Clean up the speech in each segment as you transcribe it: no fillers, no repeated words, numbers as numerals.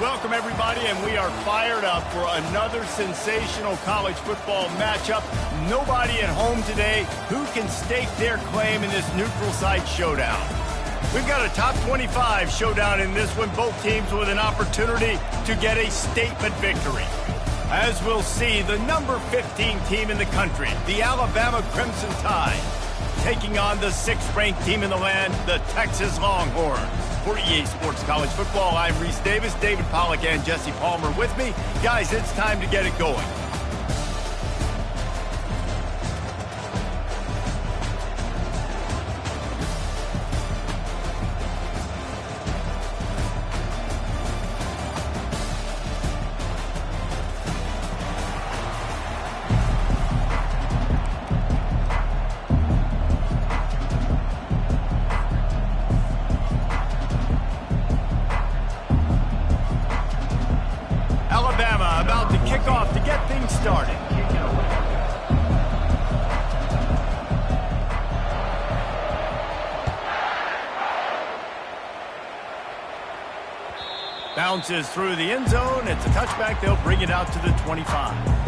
Welcome, everybody, and we are fired up for another sensational college football matchup. Nobody at home today who can stake their claim in this neutral site showdown. We've got a top 25 showdown in this one, both teams with an opportunity to get a statement victory. As we'll see, the number 15 team in the country, the Alabama Crimson Tide, taking on the 6th-ranked team in the land, the Texas Longhorns. For EA Sports College Football, I'm Reese Davis, David Pollack, and Jesse Palmer with me. Guys, it's time to get it going. About to kick off to get things started. Bounces through the end zone. It's a touchback. They'll bring it out to the 25.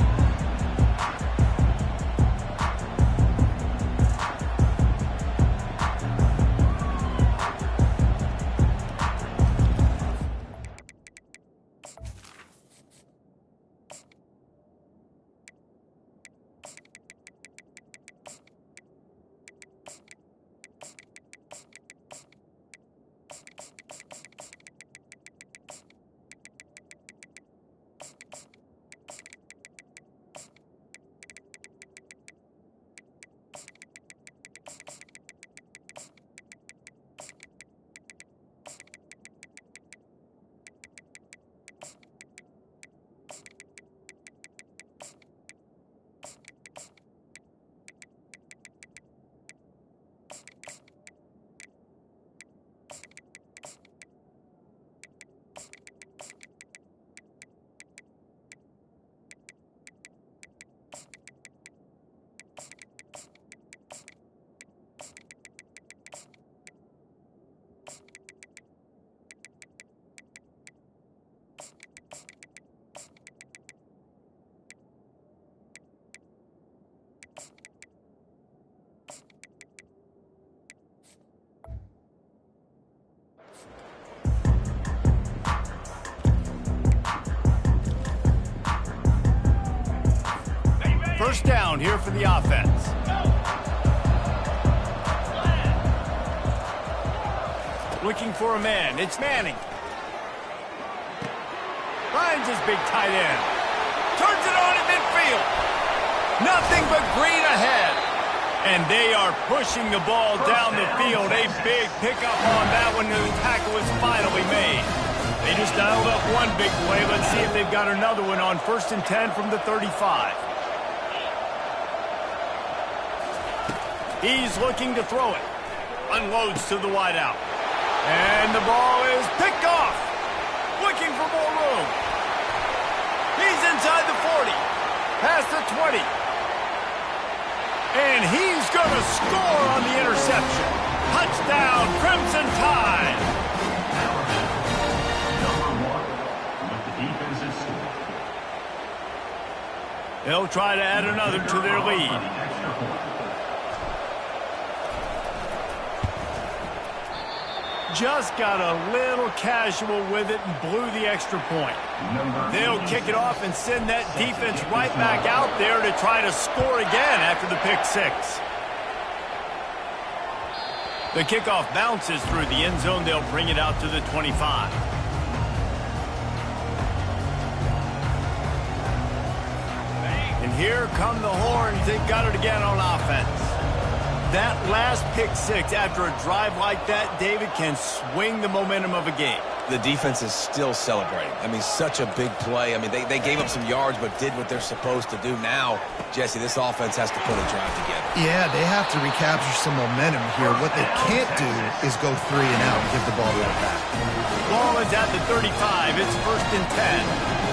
First down here for the offense. Looking for a man. It's Manning. Finds his big tight end. Turns it on at midfield. Nothing but green ahead. And they are pushing the ball down the field. A big pickup on that one, and the tackle is finally made. They just dialed up one big play. Let's see if they've got another one on 1st and 10 from the 35. He's looking to throw it. Unloads to the wideout. And the ball is picked off. Looking for more room. He's inside the 40. Past the 20. And he's going to score on the interception. Touchdown, Crimson Tide. Number 1 with the defensive score. They'll try to add another to their lead. Just got a little casual with it and blew the extra point. They'll kick it off and send that defense right back out there to try to score again after the pick six. The kickoff bounces through the end zone. They'll bring it out to the 25. And here come the horns. They've got it again on offense. That last pick six after a drive like that, David, can swing the momentum of a game. The defense is still celebrating. I mean, such a big play. I mean, they gave up some yards but did what they're supposed to do. Now, Jesse, this offense has to put a drive together. Yeah, they have to recapture some momentum here. What they can't do is go 3 and out and give the ball right back. Ball is at the 35. It's 1st and 10.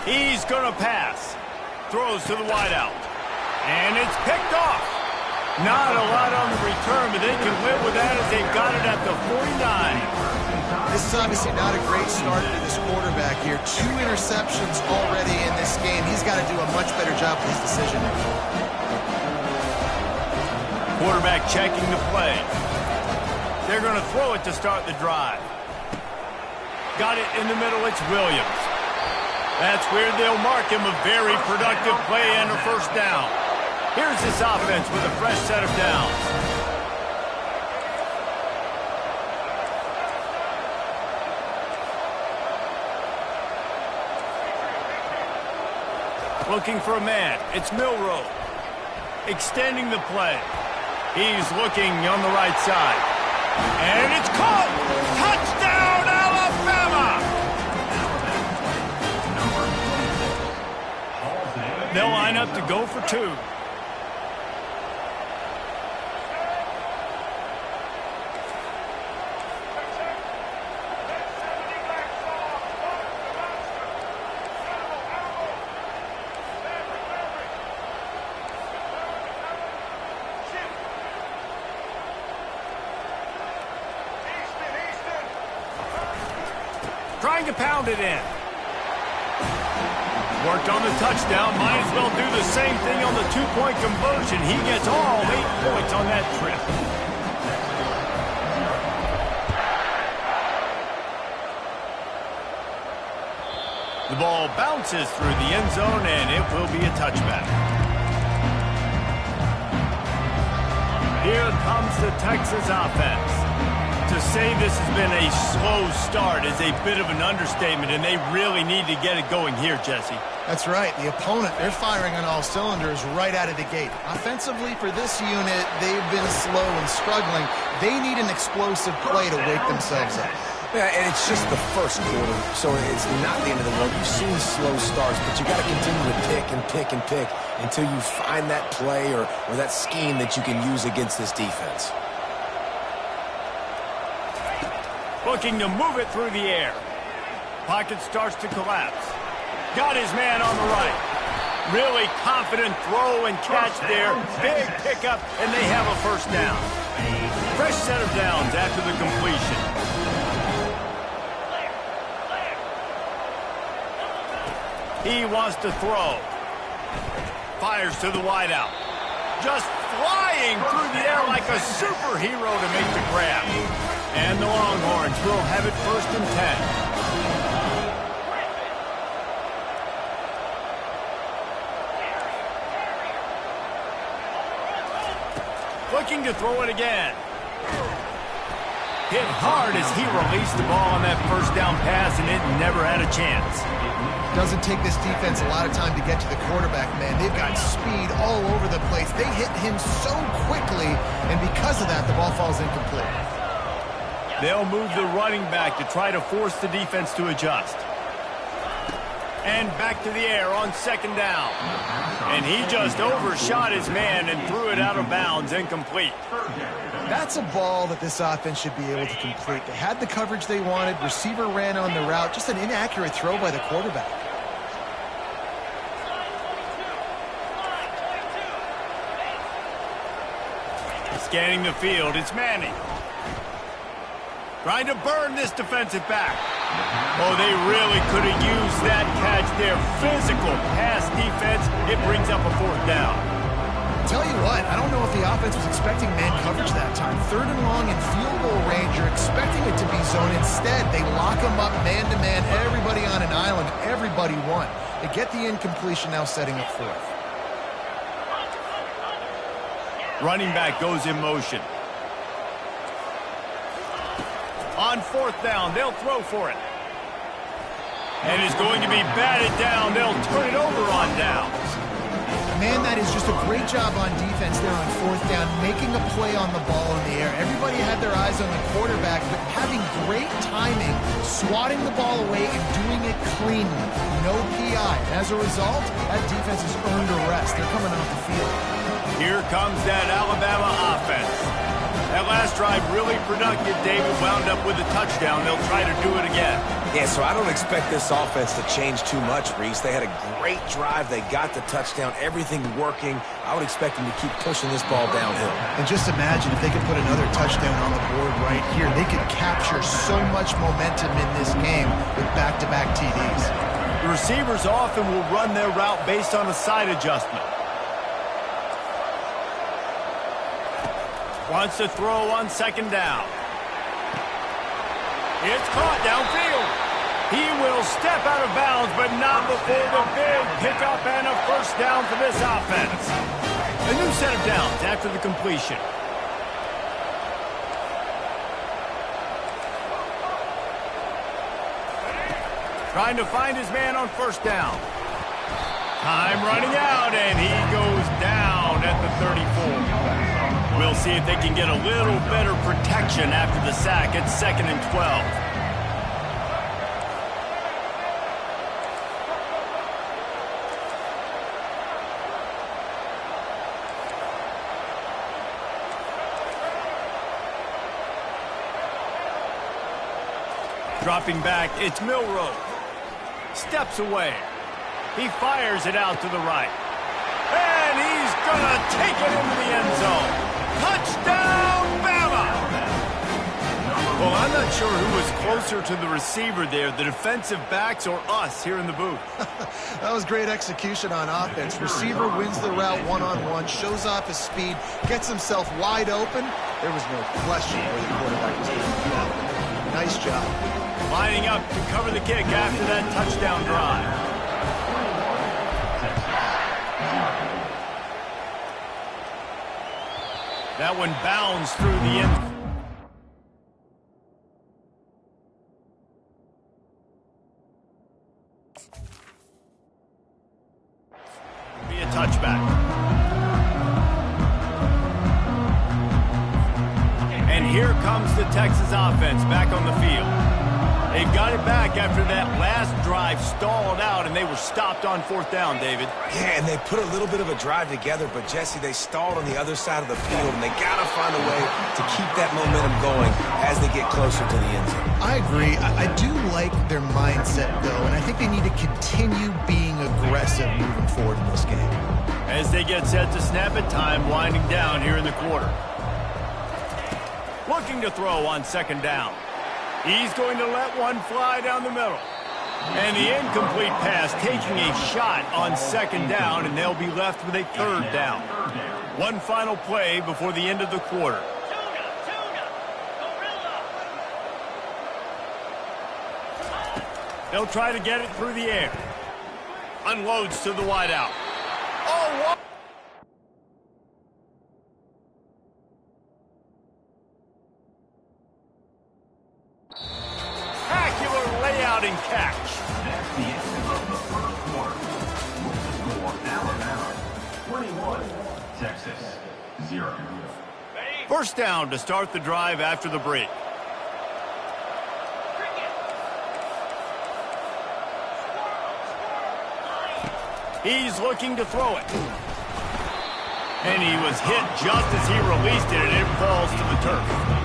He's going to pass. Throws to the wideout. And it's picked off. Not a lot on the return, but they can live with that as they've got it at the 49. This is obviously not a great start to this quarterback here. 2 interceptions already in this game. He's got to do a much better job with his decision making. Quarterback checking the play. They're going to throw it to start the drive. Got it in the middle. It's Williams. That's where they'll mark him a very productive play and a first down. Here's this offense with a fresh set of downs. Looking for a man. It's Milroe. Extending the play. He's looking on the right side. And it's caught! Touchdown, Alabama! They'll line up to go for 2. Trying to pound it in. Worked on the touchdown. Might as well do the same thing on the 2-point conversion. He gets all 8 points on that trip. The ball bounces through the end zone, and it will be a touchback. Here comes the Texas offense. To say this has been a slow start is a bit of an understatement, and they really need to get it going here, Jesse. That's right. The opponent, they're firing on all cylinders right out of the gate. Offensively, for this unit, they've been slow and struggling. They need an explosive play to wake themselves up. Yeah, and it's just the first quarter, so it's not the end of the world. You've seen slow starts, but you got to continue to pick and pick and pick until you find that play or that scheme that you can use against this defense. Looking to move it through the air. Pocket starts to collapse. Got his man on the right. Really confident throw and catch there. Big pickup, and they have a first down. Fresh set of downs after the completion. He wants to throw. Fires to the wideout. Just flying through the air like a superhero to make the grab. And the Longhorns will have it 1st and 10. Looking to throw it again. Hit hard as he released the ball on that first down pass, and it never had a chance. Doesn't take this defense a lot of time to get to the quarterback, man. They've got speed all over the place. They hit him so quickly, and because of that, the ball falls incomplete. They'll move the running back to try to force the defense to adjust. And back to the air on 2nd down. And he just overshot his man and threw it out of bounds, incomplete. That's a ball that this offense should be able to complete. They had the coverage they wanted. Receiver ran on the route. Just an inaccurate throw by the quarterback. Scanning the field, it's Manning. Trying to burn this defensive back. Oh, they really could have used that catch there. Physical pass defense. It brings up a 4th down. Tell you what, I don't know if the offense was expecting man coverage that time. 3rd and long in field goal range. You're expecting it to be zone. Instead, they lock them up man-to-man. Everybody on an island. Everybody won. They get the incompletion, now setting up 4th. Running back goes in motion. On 4th down, they'll throw for it. And it's going to be batted down. They'll turn it over on downs. Man, that is just a great job on defense there on 4th down, making a play on the ball in the air. Everybody had their eyes on the quarterback, but having great timing, swatting the ball away and doing it cleanly. No PI. As a result, that defense has earned a rest. They're coming off the field. Here comes that Alabama offense. That last drive really productive. David wound up with a touchdown. They'll try to do it again. Yeah, so I don't expect this offense to change too much, Reese. They had a great drive. They got the touchdown. Everything working. I would expect them to keep pushing this ball downhill. And just imagine if they could put another touchdown on the board right here. They could capture so much momentum in this game with back-to-back TDs. The receivers often will run their route based on a side adjustment. Wants to throw on second down. It's caught downfield. He will step out of bounds, but not before the big pickup and a first down for this offense. A new set of downs after the completion. Trying to find his man on first down. Time running out, and he goes down at the 34. We'll see if they can get a little better protection after the sack. It's 2nd and 12. Dropping back, it's Milroe. Steps away. He fires it out to the right. And he's going to take it into the end zone. Touchdown, Bama! Well, I'm not sure who was closer to the receiver there, the defensive backs or us here in the booth. That was great execution on offense. Receiver wins the route one-on-one, shows off his speed, gets himself wide open. There was no question where the quarterback was going to go. Nice job. Lining up to cover the kick after that touchdown drive. That one bounds through the end. Be a touchback. And here comes the Texas offense back on the field. They got it back after that last drive stalled out, and they were stopped on fourth down, David. Yeah, and they put a little bit of a drive together, but, Jesse, they stalled on the other side of the field, and they got to find a way to keep that momentum going as they get closer to the end zone. I agree. I do like their mindset, though, and I think they need to continue being aggressive moving forward in this game. As they get set to snap it, time winding down here in the quarter. Looking to throw on second down. He's going to let one fly down the middle. And the incomplete pass taking a shot on second down, and they'll be left with a third down. One final play before the end of the quarter. They'll try to get it through the air. Unloads to the wideout. Oh, what? Layout and catch. That's the end of the first quarter. With the score, Alabama 21, Texas 0. First down to start the drive after the break. He's looking to throw it. And he was hit just as he released it, and it falls to the turf.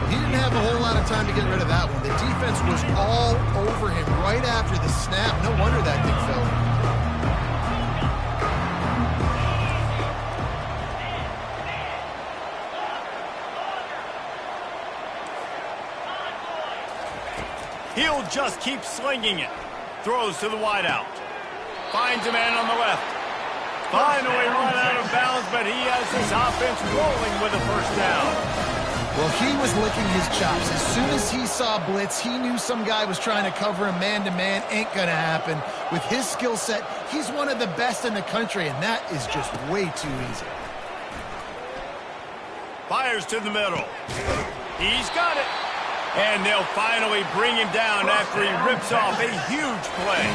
He didn't have a whole lot of time to get rid of that one. The defense was all over him right after the snap. No wonder that thing fell. He'll just keep slinging it. Throws to the wideout. Finds a man on the left. Finally run out of bounds, but he has his offense rolling with a first down. Well, he was licking his chops. As soon as he saw blitz, he knew some guy was trying to cover him man-to-man. Ain't going to happen. With his skill set, he's one of the best in the country, and that is just way too easy. Fires to the middle. He's got it. And they'll finally bring him down after he rips off a huge play.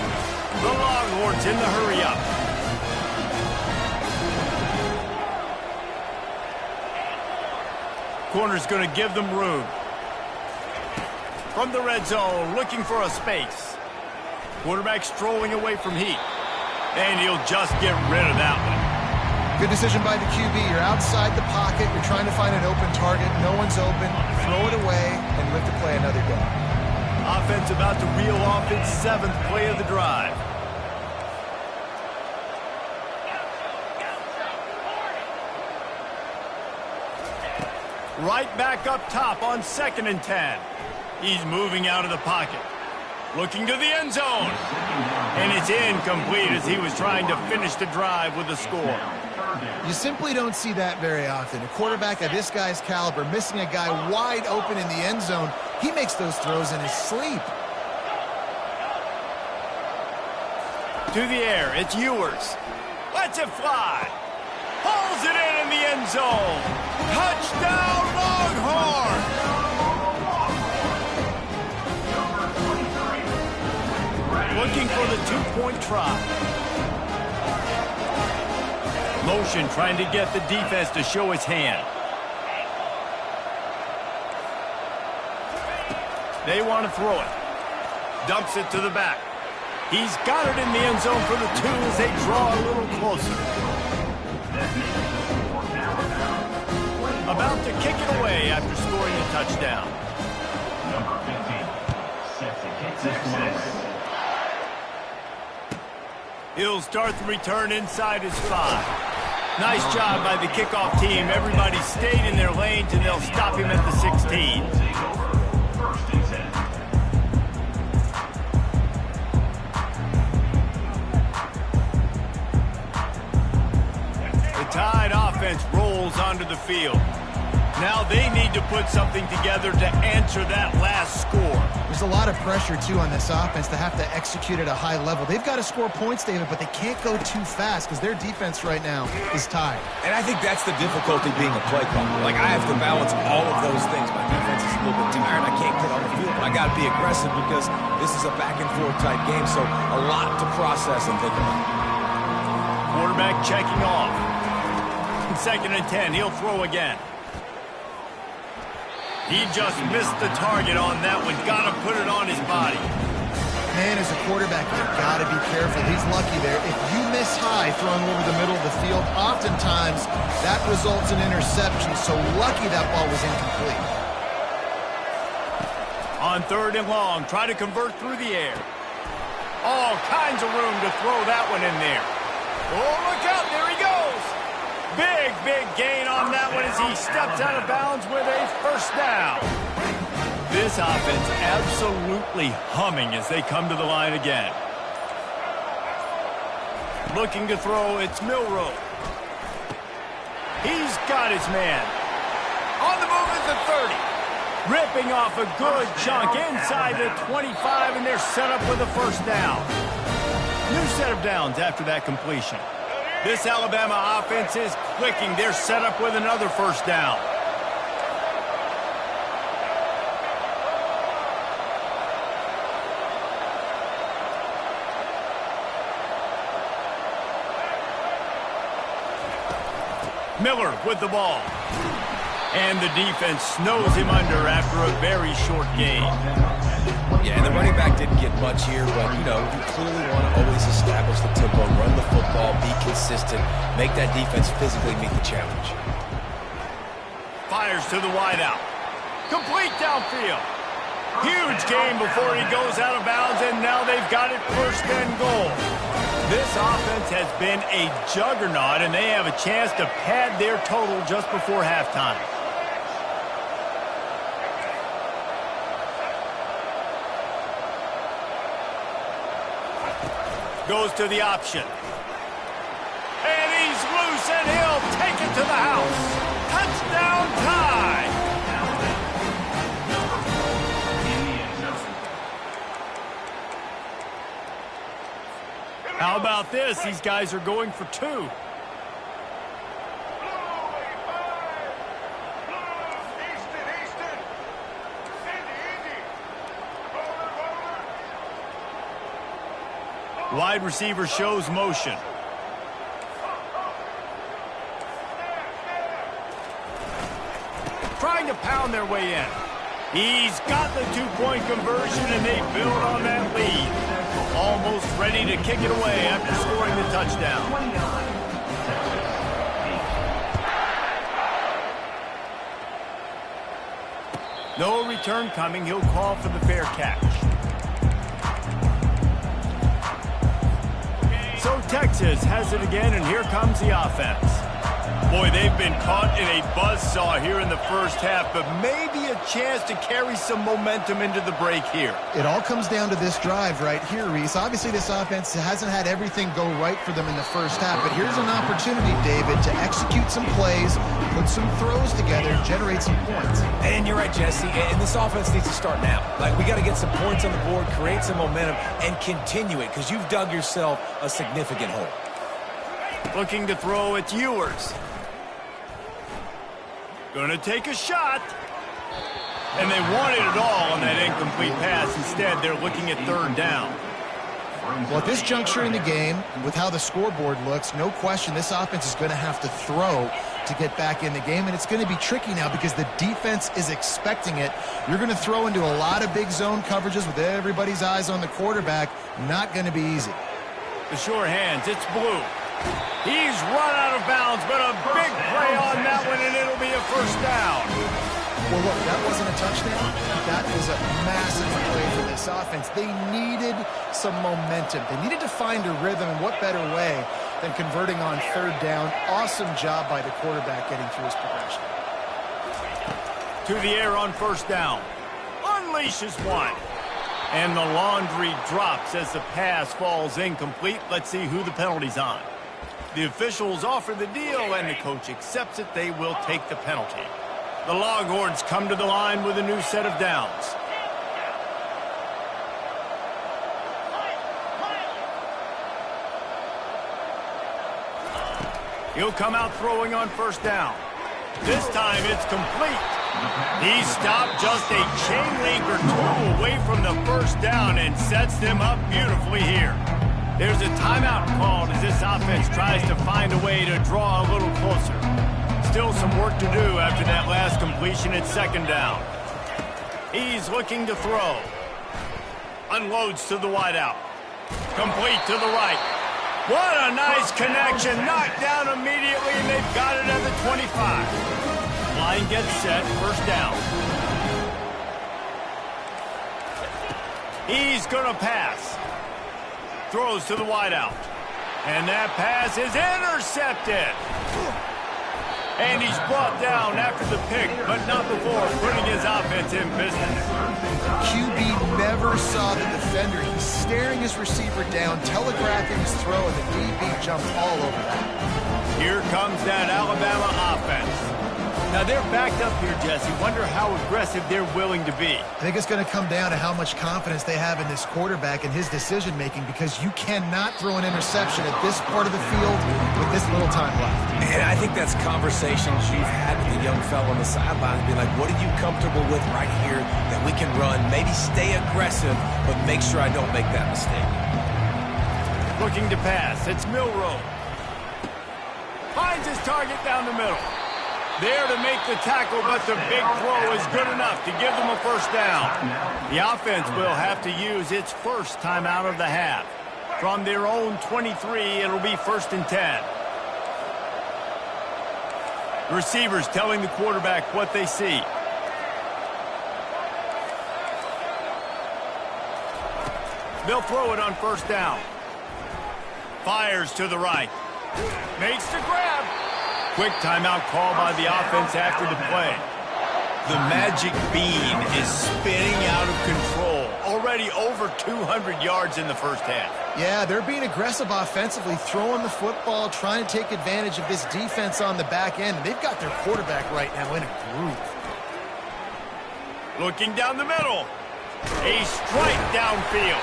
The Longhorns in the hurry-up. Corner's going to give them room. From the red zone, looking for a space. Quarterback strolling away from heat. And he'll just get rid of that one. Good decision by the QB. You're outside the pocket. You're trying to find an open target. No one's open. Throw it away and live to play another day. Offense about to reel off its 7th play of the drive. Right back up top on 2nd and 10. He's moving out of the pocket. Looking to the end zone. And it's incomplete as he was trying to finish the drive with a score. You simply don't see that very often. A quarterback of this guy's caliber missing a guy wide open in the end zone. He makes those throws in his sleep. To the air, it's Ewers. Lets it fly. Pulls it in the end zone. Touchdown, Longhorn! Looking for the 2-point try. Motion trying to get the defense to show his hand. They want to throw it. Dumps it to the back. He's got it in the end zone for the 2 as they draw a little closer. About to kick it away after scoring a touchdown. Number 15 sets the kick. He'll start the return inside his 5. Nice job by the kickoff team. Everybody stayed in their lanes, and they'll stop him at the 16. First and 10. The Tide offense rolls onto the field. Now they need to put something together to answer that last score. There's a lot of pressure, too, on this offense to have to execute at a high level. They've got to score points, David, but they can't go too fast because their defense right now is tied. And I think that's the difficulty being a play caller. Like, I have to balance all of those things. My defense is a little bit tired. I can't get on the field, but I got to be aggressive because this is a back-and-forth type game, so a lot to process and think about. Quarterback checking off. 2nd and 10, he'll throw again. He just missed the target on that one. Got to put it on his body. Man, as a quarterback, you've got to be careful. He's lucky there. If you miss high throwing over the middle of the field, oftentimes that results in interception. So lucky that ball was incomplete. On 3rd and long, try to convert through the air. All kinds of room to throw that one in there. Oh, look out. There he goes. Big gain on that one as he steps out of bounds with a 1st down. This offense absolutely humming as they come to the line again. Looking to throw, it's Milroe. He's got his man. On the move at the 30. Ripping off a good chunk inside the 25, and they're set up with a 1st down. New set of downs after that completion. This Alabama offense is clicking. They're set up with another 1st down. Miller with the ball. And the defense snows him under after a very short game. Yeah, and the running back didn't get much here, but, you know, you clearly want to always establish the tempo, run the football, be consistent, make that defense physically meet the challenge. Fires to the wideout. Complete downfield. Huge game before he goes out of bounds, and now they've got it 1st and goal. This offense has been a juggernaut, and they have a chance to pad their total just before halftime. Goes to the option. And he's loose, and he'll take it to the house. Touchdown Tide. How about this? These guys are going for 2. Wide receiver shows motion. Trying to pound their way in. He's got the 2-point conversion, and they build on that lead. Almost ready to kick it away after scoring the touchdown. No return coming. He'll call for the fair catch. So Texas has it again, and here comes the offense. Boy, they've been caught in a buzzsaw here in the first half, but maybe a chance to carry some momentum into the break here. It all comes down to this drive right here, Reese. Obviously, this offense hasn't had everything go right for them in the first half, but here's an opportunity, David, to execute some plays, put some throws together, and generate some points. And you're right, Jesse, and this offense needs to start now. Like, we got to get some points on the board, create some momentum, and continue it, because you've dug yourself a significant hole. Looking to throw, it's Ewers. Gonna take a shot. And they wanted it all on that incomplete pass. Instead, they're looking at third down. Well, at this juncture in the game, with how the scoreboard looks, no question this offense is going to have to throw to get back in the game, and it's going to be tricky now because the defense is expecting it. You're going to throw into a lot of big zone coverages with everybody's eyes on the quarterback. Not going to be easy. The sure hands, it's Blue. He's run out of bounds, but a big play on that one, and it'll be a first down. Well, look, that wasn't a touchdown. That was a massive play for this offense. They needed some momentum. They needed to find a rhythm, and what better way than converting on third down. Awesome job by the quarterback getting through his progression. To the air on first down. Unleashes one. And the laundry drops as the pass falls incomplete. Let's see who the penalty's on. The officials offer the deal, and the coach accepts it. They will take the penalty. The Longhorns come to the line with a new set of downs. He'll come out throwing on first down. This time it's complete. He stopped just a chain link or two away from the first down and sets them up beautifully here. There's a timeout called as this offense tries to find a way to draw a little closer. Still some work to do after that last completion at second down. He's looking to throw. Unloads to the wideout. Complete to the right. What a nice connection. Knocked down immediately, and they've got it at the 25. Line gets set. First down. He's going to pass. Throws to the wideout. And that pass is intercepted. And he's brought down after the pick, but not before putting his offense in business. QB never saw the defender. He's staring his receiver down, telegraphing his throw, and the DB jumped all over that. Here comes that Alabama offense. Now they're backed up here, Jesse. Wonder how aggressive they're willing to be. I think it's going to come down to how much confidence they have in this quarterback and his decision-making, because you cannot throw an interception at this part of the field with this little time left. And I think that's conversations you've had with the young fellow on the sideline, being like, what are you comfortable with right here that we can run? Maybe stay aggressive, but make sure I don't make that mistake. Looking to pass. It's Milroe. Finds his target down the middle. There to make the tackle, but the big throw is good enough to give them a first down. The offense will have to use its first timeout of the half. From their own 23, it'll be 1st and 10. Receivers telling the quarterback what they see. They'll throw it on first down. Fires to the right. Makes the grab. Quick timeout call by the offense after the play. The magic bean is spinning out of control. Already over 200 yards in the first half. Yeah, they're being aggressive offensively, throwing the football, trying to take advantage of this defense on the back end. They've got their quarterback right now in a groove. Looking down the middle. A strike downfield.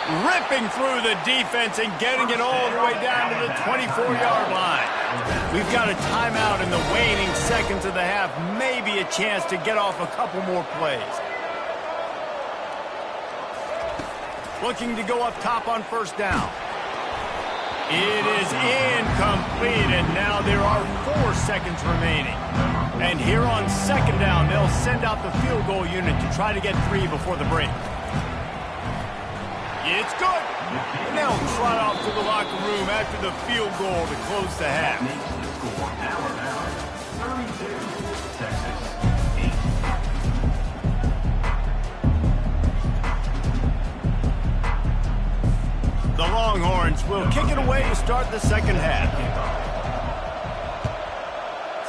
Ripping through the defense and getting it all the way down to the 24-yard line. We've got a timeout in the waning seconds of the half. Maybe a chance to get off a couple more plays. Looking to go up top on first down. It is incomplete, and now there are 4 seconds remaining. And here on second down, they'll send out the field goal unit to try to get 3 before the break. It's good. And they'll trot off to the locker room after the field goal to close the half. Barnes will kick it away to start the second half.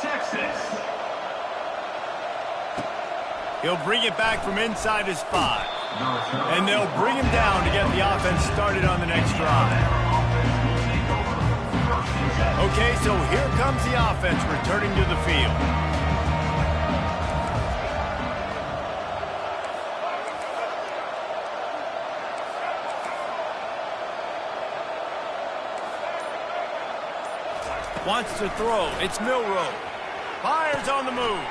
Texas. He'll bring it back from inside his 5. And they'll bring him down to get the offense started on the next drive. Okay, so here comes the offense returning to the field. Wants to throw. It's Milroe. Fires on the move.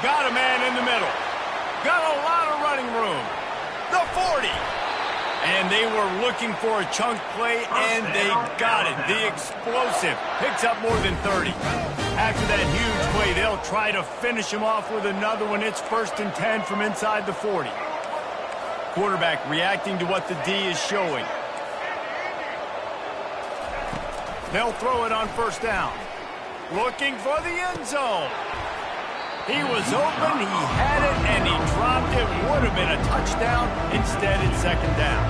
Got a man in the middle. Got a lot of running room. The 40. And they were looking for a chunk play, and they got it. The explosive picks up more than 30. After that huge play, they'll try to finish him off with another one. It's 1st and 10 from inside the 40. Quarterback reacting to what the D is showing. They'll throw it on 1st down. Looking for the end zone. He was open, he had it, and he dropped it. Would have been a touchdown. Instead, it's 2nd down.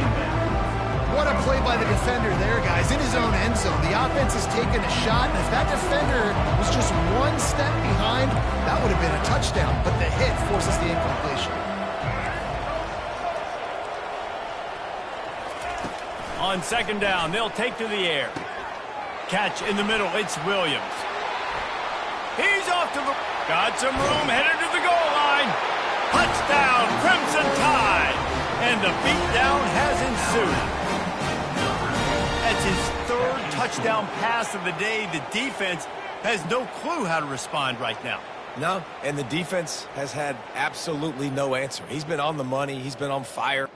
What a play by the defender there, guys. In his own end zone, the offense has taken a shot, and if that defender was just one step behind, that would have been a touchdown. But the hit forces the incompletion. On 2nd down, they'll take to the air. Catch in the middle, it's Williams. He's off to the... Got some room, headed to the goal line. Touchdown, Crimson Tide. And the beatdown has ensued. That's his 3rd touchdown pass of the day. The defense has no clue how to respond right now. No, and the defense has had absolutely no answer. He's been on the money. He's been on fire.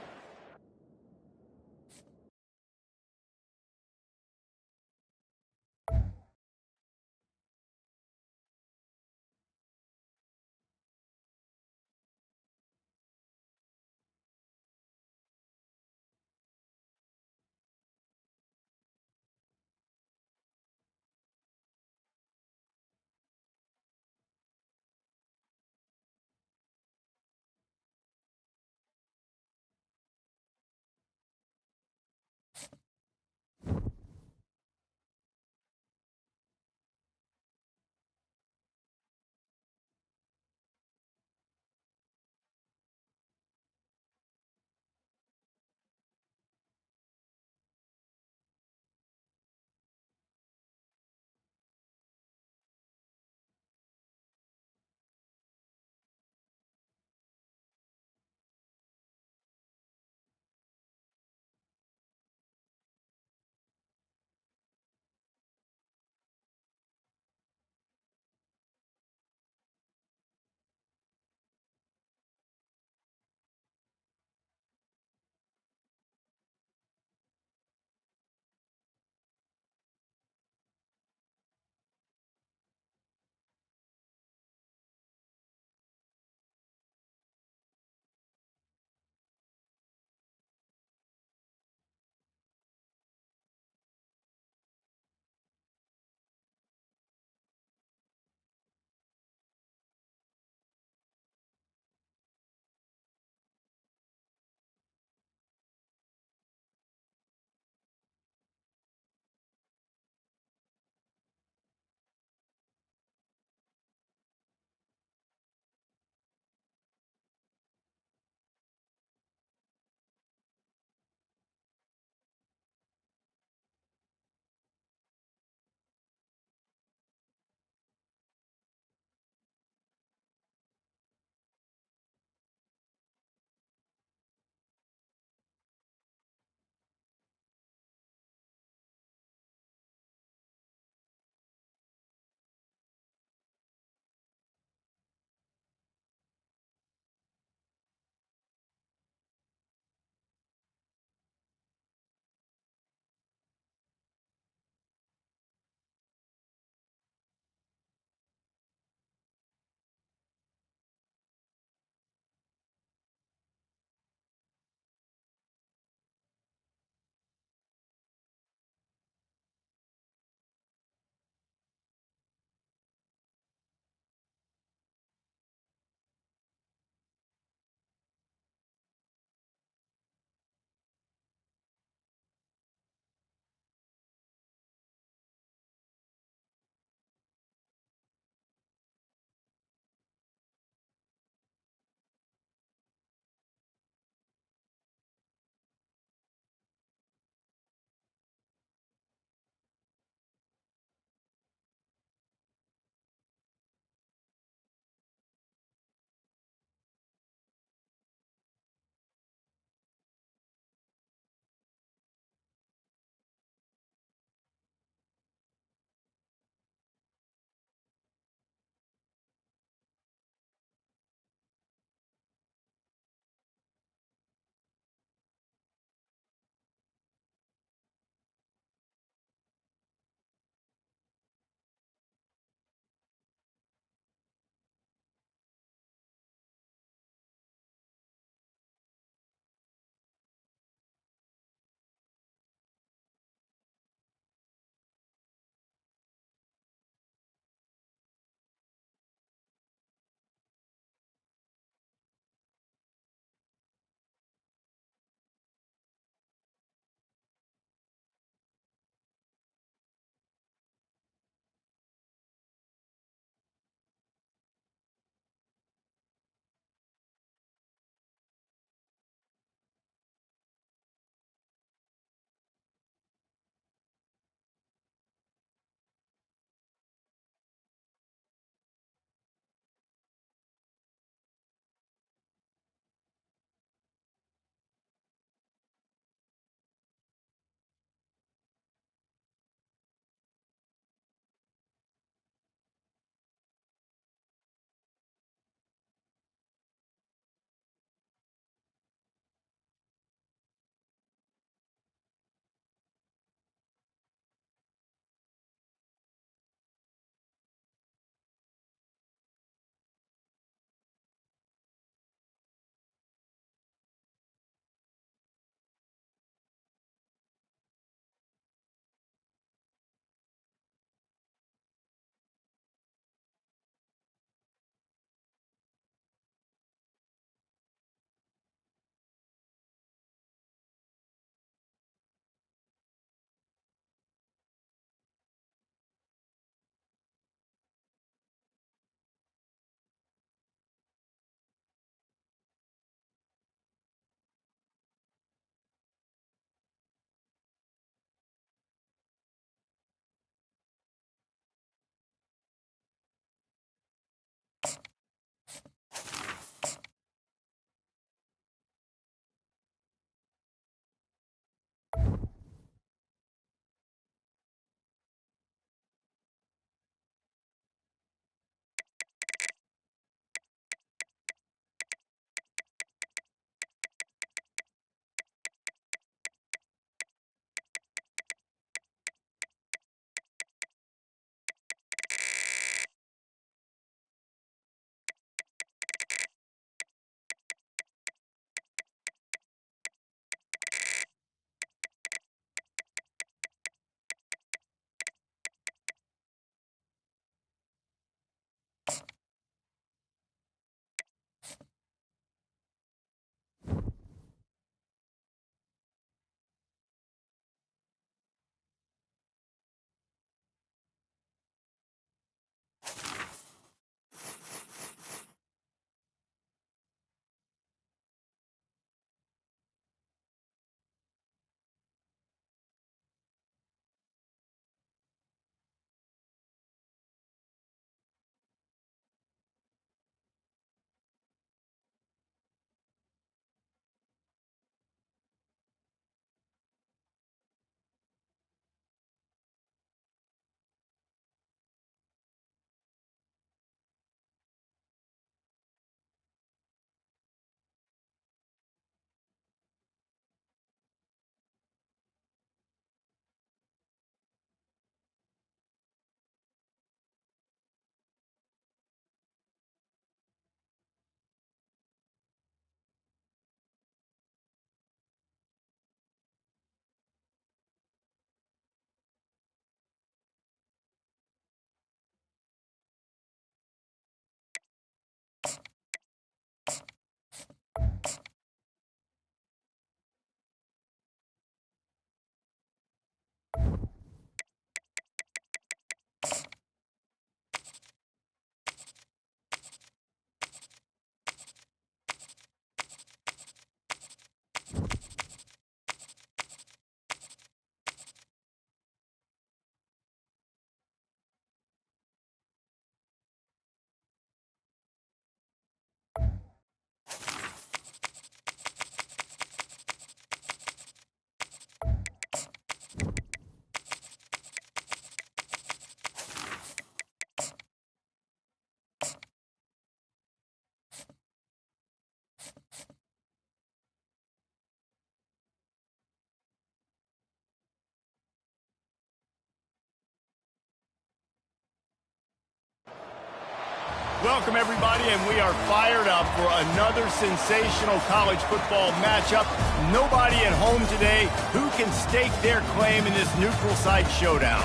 Welcome, everybody, and we are fired up for another sensational college football matchup. Nobody at home today who can stake their claim in this neutral site showdown.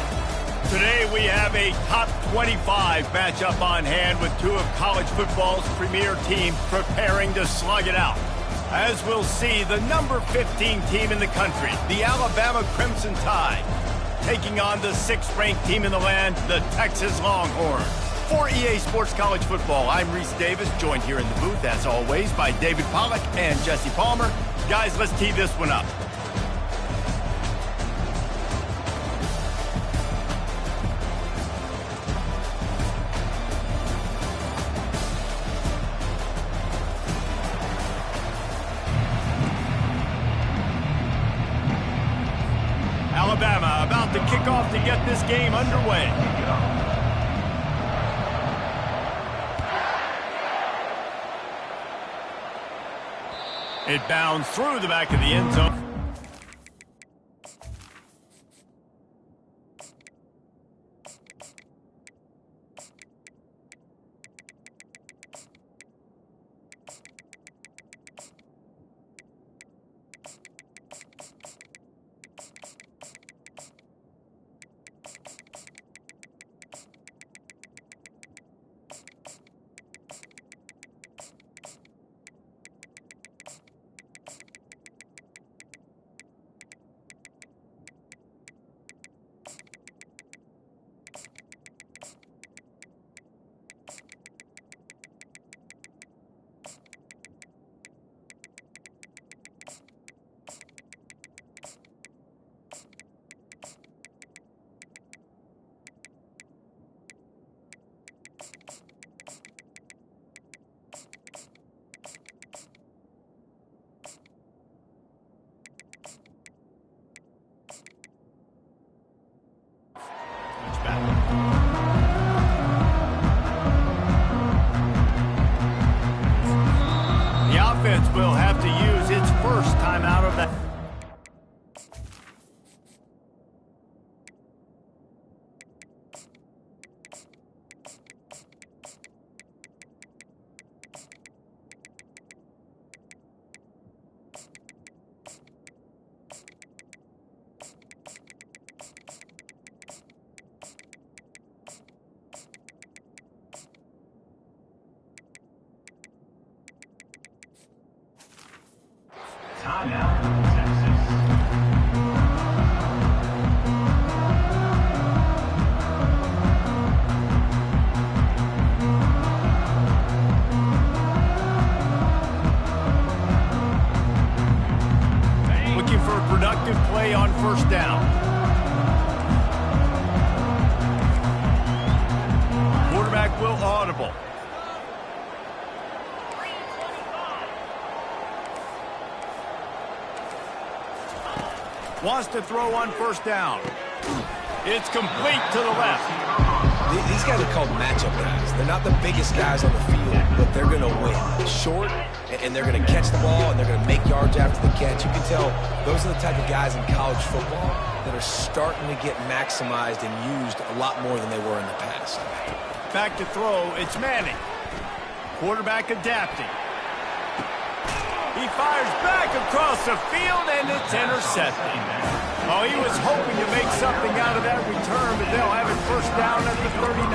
Today, we have a top 25 matchup on hand with two of college football's premier teams preparing to slug it out. As we'll see, the number 15 team in the country, the Alabama Crimson Tide, taking on the 6th-ranked team in the land, the Texas Longhorns. For EA Sports College Football, I'm Reese Davis, joined here in the booth, as always, by David Pollack and Jesse Palmer. Guys, let's tee this one up. Alabama about to kick off to get this game underway. It bounds through the back of the end zone. The offense will have to use its first time out of that. Timeout, Texas. Looking for a productive play on first down. Quarterback will audible. Wants to throw on first down. It's complete to the left. These guys are called matchup guys. They're not the biggest guys on the field, but they're going to win. Short, and they're going to catch the ball, and they're going to make yards after the catch. You can tell those are the type of guys in college football that are starting to get maximized and used a lot more than they were in the past. Back to throw, it's Manning. Quarterback adapting. He fires back across the field, and it's intercepted. Oh, he was hoping to make something out of that return, but they'll have it first down at the 39.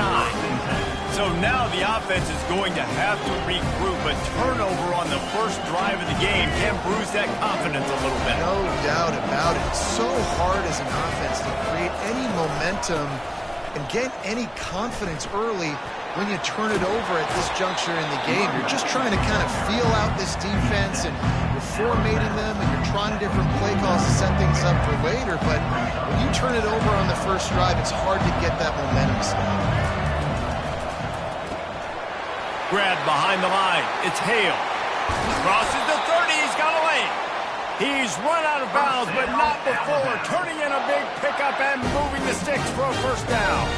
So now the offense is going to have to regroup. A turnover on the first drive of the game can bruise that confidence a little bit. No doubt about it. It's so hard as an offense to create any momentum and get any confidence early when you turn it over at this juncture in the game. You're just trying to kind of feel out this defense, and you're formatting them, and you're trying different play calls to set things up for later. But when you turn it over on the first drive, it's hard to get that momentum started. Grab behind the line. It's Hale. Crosses the 30. He's got a lane. He's run out of bounds, but not before turning in a big pickup and moving the sticks for a first down.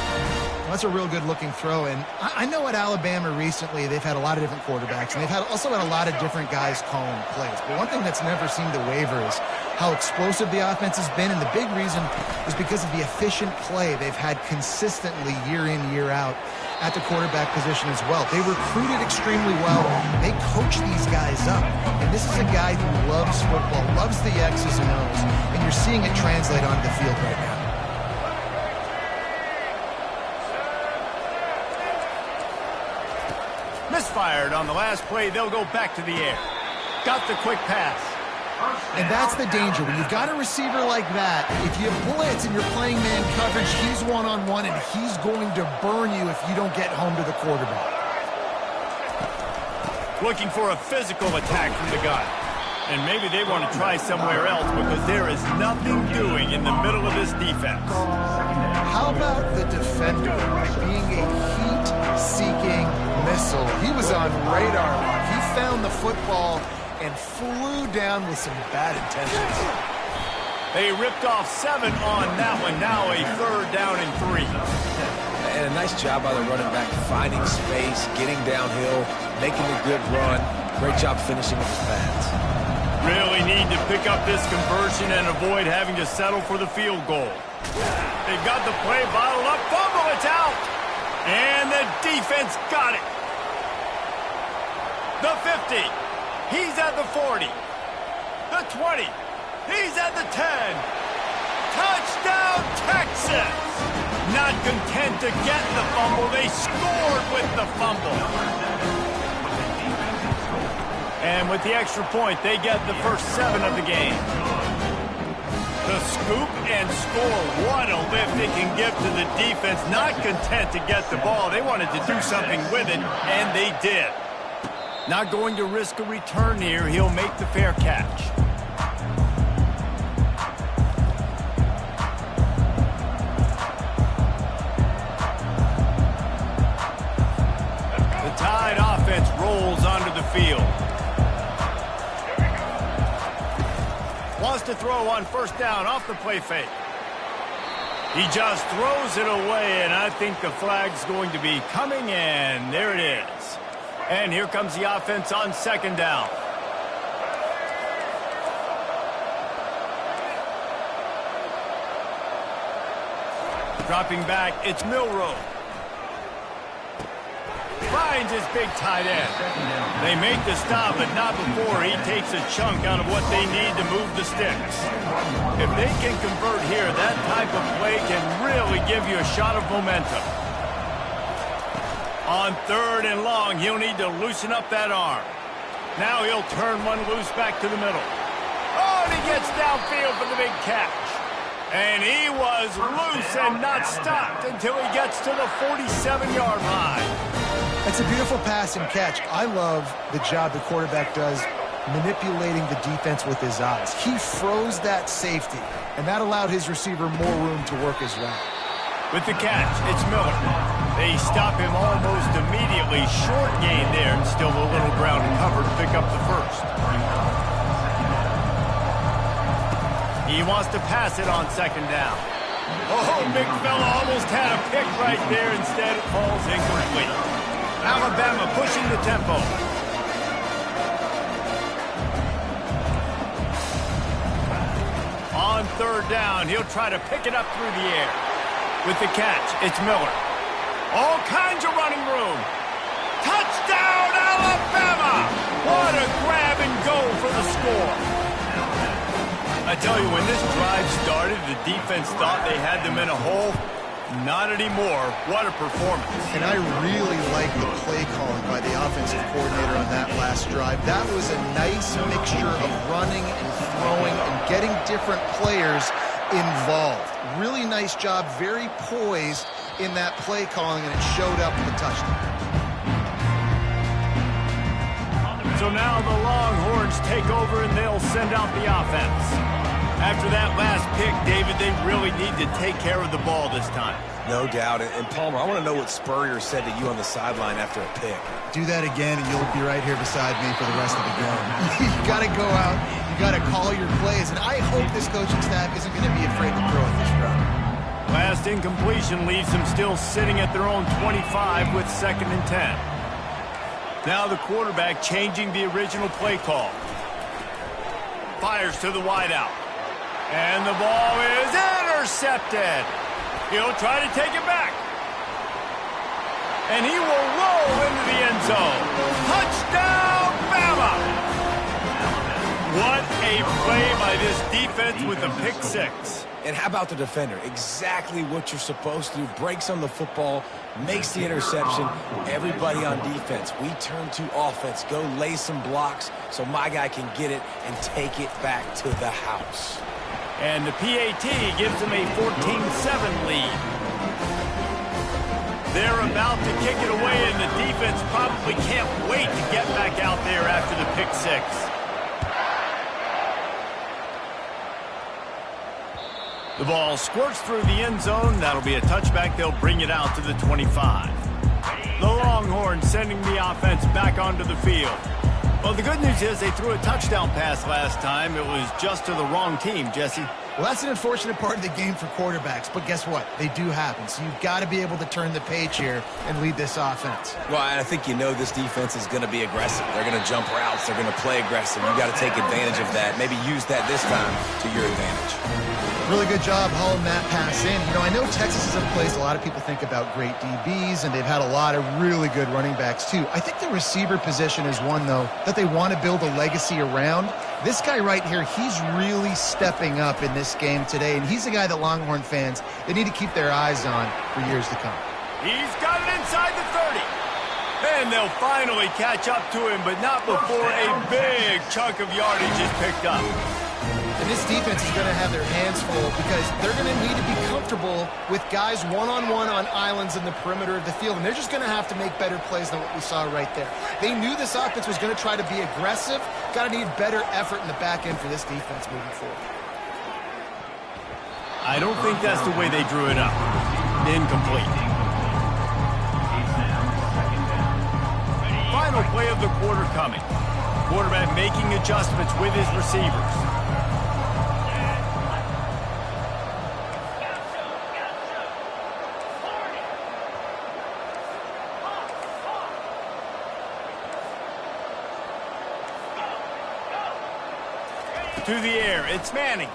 That's a real good-looking throw, and I know at Alabama recently they've had a lot of different quarterbacks, and they've also had a lot of different guys calling plays. But one thing that's never seemed to waver is how explosive the offense has been, and the big reason is because of the efficient play they've had consistently year in, year out. at the quarterback position as well. They recruited extremely well. They coach these guys up. And this is a guy who loves football, loves the X's and O's, and you're seeing it translate onto the field right now. Misfired on the last play. They'll go back to the air. Got the quick pass. And that's the danger. When you've got a receiver like that, if you blitz and you're playing man coverage, he's one-on-one, and he's going to burn you if you don't get home to the quarterback. Looking for a physical attack from the gun. And maybe they want to try somewhere else because there is nothing doing in the middle of this defense. How about the defender being a heat-seeking missile? He was on radar lock. He found the football and flew down with some bad intentions. They ripped off 7 on that one. Now a 3rd down and 3. And a nice job by the running back, finding space, getting downhill, making a good run. Great job finishing with his pads. Really need to pick up this conversion and avoid having to settle for the field goal. They've got the play bottled up. Fumble, it's out. And the defense got it. The 50. He's at the 40. The 20. He's at the 10. Touchdown, Texas! Not content to get the fumble, they scored with the fumble. And with the extra point, they get the first 7 of the game. The scoop and score. What a lift they can give to the defense. Not content to get the ball. They wanted to do something with it, and they did. Not going to risk a return here. He'll make the fair catch. The Tide offense rolls onto the field. Wants to throw on 1st down off the play fake. He just throws it away, and I think the flag's going to be coming in. There it is. And here comes the offense on 2nd down. Dropping back, it's Milroe. Finds his big tight end. They make the stop, but not before he takes a chunk out of what they need to move the sticks. If they can convert here, that type of play can really give you a shot of momentum. On 3rd and long, he'll need to loosen up that arm. Now he'll turn one loose back to the middle. Oh, and he gets downfield for the big catch. And he was loose and not stopped until he gets to the 47-yard line. It's a beautiful pass and catch. I love the job the quarterback does manipulating the defense with his eyes. He froze that safety, and that allowed his receiver more room to work his route. With the catch, it's Miller. They stop him almost immediately. Short gain there, and still a little ground cover to pick up the first. He wants to pass it on 2nd down. Oh, big fella almost had a pick right there. Instead, it falls incomplete. Alabama pushing the tempo. On 3rd down, he'll try to pick it up through the air. With the catch, it's Miller. All kinds of running room. Touchdown, Alabama! What a grab and go for the score. I tell you, when this drive started, the defense thought they had them in a hole. Not anymore. What a performance. And I really like the play calling by the offensive coordinator on that last drive. That was a nice mixture of running and throwing and getting different players involved. Really nice job, very poised in that play calling, and it showed up in the touchdown. So now the Longhorns take over and they'll send out the offense. After that last pick, David, they really need to take care of the ball this time. No doubt. And Palmer, I want to know what Spurrier said to you on the sideline after a pick. Do that again, and you'll be right here beside me for the rest of the game. You got to go out. You got to call your plays. And I hope this coaching staff isn't going to be afraid to throw at this run. Last incompletion leaves them still sitting at their own 25 with 2nd and 10. Now the quarterback changing the original play call. Fires to the wideout. And the ball is intercepted. He'll try to take it back. And he will roll into the end zone. Touchdown, Bama! What a play by this defense with a pick six. And how about the defender? Exactly what you're supposed to do. Breaks on the football, makes the interception. Everybody on defense, we turn to offense. Go lay some blocks so my guy can get it and take it back to the house. And the PAT gives them a 14-7 lead. They're about to kick it away, and the defense probably can't wait to get back out there after the pick six. The ball squirts through the end zone. That'll be a touchback. They'll bring it out to the 25. The Longhorns sending the offense back onto the field. Well, the good news is they threw a touchdown pass last time. It was just to the wrong team, Jesse. Well, that's an unfortunate part of the game for quarterbacks, but guess what? They do happen, so you've got to be able to turn the page here and lead this offense. Well, I think you know this defense is going to be aggressive. They're going to jump routes. They're going to play aggressive. You've got to take advantage of that. Maybe use that this time to your advantage. Really good job hauling that pass in. You know, I know Texas is a place a lot of people think about great DBs, and they've had a lot of really good running backs, too. I think the receiver position is one, though, that they want to build a legacy around. This guy right here, he's really stepping up in this game today, and he's a guy that Longhorn fans, they need to keep their eyes on for years to come. He's got it inside the 30. And they'll finally catch up to him, but not before a big chunk of yardage is picked up. And this defense is going to have their hands full because they're going to need to be comfortable with guys one-on-one on islands in the perimeter of the field. And they're just going to have to make better plays than what we saw right there. They knew this offense was going to try to be aggressive. Got to need better effort in the back end for this defense moving forward. I don't think that's the way they drew it up. Incomplete. Final play of the quarter coming. Quarterback making adjustments with his receivers. To the air, it's Manning.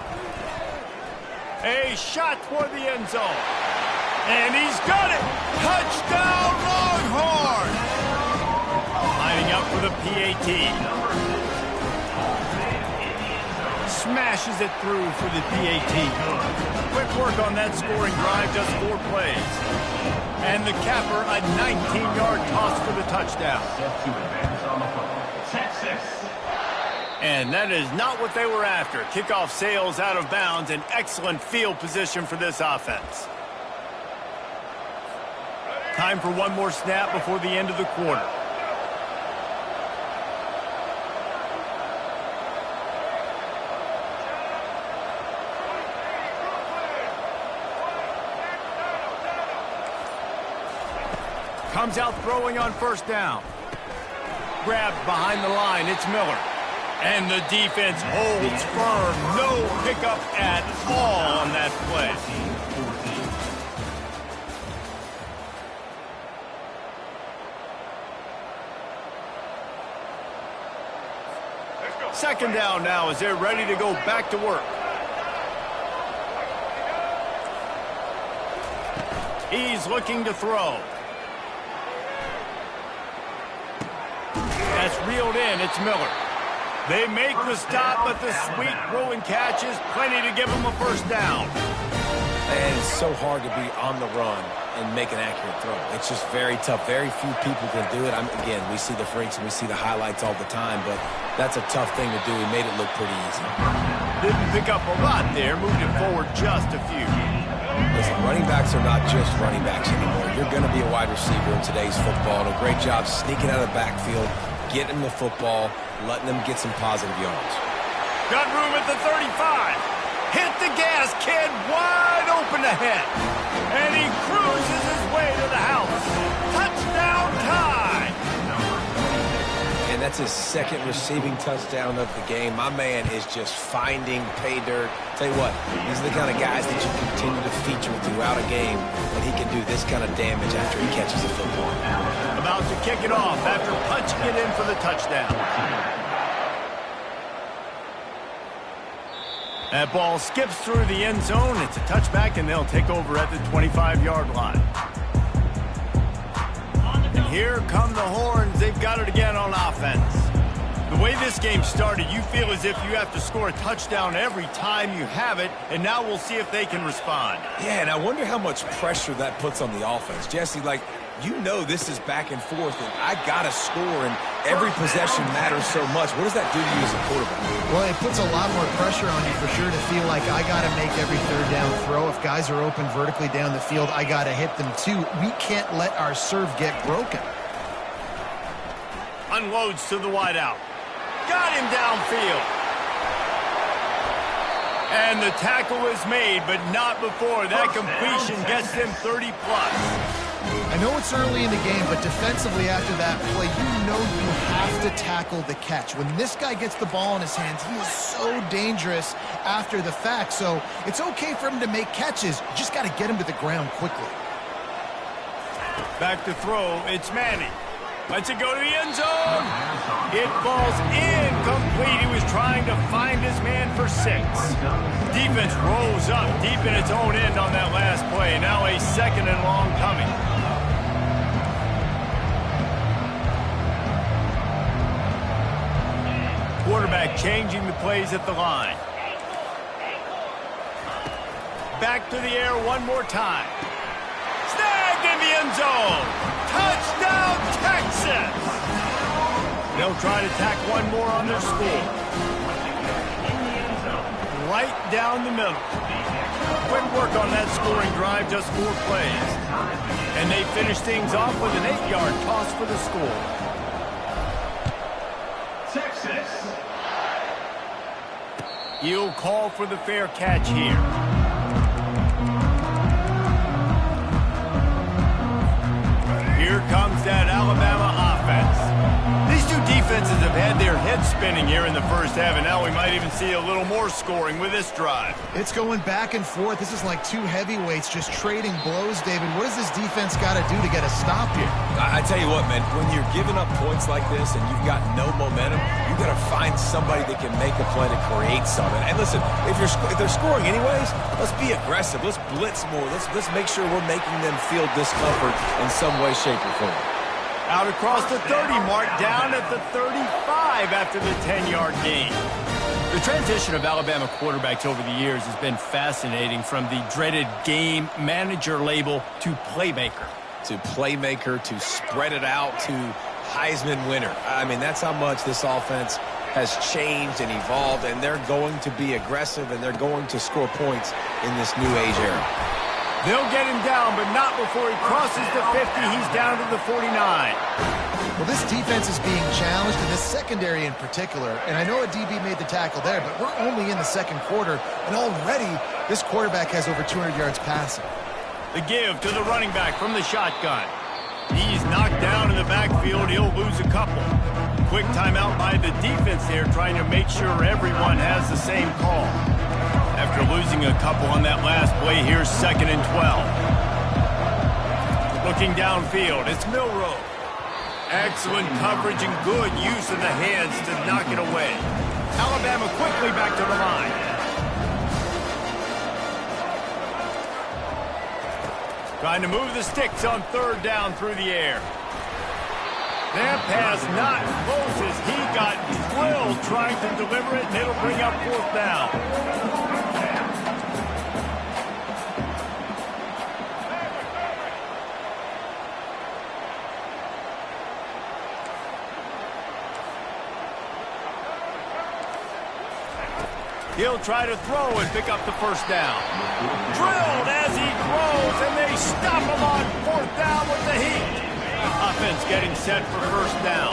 A shot toward the end zone. And he's got it! Touchdown, Longhorn! Lining up for the PAT. Smashes it through for the PAT. Quick work on that scoring drive, just 4 plays. And the capper, a 19-yard toss for the touchdown. Set to advance on the football. Texas. And that is not what they were after. Kickoff sails out of bounds, and excellent field position for this offense. Time for one more snap before the end of the quarter. Comes out throwing on first down. Grabbed behind the line, it's Miller. And the defense holds firm. No pickup at all on that play. Second down now as they're ready to go back to work. He's looking to throw. That's reeled in. It's Miller. They make the stop, but the sweet throw and catch is plenty to give them a first down. And it's so hard to be on the run and make an accurate throw. It's just very tough. Very few people can do it. Again, we see the freaks and we see the highlights all the time, but that's a tough thing to do. He made it look pretty easy. Didn't pick up a lot there. Moved it forward just a few. Listen, running backs are not just running backs anymore. You're going to be a wide receiver in today's football. And a great job sneaking out of the backfield, getting them the football, letting them get some positive yards. Got room at the 35. Hit the gas, kid. Wide open ahead. And he cruises his way to the house. Touchdown tie. And that's his second receiving touchdown of the game. My man is just finding pay dirt. Tell you what, these are the kind of guys that you continue to feature throughout a game when he can do this kind of damage after he catches the football. About to kick it off after punching it in for the touchdown. That ball skips through the end zone. It's a touchback, and they'll take over at the 25-yard line. Here come the horns. They've got it again on offense. The way this game started, you feel as if you have to score a touchdown every time you have it, and now we'll see if they can respond. Yeah, and I wonder how much pressure that puts on the offense. Jesse, like, you know this is back and forth, and I got to score, and every possession matters so much. What does that do to you as a quarterback? Well, it puts a lot more pressure on you for sure to feel like I got to make every third down throw. If guys are open vertically down the field, I got to hit them too. We can't let our serve get broken. Unloads to the wideout. Got him downfield. And the tackle is made, but not before. That completion gets them 30+. I know it's early in the game, but defensively after that play, you know you have to tackle the catch. When this guy gets the ball in his hands, he is so dangerous after the fact. So it's okay for him to make catches. You just got to get him to the ground quickly. Back to throw. It's Manning. Lets it go to the end zone. It falls incomplete. He was trying to find his man for 6. Defense rolls up deep in its own end on that last play. Now a 2nd and long coming. Quarterback changing the plays at the line. Back to the air one more time. Snagged in the end zone. Touchdown, Texas! They'll try to tack one more on their score. Right down the middle. Quick work on that scoring drive, just 4 plays. And they finish things off with an 8-yard toss for the score. Texas. He'll call for the fair catch here. Here comes that Alabama offense. These two defenses have had their heads spinning here in the first half, and now we might even see a little more scoring with this drive. It's going back and forth. This is like two heavyweights just trading blows, David. What does this defense got to do to get a stop here? I tell you what, man, when you're giving up points like this and you've got no momentum, you got to find somebody that can make a play to create something. And listen, if they're scoring anyways, let's be aggressive. Let's blitz more. Let's make sure we're making them feel discomfort in some way, shape, or form. Out across the 30 mark, down at the 35 after the 10-yard gain. The transition of Alabama quarterbacks over the years has been fascinating, from the dreaded game manager label to playmaker. To spread it out to Heisman winner. I mean, that's how much this offense has changed and evolved, and they're going to be aggressive, and they're going to score points in this new age era. They'll get him down, but not before he crosses the 50. He's down to the 49. Well, this defense is being challenged, and this secondary in particular. And I know a DB made the tackle there, but we're only in the second quarter, and already this quarterback has over 200 yards passing. The give to the running back from the shotgun. He's knocked down in the backfield. He'll lose a couple. Quick timeout by the defense there, trying to make sure everyone has the same call. After losing a couple on that last play, here's 2nd and 12. Looking downfield, it's Milroe. Excellent coverage and good use of the hands to knock it away. Alabama quickly back to the line. Trying to move the sticks on 3rd down through the air. That pass not close as he got drilled trying to deliver it, and it'll bring up 4th down. He'll try to throw and pick up the 1st down. Drilled as he throws, and they stop him on 4th down with the heat. Offense getting set for 1st down.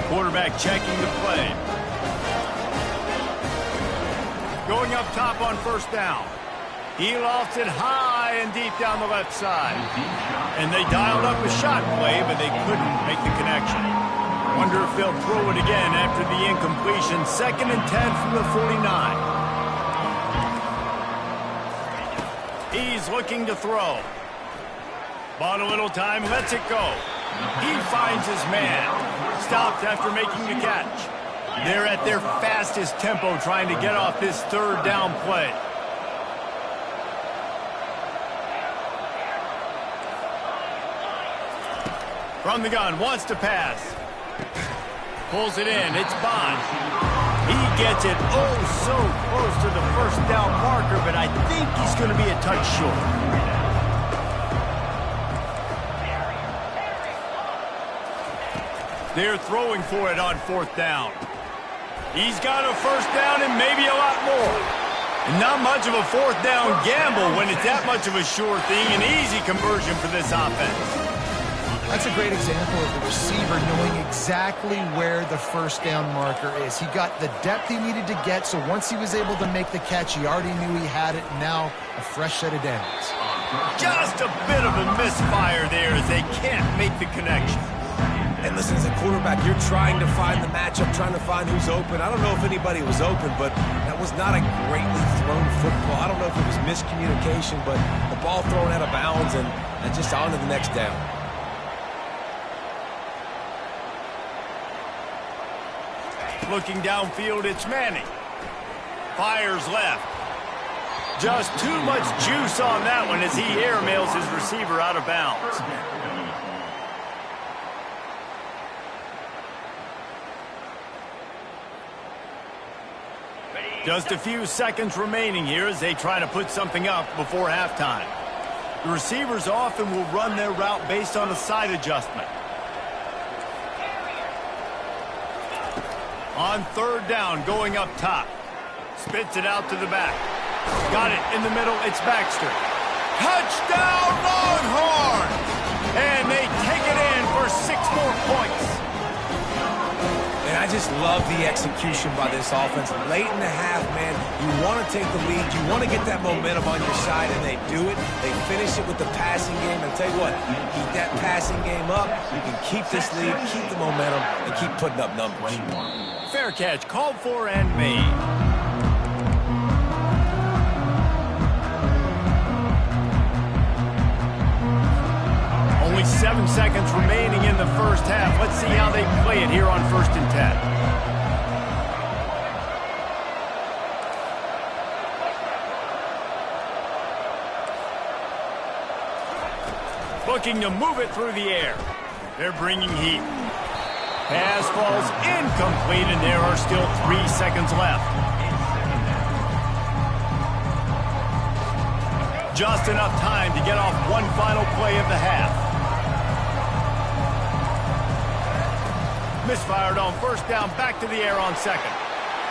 Quarterback checking the play. Going up top on 1st down. He lofts it high and deep down the left side. And they dialed up a shot play, but they couldn't make the connection. Wonder if they'll throw it again after the incompletion. 2nd and 10 from the 49. He's looking to throw. Bought a little time, lets it go. He finds his man. Stopped after making the catch. They're at their fastest tempo trying to get off this 3rd down play. From the gun, wants to pass. Pulls it in, it's Bond. He gets it oh so close to the first down marker, but I think he's going to be a touch short. They're throwing for it on 4th down. He's got a first down and maybe a lot more. And not much of a 4th down gamble when it's that much of a sure thing, an easy conversion for this offense. That's a great example of the receiver knowing exactly where the first down marker is. He got the depth he needed to get, so once he was able to make the catch, he already knew he had it, and now a fresh set of downs. Just a bit of a misfire there as they can't make the connection. And listen, as a quarterback, you're trying to find the matchup, trying to find who's open. I don't know if anybody was open, but that was not a greatly thrown football. I don't know if it was miscommunication, but the ball thrown out of bounds and just on to the next down. Looking downfield, it's Manning. Fires left. Just too much juice on that one as he airmails his receiver out of bounds. Just a few seconds remaining here as they try to put something up before halftime. The receivers often will run their route based on a side adjustment. On 3rd down, going up top. Spits it out to the back. Got it in the middle, it's Baxter. Touchdown, Longhorns! And they take it in for 6 more points. And I just love the execution by this offense. Late in the half, man, you want to take the lead. You want to get that momentum on your side, and they do it. They finish it with the passing game. And I'll tell you what, keep that passing game up. You can keep this lead, keep the momentum, and keep putting up numbers. Fair catch, called for and made. Only 7 seconds remaining in the first half. Let's see how they play it here on 1st and 10. Looking to move it through the air. They're bringing heat. Pass falls incomplete, and there are still 3 seconds left. Just enough time to get off one final play of the half. Misfired on 1st down, back to the air on 2nd.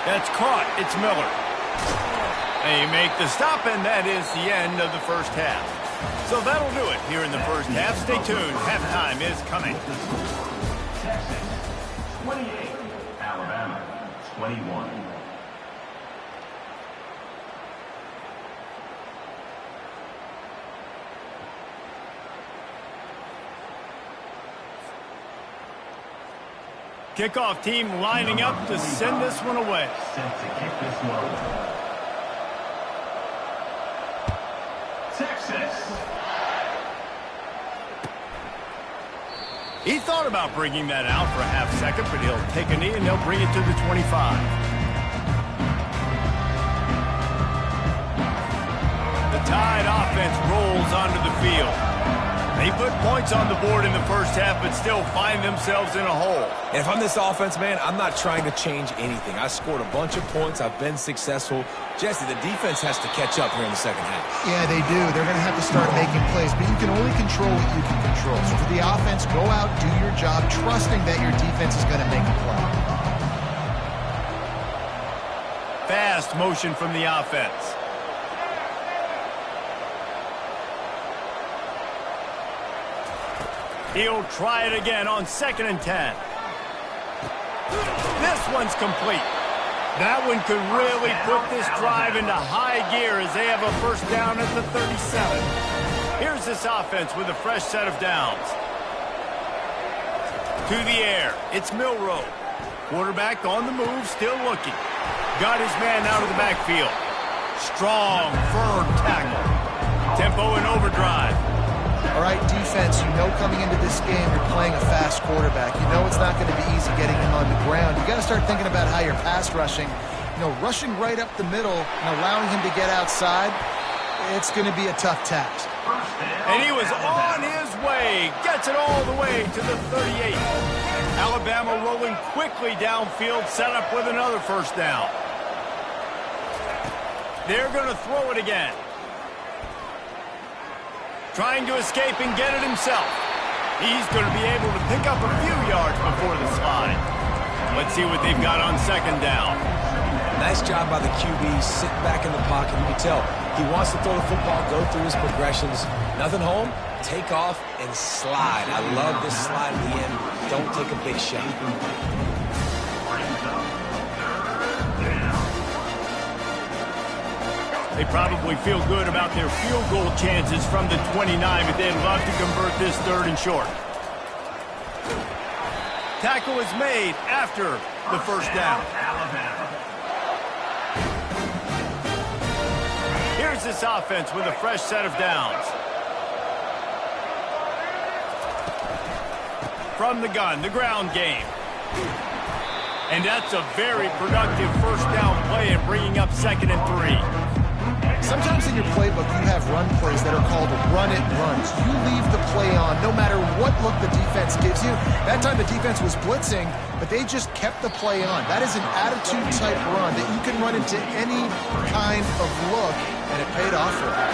That's caught, it's Miller. They make the stop, and that is the end of the first half. So that'll do it here in the first half. Stay tuned, halftime is coming. 28, Alabama, 21. Kickoff team lining up to send this one away. Set to kick this one away. Texas. He thought about bringing that out for a half second, but he'll take a knee and they'll bring it to the 25. The Tide offense rolls onto the field. They put points on the board in the first half, but still find themselves in a hole. And if I'm this offense, man, I'm not trying to change anything. I scored a bunch of points. I've been successful. Jesse, the defense has to catch up here in the second half. Yeah, they do. They're going to have to start making plays, but you can only control what you can control. So for the offense, go out, do your job, trusting that your defense is going to make a play. Fast motion from the offense. He'll try it again on 2nd and 10. This one's complete. That one could really put this drive into high gear as they have a first down at the 37. Here's this offense with a fresh set of downs. To the air, it's Milroe. Quarterback on the move, still looking. Got his man out of the backfield. Strong, firm tackle. Tempo and overdrive. All right, defense, you know coming into this game you're playing a fast quarterback. You know it's not going to be easy getting him on the ground. You got to start thinking about how you're pass rushing. You know, rushing right up the middle and allowing him to get outside, it's going to be a tough task. And he was on his way, gets it all the way to the 38. Alabama rolling quickly downfield, set up with another first down. They're going to throw it again. Trying to escape and get it himself. He's going to be able to pick up a few yards before the slide. Let's see what they've got on second down. Nice job by the QB, sitting back in the pocket. You can tell he wants to throw the football, go through his progressions. Nothing home, take off, and slide. I love this slide at the end. Don't take a big shot. They probably feel good about their field goal chances from the 29, but they'd love to convert this third and short. Tackle is made after the first down. Here's this offense with a fresh set of downs. From the gun, the ground game. And that's a very productive first down play and bringing up 2nd and 3. Sometimes in your playbook, you have run plays that are called run-it runs. You leave the play on no matter what look the defense gives you. That time the defense was blitzing, but they just kept the play on. That is an attitude-type run that you can run into any kind of look, and it paid off for him.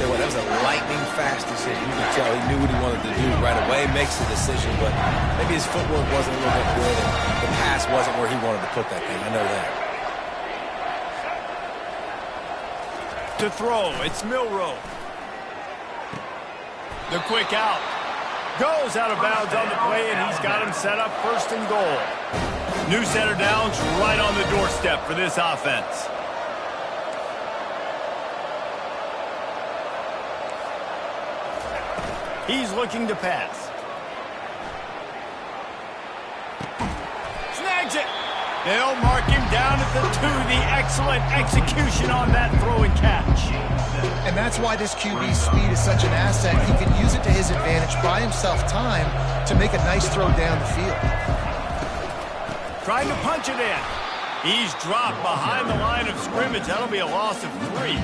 Tell you what, that was a lightning-fast decision. You could tell he knew what he wanted to do right away, makes the decision, but maybe his footwork wasn't a little bit good, and the pass wasn't where he wanted to put that thing. I know that. To throw, it's Milroe. The quick out. Goes out of bounds on the play, and he's got him set up 1st and goal. New center downs right on the doorstep for this offense. He's looking to pass. Snags it. They'll mark him down at the 2. The excellent execution on that throw and catch. And that's why this QB's speed is such an asset. He can use it to his advantage, buy himself time to make a nice throw down the field. Trying to punch it in. He's dropped behind the line of scrimmage. That'll be a loss of 3.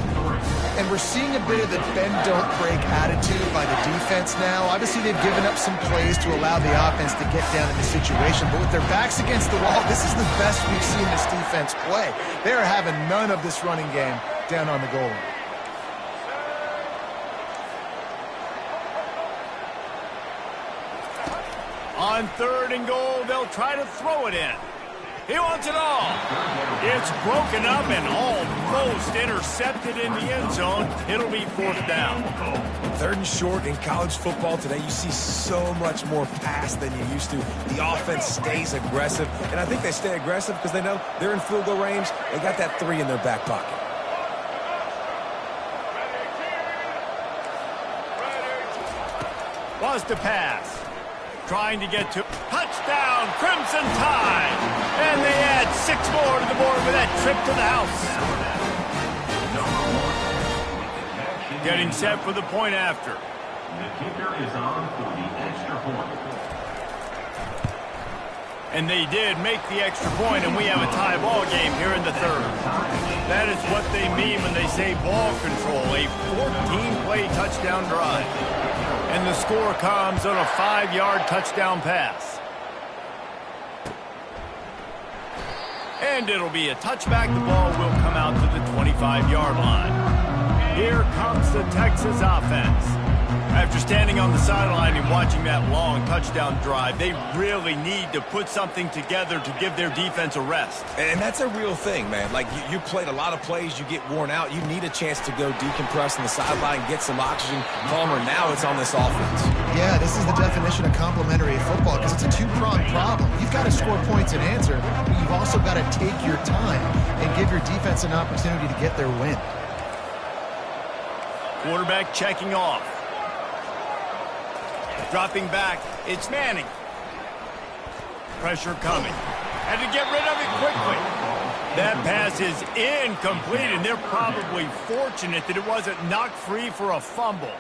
And we're seeing a bit of the bend-don't-break attitude by the defense now. Obviously, they've given up some plays to allow the offense to get down in the situation. But with their backs against the wall, this is the best we've seen this defense play. They are having none of this running game down on the goal line. On 3rd and goal, they'll try to throw it in. He wants it all. It's broken up and almost intercepted in the end zone. It'll be 4th down. 3rd and short in college football today, you see so much more pass than you used to. The offense stays aggressive, and I think they stay aggressive because they know they're in field goal range. They got that 3 in their back pocket. Was to pass. Trying to get to touchdown, Crimson Tide. And they add 6 more to the board with that trip to the house. Getting set for the point after. The kicker is on for the extra point. And they did make the extra point, and we have a tie ball game here in the 3rd. That is what they mean when they say ball control, a 14-play touchdown drive. And the score comes on a 5-yard touchdown pass. And it'll be a touchback. The ball will come out to the 25-yard line. Here comes the Texas offense. After standing on the sideline and watching that long touchdown drive, they really need to put something together to give their defense a rest. And that's a real thing, man. Like, you played a lot of plays, you get worn out. You need a chance to go decompress on the sideline, get some oxygen. Palmer, now it's on this offense. Yeah, this is the definition of complementary football because it's a 2-pronged problem. You've got to score points and answer, but you've also got to take your time and give your defense an opportunity to get their win. Quarterback checking off. Dropping back, it's Manning. Pressure coming. Had to get rid of it quickly. That pass is incomplete, and they're probably fortunate that it wasn't knocked free for a fumble.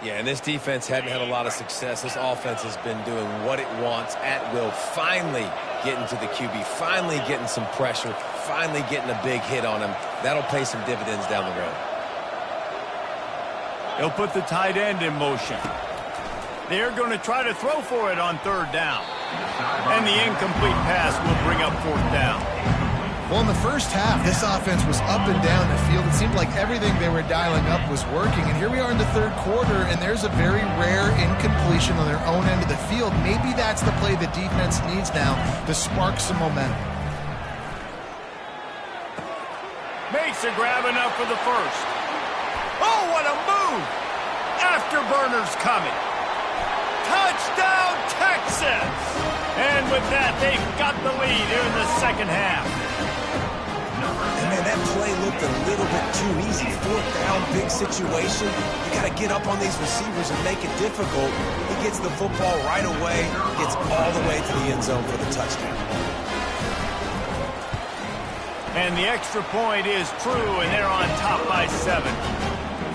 Yeah, and this defense hadn't had a lot of success. This offense has been doing what it wants at will. Finally getting to the QB, finally getting some pressure, finally getting a big hit on him. That'll pay some dividends down the road. They'll put the tight end in motion. They're going to try to throw for it on third down. And the incomplete pass will bring up fourth down. Well, in the first half, this offense was up and down the field. It seemed like everything they were dialing up was working. And here we are in the third quarter, and there's a very rare incompletion on their own end of the field. Maybe that's the play the defense needs now to spark some momentum. Makes a grab enough for the first. Oh, what a move! Afterburner's coming. Touchdown, Texas! And with that, they've got the lead here in the second half. And man, that play looked a little bit too easy. Fourth down, big situation. You got to get up on these receivers and make it difficult. He gets the football right away, gets all the way to the end zone for the touchdown. And the extra point is true, and they're on top by 7.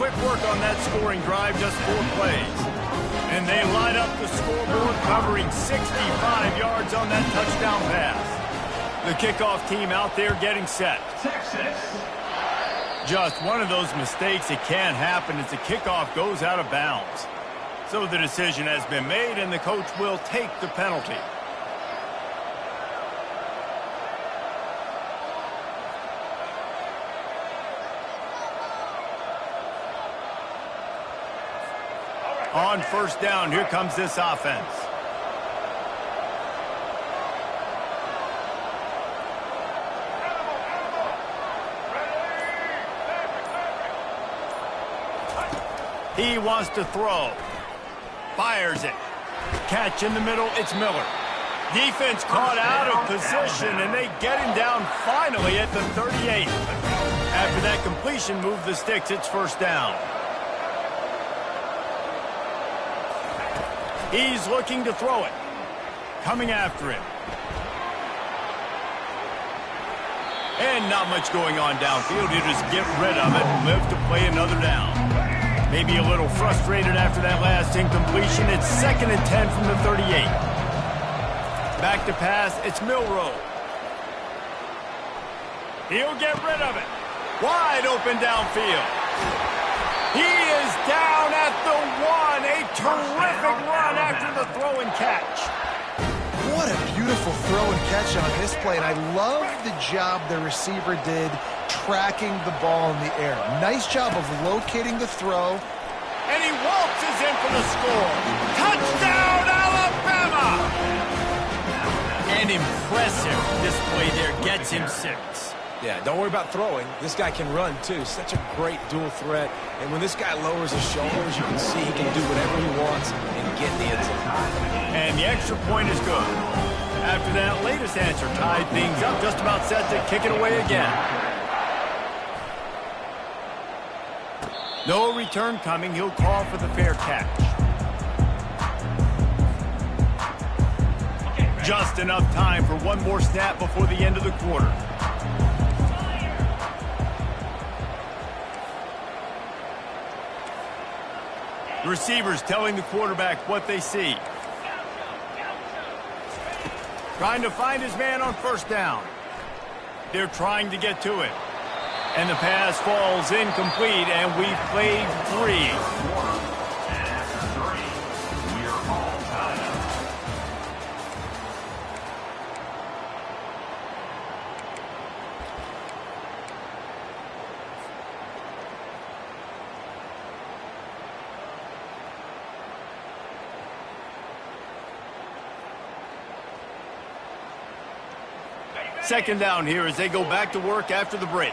Quick work on that scoring drive, just 4 plays. And they light up the scoreboard, covering 65 yards on that touchdown pass. The kickoff team out there getting set. Texas. Just one of those mistakes that can happen as the kickoff goes out of bounds. So the decision has been made, and the coach will take the penalty. On first down, here comes this offense. He wants to throw. Fires it. Catch in the middle, it's Miller. Defense caught out of position, and they get him down finally at the 38. After that completion, move the sticks, it's first down. He's looking to throw it. Coming after it. And not much going on downfield. You just get rid of it and live to play another down. Maybe a little frustrated after that last incompletion. It's 2nd and 10 from the 38. Back to pass. It's Milroe. He'll get rid of it. Wide open downfield. He is down at the 1. A terrific run after the throw and catch. What a beautiful throw and catch on this play. And I love the job the receiver did tracking the ball in the air. Nice job of locating the throw. And he waltzes in for the score. Touchdown, Alabama! An impressive display there gets him 6. Yeah, don't worry about throwing. This guy can run, too. Such a great dual threat. And when this guy lowers his shoulders, you can see he can do whatever he wants and get in the end zone. And the extra point is good. After that latest answer tied things up, just about set to kick it away again. No return coming. He'll call for the fair catch. Just enough time for one more snap before the end of the quarter. The receivers telling the quarterback what they see. Trying to find his man on first down. They're trying to get to it. And the pass falls incomplete, and we've played 3. Second down here as they go back to work after the break.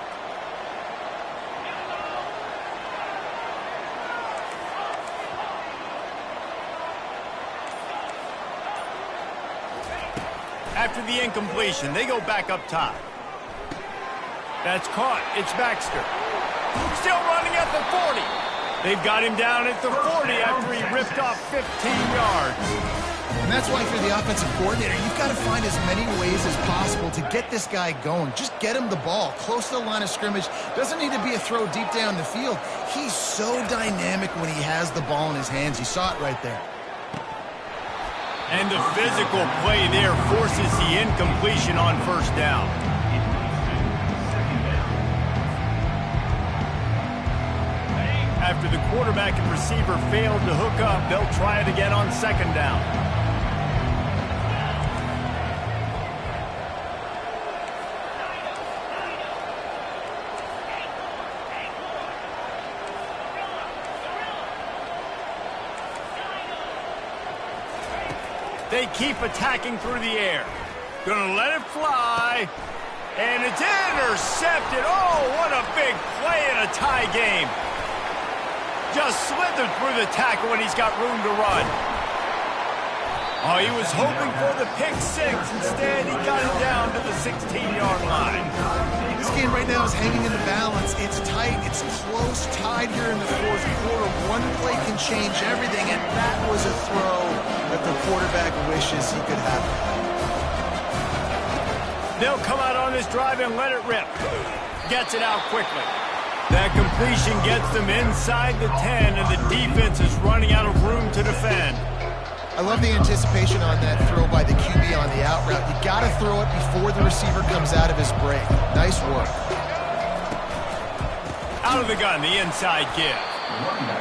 After the incompletion, they go back up top. That's caught. It's Baxter. Still running at the 40. They've got him down at the 40 after he ripped off 15 yards. And that's why for the offensive coordinator, you've got to find as many ways as possible to get this guy going. Just get him the ball close to the line of scrimmage. Doesn't need to be a throw deep down the field. He's so dynamic when he has the ball in his hands. You saw it right there. And the physical play there forces the incompletion on first down. After After the quarterback and receiver failed to hook up, they'll try it again on second down. They keep attacking through the air. Gonna let it fly. And it's intercepted. Oh, what a big play in a tie game. Just slithered through the tackle when he's got room to run. Oh, he was hoping for the pick six. Instead, he got it down to the 16-yard line. This game right now is hanging in the balance. It's tight. It's close, tied here in the fourth quarter. One play can change everything, and that was a throw that the quarterback wishes he could have. They'll come out on this drive and let it rip. Gets it out quickly. That completion gets them inside the 10, and the defense is running out of room to defend. I love the anticipation on that throw by the QB on the out route. You got to throw it before the receiver comes out of his break. Nice work. Out of the gun, the inside give.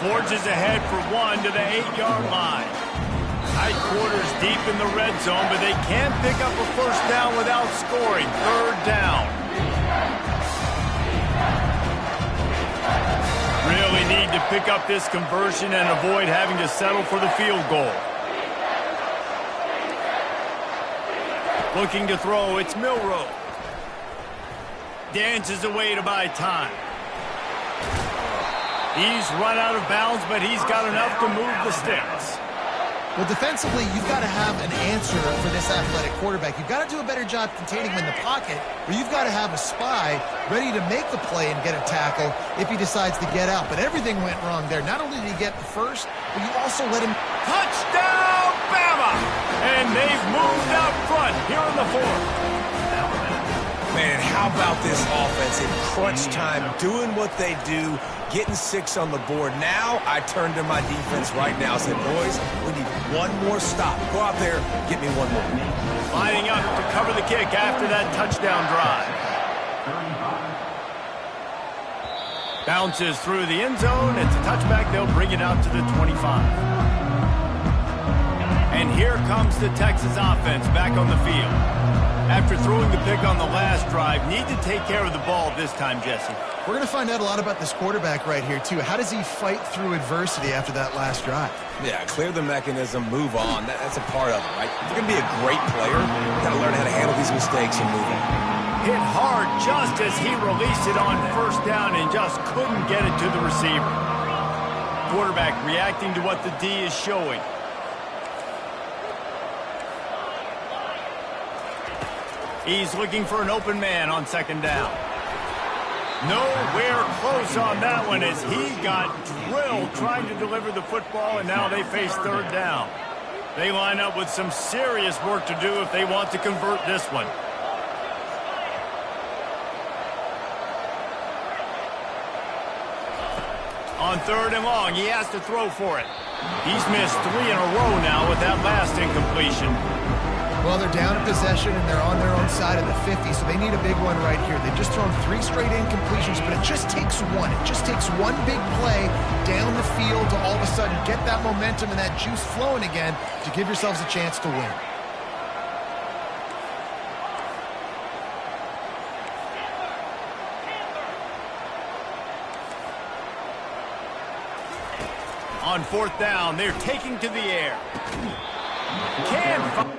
Forges ahead for one to the 8-yard line. Tight quarters deep in the red zone, but they can't pick up a first down without scoring. Third down. Really need to pick up this conversion and avoid having to settle for the field goal. Looking to throw, it's Milroe. Dances away to buy time. He's run out of bounds, but he's got enough to move the sticks. Well, defensively, you've got to have an answer for this athletic quarterback. You've got to do a better job containing him in the pocket, or you've got to have a spy ready to make the play and get a tackle if he decides to get out. But everything went wrong there. Not only did he get the first, but you also let him... Touchdown, Bama! And they've moved out front here in the fourth. Man, how about this offense in crunch time, doing what they do, getting 6 on the board. Now I turn to my defense right now and said, boys, we need one more stop. Go out there, get me one more. Lining up to cover the kick after that touchdown drive. Bounces through the end zone. It's a touchback. They'll bring it out to the 25. And here comes the Texas offense back on the field. After throwing the pick on the last drive, need to take care of the ball this time, Jesse. We're going to find out a lot about this quarterback right here, too. How does he fight through adversity after that last drive? Yeah, clear the mechanism, move on. That's a part of it, right? If you're going to be a great player, you got to learn how to handle these mistakes and move on. Hit hard just as he released it on first down and just couldn't get it to the receiver. Quarterback reacting to what the D is showing. He's looking for an open man on second down. Nowhere close on that one as he got drilled trying to deliver the football, and now they face third down. They line up with some serious work to do if they want to convert this one. On third and long, he has to throw for it. He's missed 3 in a row now with that last incompletion. Well, they're down in possession, and they're on their own side of the 50, so they need a big one right here. They've just thrown 3 straight incompletions, but it just takes one. It just takes one big play down the field to all of a sudden get that momentum and that juice flowing again to give yourselves a chance to win. On fourth down, they're taking to the air. Can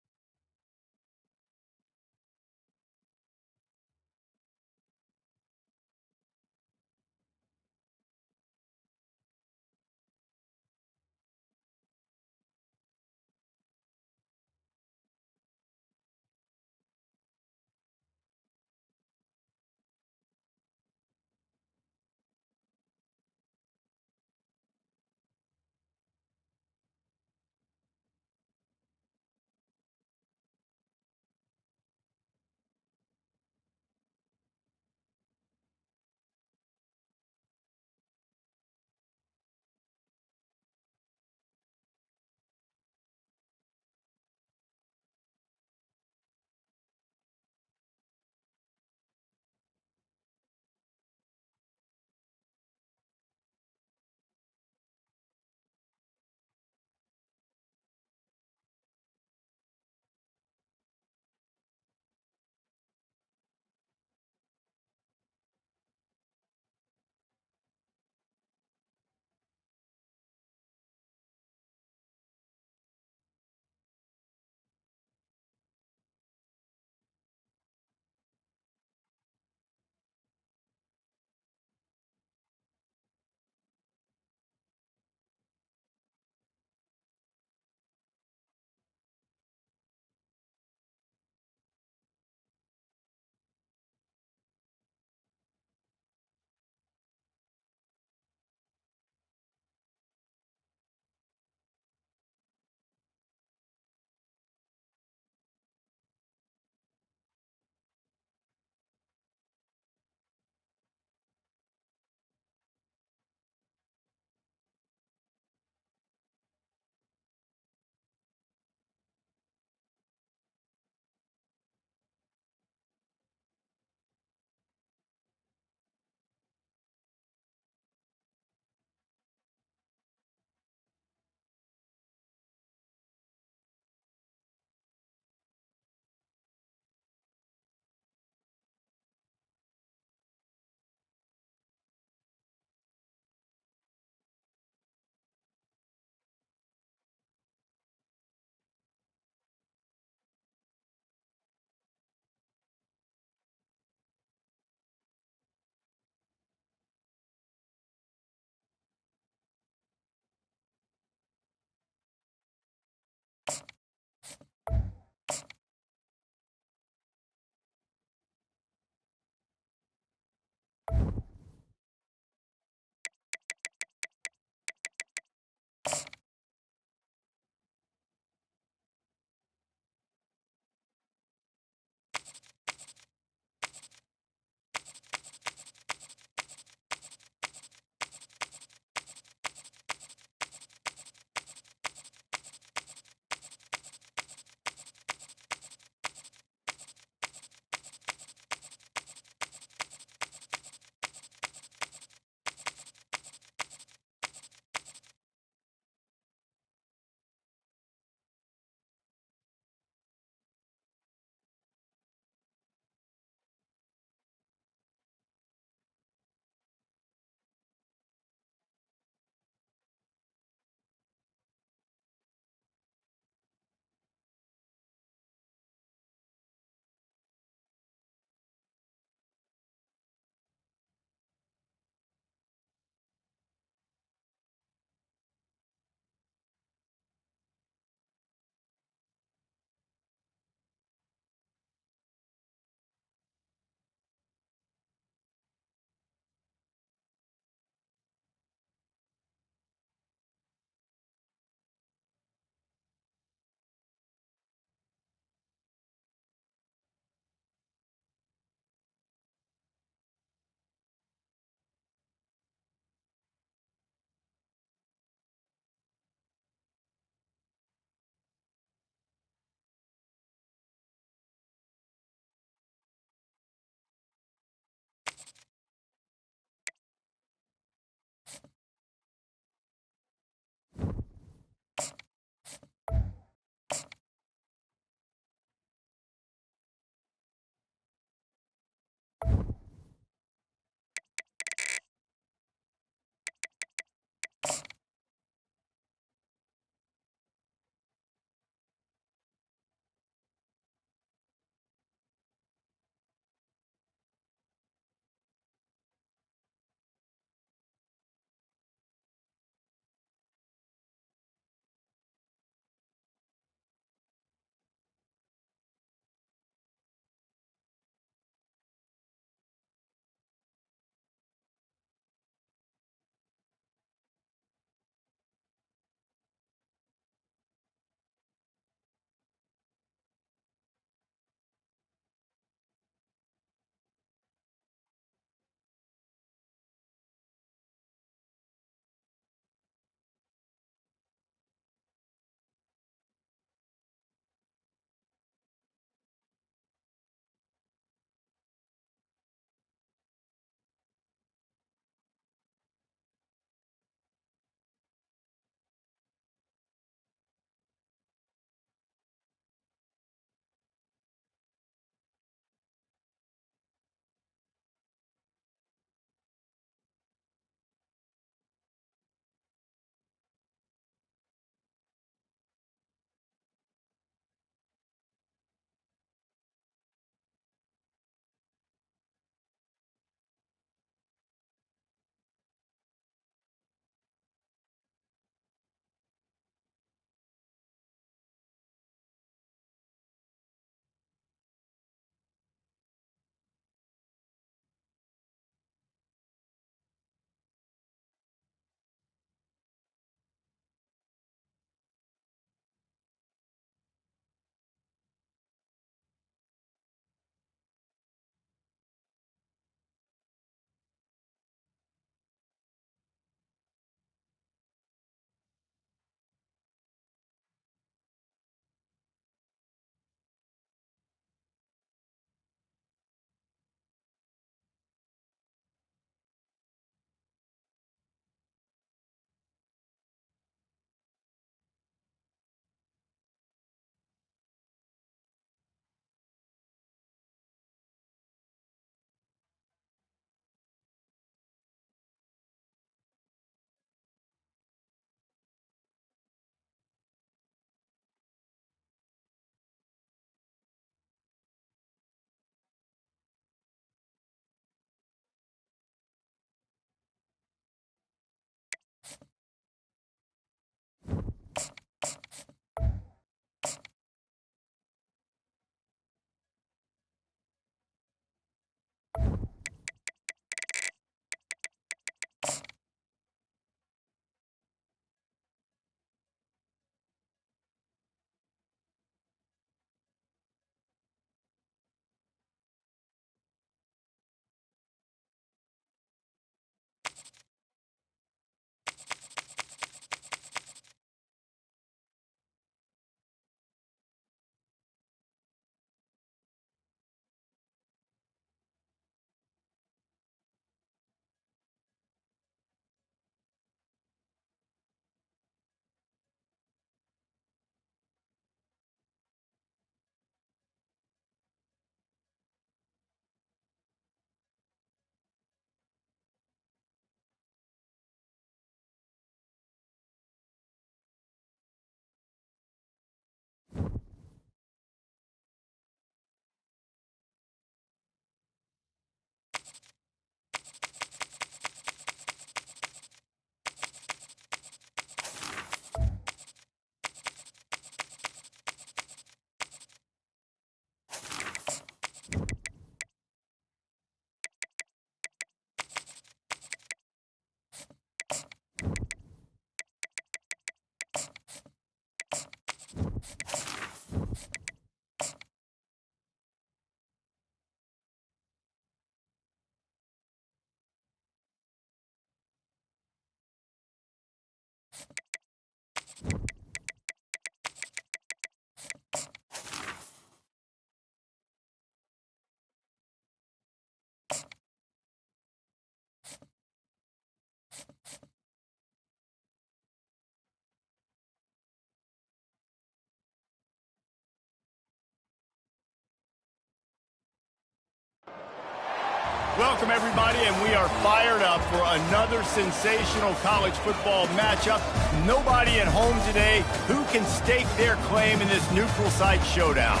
Welcome, everybody, and we are fired up for another sensational college football matchup. Nobody at home today who can stake their claim in this neutral site showdown.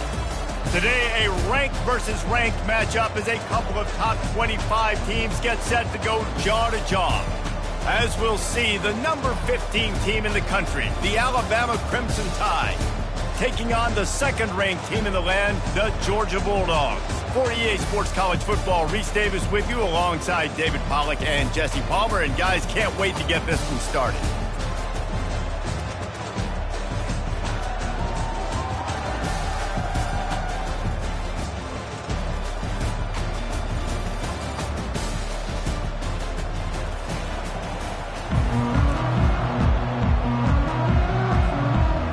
Today, a ranked versus ranked matchup as a couple of top 25 teams get set to go jaw to jaw. As we'll see, the number 15 team in the country, the Alabama Crimson Tide, taking on the second-ranked team in the land, the Georgia Bulldogs. For EA Sports College Football, Reese Davis with you alongside David Pollack and Jesse Palmer. And guys, can't wait to get this one started.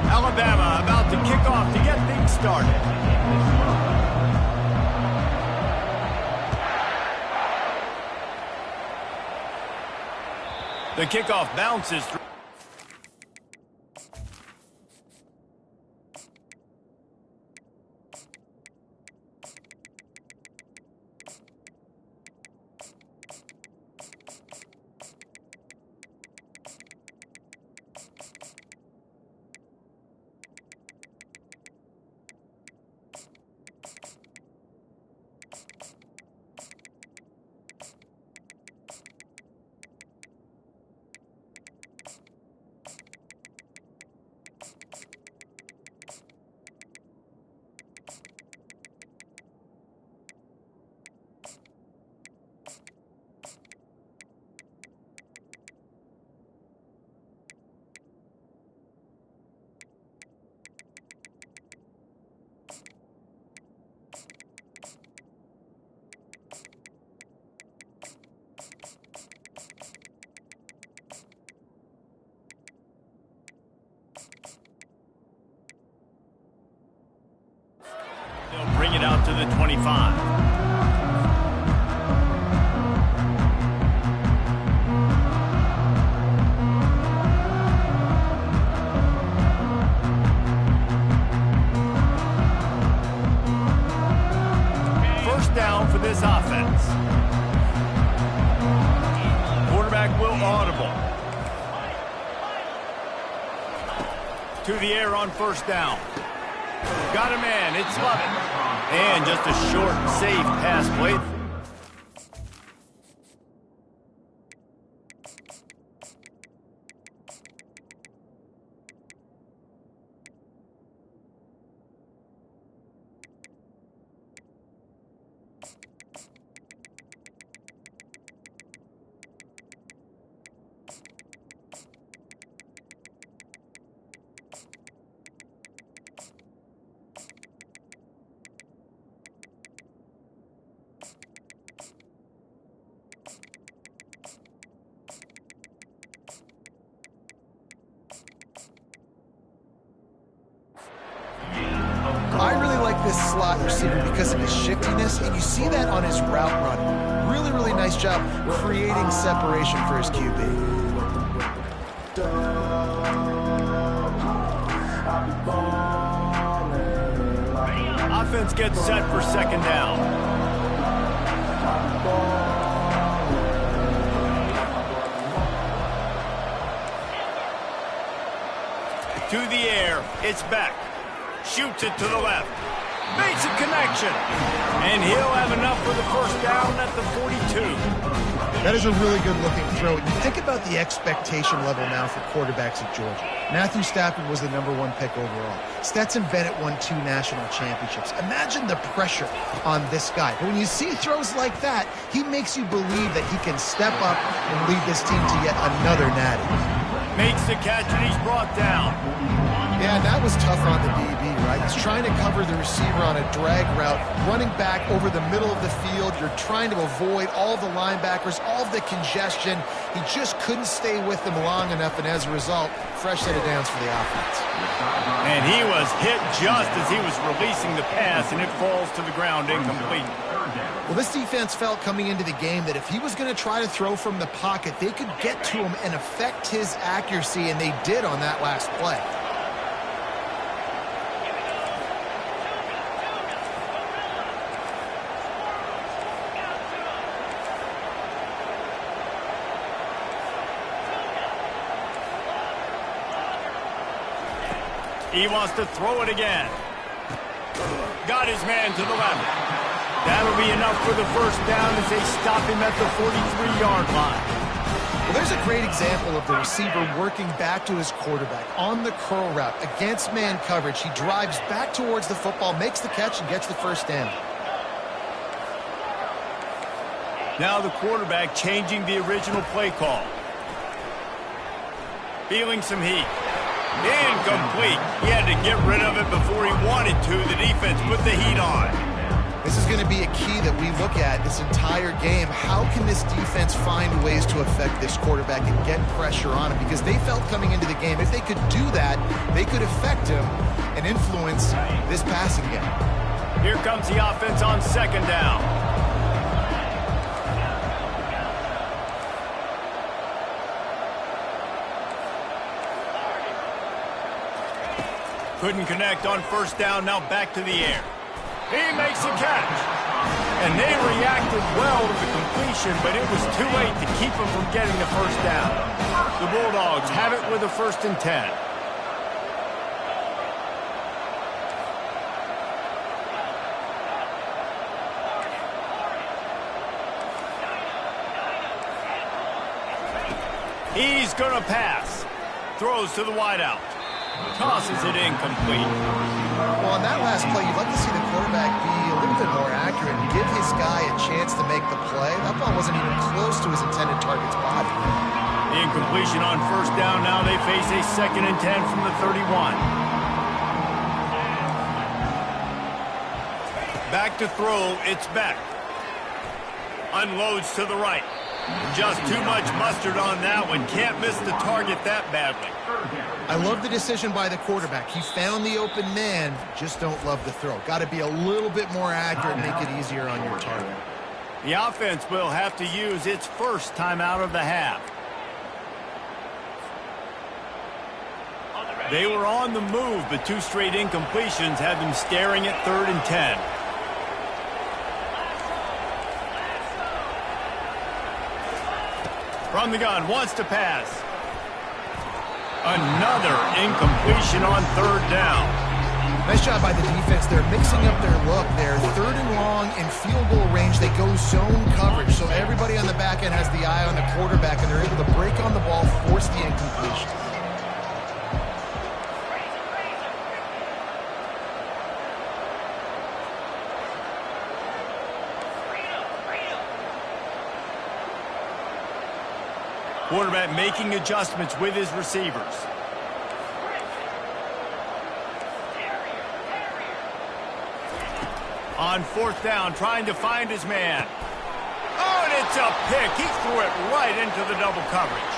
Alabama about to kick off to get things started. The kickoff bounces through. They'll bring it out to the 25. First down for this offense. Quarterback will audible. To the air on first down. Got a man, it's Lovett. And just a short, safe pass play. I really like this slot receiver because of his shiftiness, and you see that on his route run. Really, really nice job creating separation for his QB. Offense gets set for second down. To the air, it's Beck. Shoots it to the left. Makes a connection. And he'll have enough for the first down at the 42. That is a really good-looking throw. You think about the expectation level now for quarterbacks at Georgia. Matthew Stafford was the #1 pick overall. Stetson Bennett won 2 national championships. Imagine the pressure on this guy. But when you see throws like that, he makes you believe that he can step up and lead this team to yet another natty. Makes the catch, and he's brought down. Yeah, that was tough on the DB, right? He's trying to cover the receiver on a drag route, running back over the middle of the field. You're trying to avoid all the linebackers, all of the congestion. He just couldn't stay with them long enough, and as a result, fresh set of downs for the offense. And he was hit just as he was releasing the pass, and it falls to the ground incomplete. Well, this defense felt coming into the game that if he was going to try to throw from the pocket, they could get to him and affect his accuracy, and they did on that last play. He wants to throw it again. Got his man to the left. That'll be enough for the first down as they stop him at the 43-yard line. Well, there's a great example of the receiver working back to his quarterback on the curl route against man coverage. He drives back towards the football, makes the catch, and gets the first down. Now the quarterback changing the original play call. Feeling some heat. Incomplete. He had to get rid of it before he wanted to. The defense put the heat on. This is going to be a key that we look at this entire game. How can this defense find ways to affect this quarterback and get pressure on him? Because they felt coming into the game, if they could do that, they could affect him and influence this passing game. Here comes the offense on second down. Couldn't connect on first down, now back to the air. He makes a catch. And they reacted well to the completion, but it was too late to keep him from getting the first down. The Bulldogs have it with a 1st and 10. He's going to pass. Throws to the wideout. Tosses it incomplete. Well, on that last play, you'd like to see the quarterback be a little bit more accurate and give his guy a chance to make the play. That ball wasn't even close to his intended target's body. The incompletion on first down. Now they face a 2nd and 10 from the 31. Back to throw. It's Beck. Unloads to the right. Just too much mustard on that one. Can't miss the target that badly. I love the decision by the quarterback. He found the open man, just don't love the throw. Got to be a little bit more accurate and make it easier on your target. The offense will have to use its first timeout of the half. They were on the move, but 2 straight incompletions had them staring at 3rd and 10. From the gun, wants to pass. Another incompletion on 3rd down. Nice job by the defense. They're mixing up their look. They're 3rd and long in field goal range. They go zone coverage. So everybody on the back end has the eye on the quarterback, and they're able to break on the ball, force the incompletion. Quarterback making adjustments with his receivers. On 4th down, trying to find his man. Oh, and it's a pick. He threw it right into the double coverage.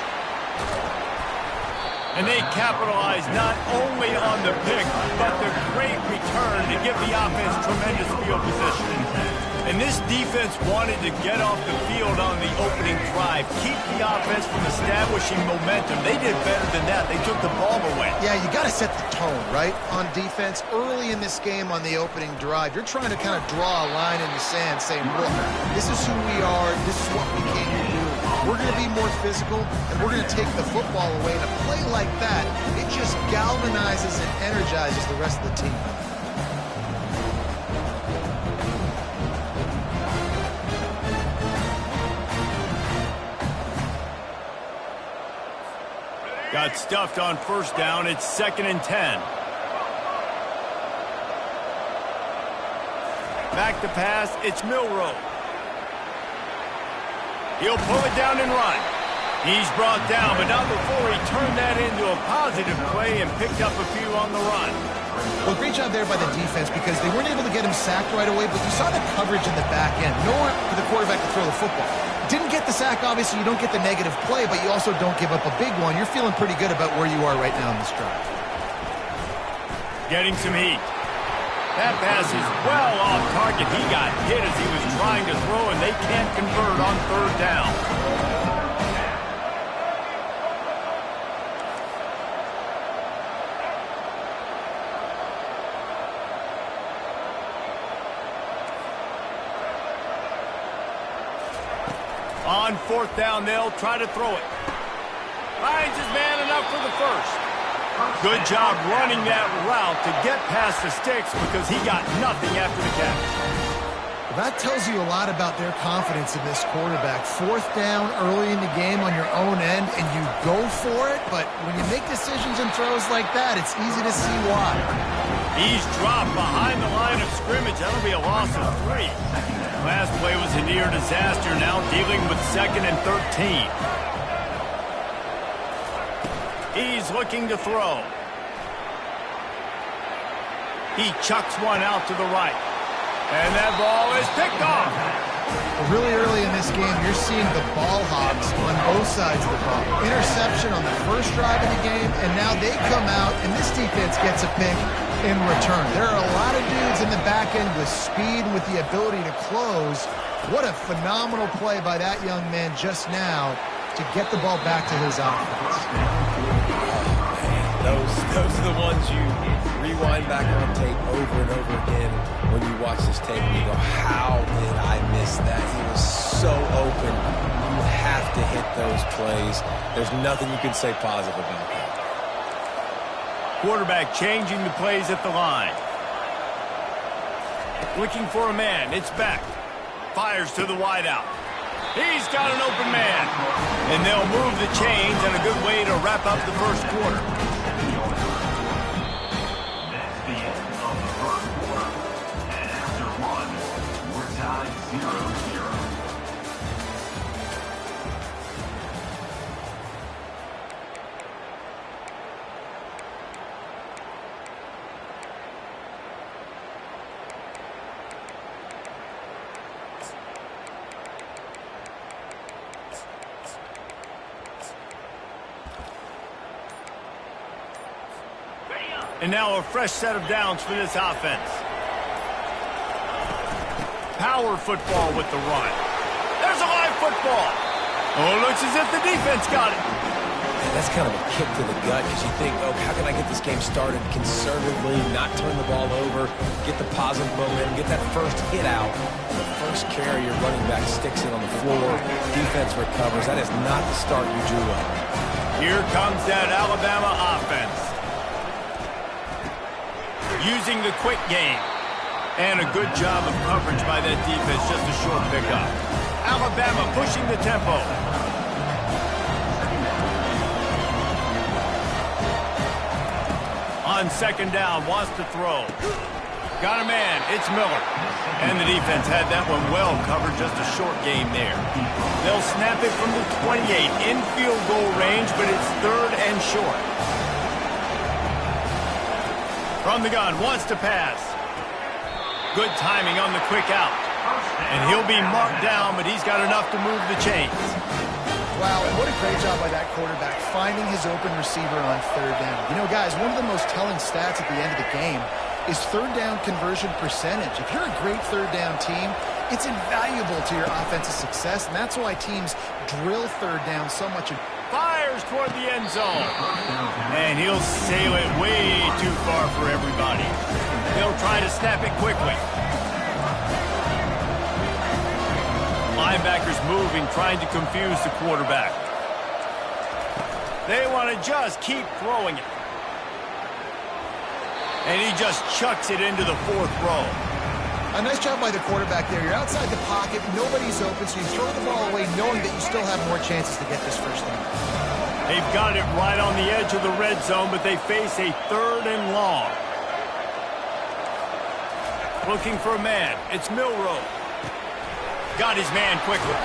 And they capitalized not only on the pick, but the great return to give the offense tremendous field position. And this defense wanted to get off the field on the opening drive, keep the offense from establishing momentum. They did better than that. They took the ball away. Yeah, you got to set the tone, right, on defense. Early in this game on the opening drive, you're trying to kind of draw a line in the sand saying, look, this is who we are. This is what we came to do. We're going to be more physical, and we're going to take the football away. And a play like that, it just galvanizes and energizes the rest of the team. Got stuffed on first down. It's 2nd and 10. Back to pass. It's Milroe. He'll pull it down and run. He's brought down, but not before he turned that into a positive play and picked up a few on the run. Well, great job there by the defense because they weren't able to get him sacked right away, but you saw the coverage in the back end. Nowhere for the quarterback to throw the football. Didn't get the sack, obviously. You don't get the negative play, but you also don't give up a big one. You're feeling pretty good about where you are right now in this drive. Getting some heat. That pass is well off target. He got hit as he was trying to throw, and they can't convert on 3rd down. On 4th down, they'll try to throw it. Finds his man enough for the first. Good job running that route to get past the sticks because he got nothing after the catch. Well, that tells you a lot about their confidence in this quarterback. Fourth down early in the game on your own end, and you go for it, but when you make decisions and throws like that, it's easy to see why. He's dropped behind the line of scrimmage. That'll be a loss of 3. Last play was a near disaster, now dealing with 2nd and 13. He's looking to throw. He chucks one out to the right. And that ball is picked off. Really early in this game, you're seeing the ball hogs on both sides of the ball. Interception on the first drive of the game, and now they come out, and this defense gets a pick in return. There are a lot of dudes in the back end with speed and with the ability to close. What a phenomenal play by that young man just now to get the ball back to his offense. Those are the ones you rewind back on tape over and over again when you watch this tape and you go, how did I miss that? He was so open. You have to hit those plays. There's nothing you can say positive about that. Quarterback changing the plays at the line. Looking for a man. It's back. Fires to the wideout. He's got an open man. And they'll move the chains, and a good way to wrap up the first quarter. That's the end of the first quarter. And after one, we're tied 0-0. And now a fresh set of downs for this offense. Power football with the run. There's a live football. Oh, it looks as if the defense got it. Yeah, that's kind of a kick to the gut because you think, oh, how can I get this game started conservatively, not turn the ball over, get the positive momentum, get that first hit out. The first carry, your running back sticks it on the floor. Defense recovers. That is not the start you drew up. Here comes that Alabama offense. Using the quick game. And a good job of coverage by that defense. Just a short pickup. Alabama pushing the tempo. On second down, wants to throw. Got a man. It's Miller. And the defense had that one well covered. Just a short game there. They'll snap it from the 28 in field goal range, but it's 3rd and short. From the gun, wants to pass. Good timing on the quick out. And he'll be marked down, but he's got enough to move the chains. Wow, and what a great job by that quarterback, finding his open receiver on 3rd down. You know, guys, one of the most telling stats at the end of the game is 3rd down conversion percentage. If you're a great 3rd down team, it's invaluable to your offensive success, and that's why teams drill 3rd down so much. Fires toward the end zone. And he'll sail it way too far for everybody. They'll try to snap it quickly. Linebackers moving, trying to confuse the quarterback. They want to just keep throwing it. And he just chucks it into the 4th row. A nice job by the quarterback there. You're outside the pocket, nobody's open, so you throw the ball away knowing that you still have more chances to get this first down. They've got it right on the edge of the red zone, but they face a 3rd and long. Looking for a man. It's Milroe. Got his man quickly.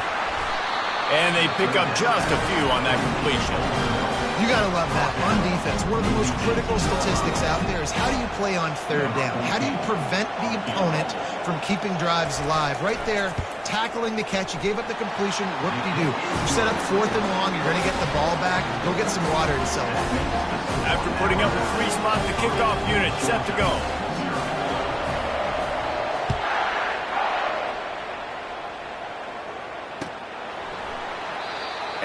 And they pick up just a few on that completion. You got to love that. On defense, one of the most critical statistics out there is how do you play on 3rd down? How do you prevent the opponent from keeping drives alive? Right there, tackling the catch. You gave up the completion. What did you do? You set up 4th and long. You're going to get the ball back. Go get some water to sell that. After putting up a 3 spot, the kickoff unit set to go.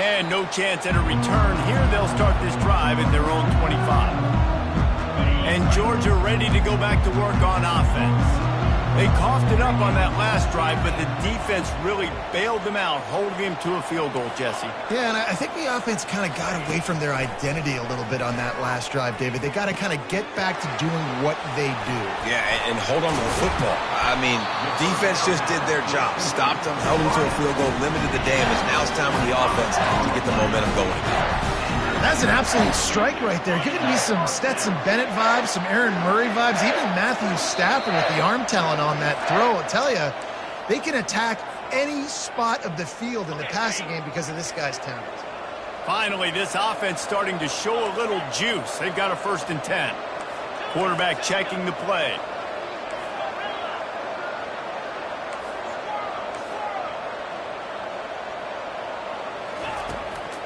And no chance at a return. Here they'll start this drive at their own 25. And Georgia ready to go back to work on offense. They coughed it up on that last drive, but the defense really bailed them out, holding them to a field goal, Jesse. Yeah, and I think the offense kind of got away from their identity a little bit on that last drive, David. They got to kind of get back to doing what they do. Yeah, and hold on to the football. I mean, defense just did their job. Stopped them, held them to a field goal, limited the damage. Now it's time for the offense to get the momentum going again. That's an absolute strike right there. Giving me some Stetson Bennett vibes, some Aaron Murray vibes, even Matthew Stafford with the arm talent on that throw. I'll tell you, they can attack any spot of the field in the passing game because of this guy's talent. Finally, this offense starting to show a little juice. They've got a 1st and 10. Quarterback checking the play.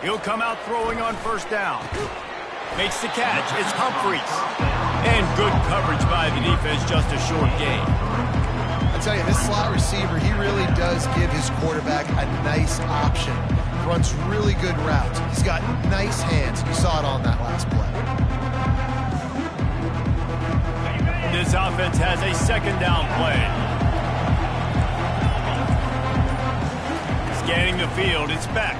He'll come out throwing on 1st down. Makes the catch. It's Humphries. And good coverage by the defense, just a short gain. I tell you, this slot receiver, he really does give his quarterback a nice option. Runs really good routes. He's got nice hands. You saw it on that last play. This offense has a 2nd down play. Scanning the field. It's back.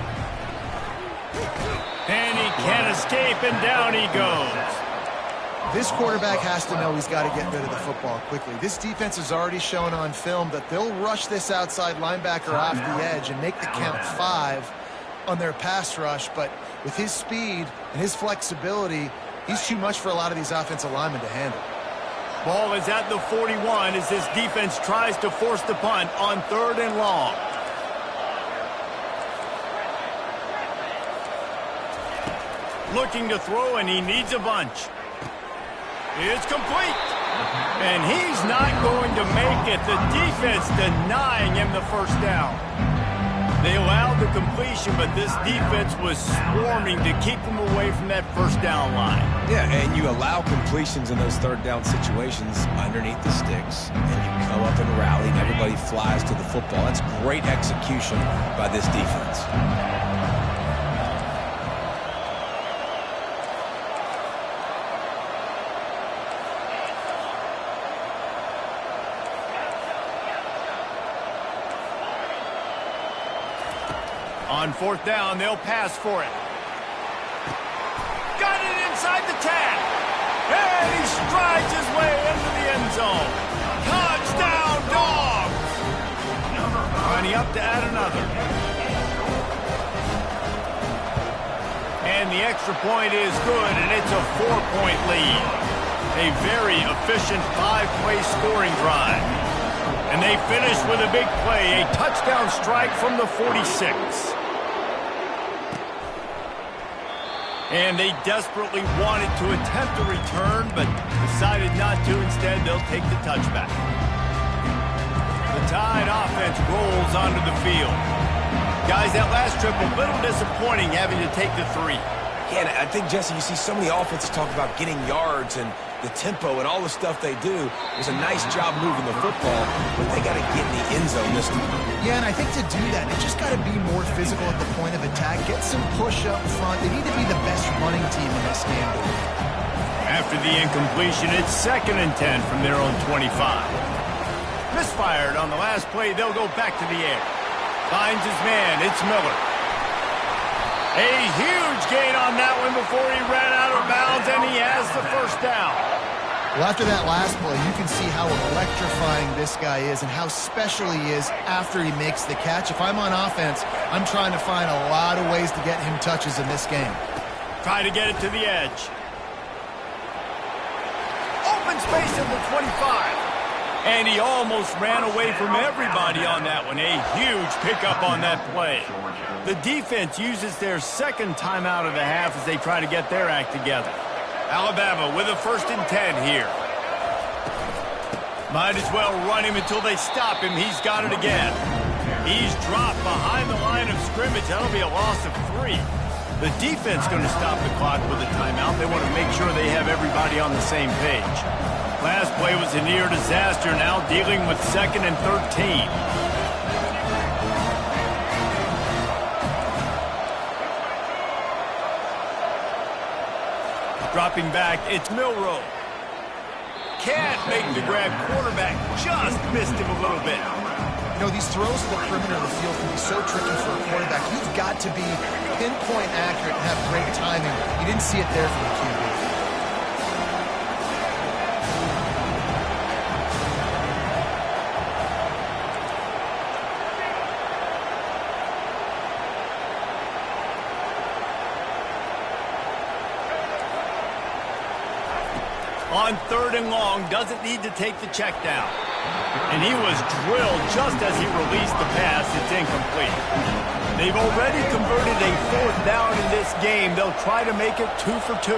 And he can't escape, and down he goes. This quarterback has to know he's got to get rid of the football quickly. This defense has already shown on film that they'll rush this outside linebacker off the edge and make the count 5 on their pass rush, but with his speed and his flexibility, he's too much for a lot of these offensive linemen to handle. Ball is at the 41 as this defense tries to force the punt on 3rd and long. Looking to throw, and he needs a bunch. It's complete. And he's not going to make it. The defense denying him the 1st down. They allowed the completion, but this defense was swarming to keep them away from that 1st down line. Yeah, and you allow completions in those 3rd down situations underneath the sticks, and you come up and rally, and everybody flies to the football. That's great execution by this defense. On 4th down, they'll pass for it. Got it inside the 10. And he strides his way into the end zone. Touchdown, Dogs! Running up to add another. And the extra point is good, and it's a 4-point lead. A very efficient 5-play scoring drive. And they finish with a big play, a touchdown strike from the 46. And they desperately wanted to attempt a return, but decided not to. Instead, they'll take the touchback. The Tide offense rolls onto the field. Guys, that last trip, a little disappointing having to take the 3. Yeah, and I think, Jesse, you see so many offenses talk about getting yards and the tempo and all the stuff they do. It was a nice job moving the football, but they got to get in the end zone this time. Yeah, and I think to do that, they just got to be more physical at the point of attack, get some push up front. They need to be the best running team in this game. After the incompletion, it's 2nd and 10 from their own 25. Misfired on the last play, they'll go back to the air. Finds his man, it's Miller. A huge gain on that one before he ran out of bounds, and he has the 1st down. Well, after that last play, you can see how electrifying this guy is and how special he is after he makes the catch. If I'm on offense, I'm trying to find a lot of ways to get him touches in this game. Try to get it to the edge. Open space at the 25. And he almost ran away from everybody on that one. A huge pickup on that play. The defense uses their 2nd timeout of the half as they try to get their act together. Alabama with a 1st and 10 here. Might as well run him until they stop him. He's got it again. He's dropped behind the line of scrimmage. That'll be a loss of 3. The defense going to stop the clock with a timeout. They want to make sure they have everybody on the same page. Last play was a near disaster, now dealing with 2nd and 13. Dropping back, it's Milroe. can't make the grab. Quarterback just missed him a little bit. You know, these throws to the perimeter of the field can be so tricky for a quarterback. You've got to be pinpoint accurate and have great timing. You didn't see it there from the QB. On 3rd and long, doesn't need to take the check down. And he was drilled just as he released the pass. It's incomplete. They've already converted a 4th down in this game. They'll try to make it 2 for 2.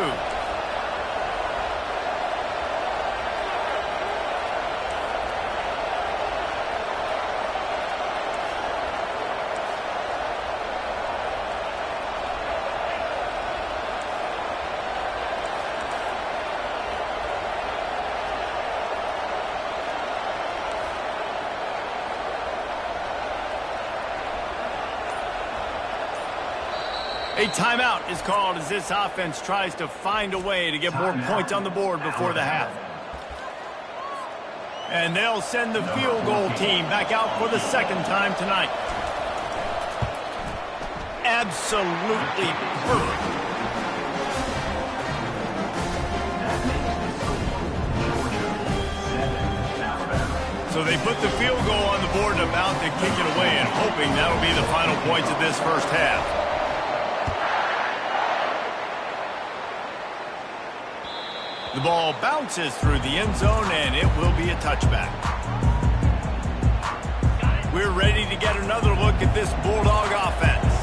A timeout is called as this offense tries to find a way to get more points on the board before the half. And they'll send the field goal team back out for the 2nd time tonight. Absolutely perfect. So they put the field goal on the board and about to kick it away and hoping that'll be the final points of this first half. The ball bounces through the end zone, and it will be a touchback. We're ready to get another look at this Bulldog offense.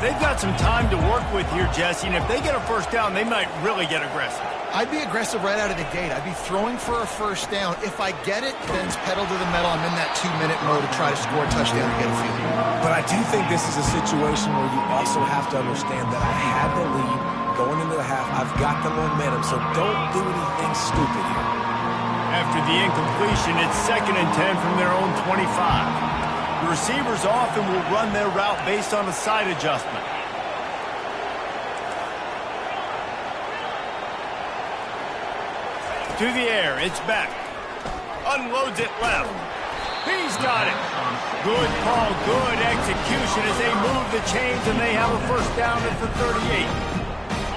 They've got some time to work with here, Jesse, and if they get a first down, they might really get aggressive. I'd be aggressive right out of the gate. I'd be throwing for a first down. If I get it, then it's pedal to the metal. I'm in that 2-minute mode to try to score a touchdown and get a field goal. But I do think this is a situation where you also have to understand that I had the lead going into the half. I've got the momentum, so don't do anything stupid here. After the incompletion, it's 2nd and 10 from their own 25. The receivers often will run their route based on a side adjustment. To the air, it's back. Unloads it left. He's got it. Good call, good execution as they move the chains and they have a first down at the 38.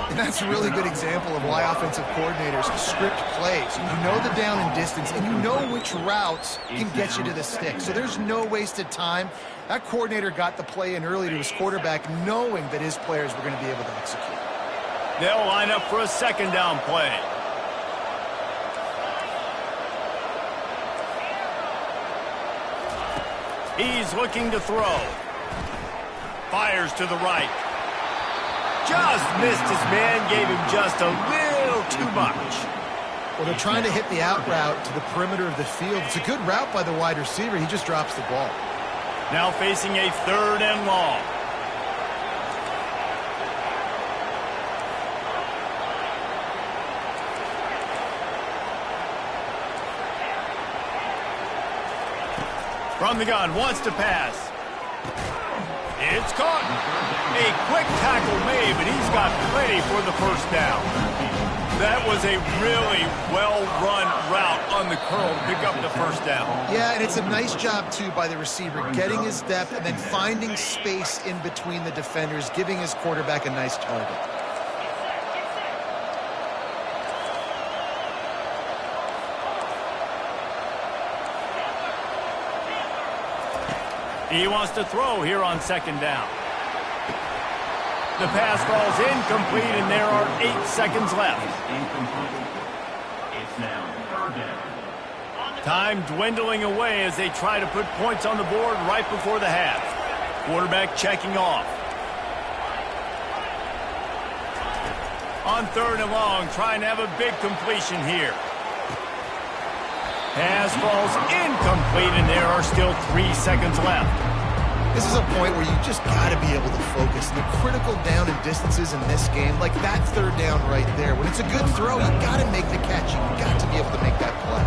And that's a really good example of why offensive coordinators script plays. You know the down and distance, and you know which routes can get you to the stick. So there's no wasted time. That coordinator got the play in early to his quarterback, knowing that his players were going to be able to execute. They'll line up for a 2nd down play. He's looking to throw. Fires to the right. Just missed his man, gave him just a little too much. Well, they're trying to hit the out route to the perimeter of the field. It's a good route by the wide receiver. He just drops the ball. Now facing a 3rd and long. From the gun, wants to pass. It's caught. A quick tackle made, but he's got plenty for the first down. That was a really well-run route on the curl to pick up the first down. Yeah, and it's a nice job, too, by the receiver, getting his depth and then finding space in between the defenders, giving his quarterback a nice target. He wants to throw here on 2nd down. The pass falls incomplete, and there are 8 seconds left. It's now 3rd down. Time dwindling away as they try to put points on the board right before the half. Quarterback checking off. On 3rd and long, trying to have a big completion here. Pass falls incomplete, and there are still 3 seconds left. This is a point where you just got to be able to focus. The critical down and distances in this game, like that 3rd down right there. When it's a good throw, you got to make the catch. You got to be able to make that play.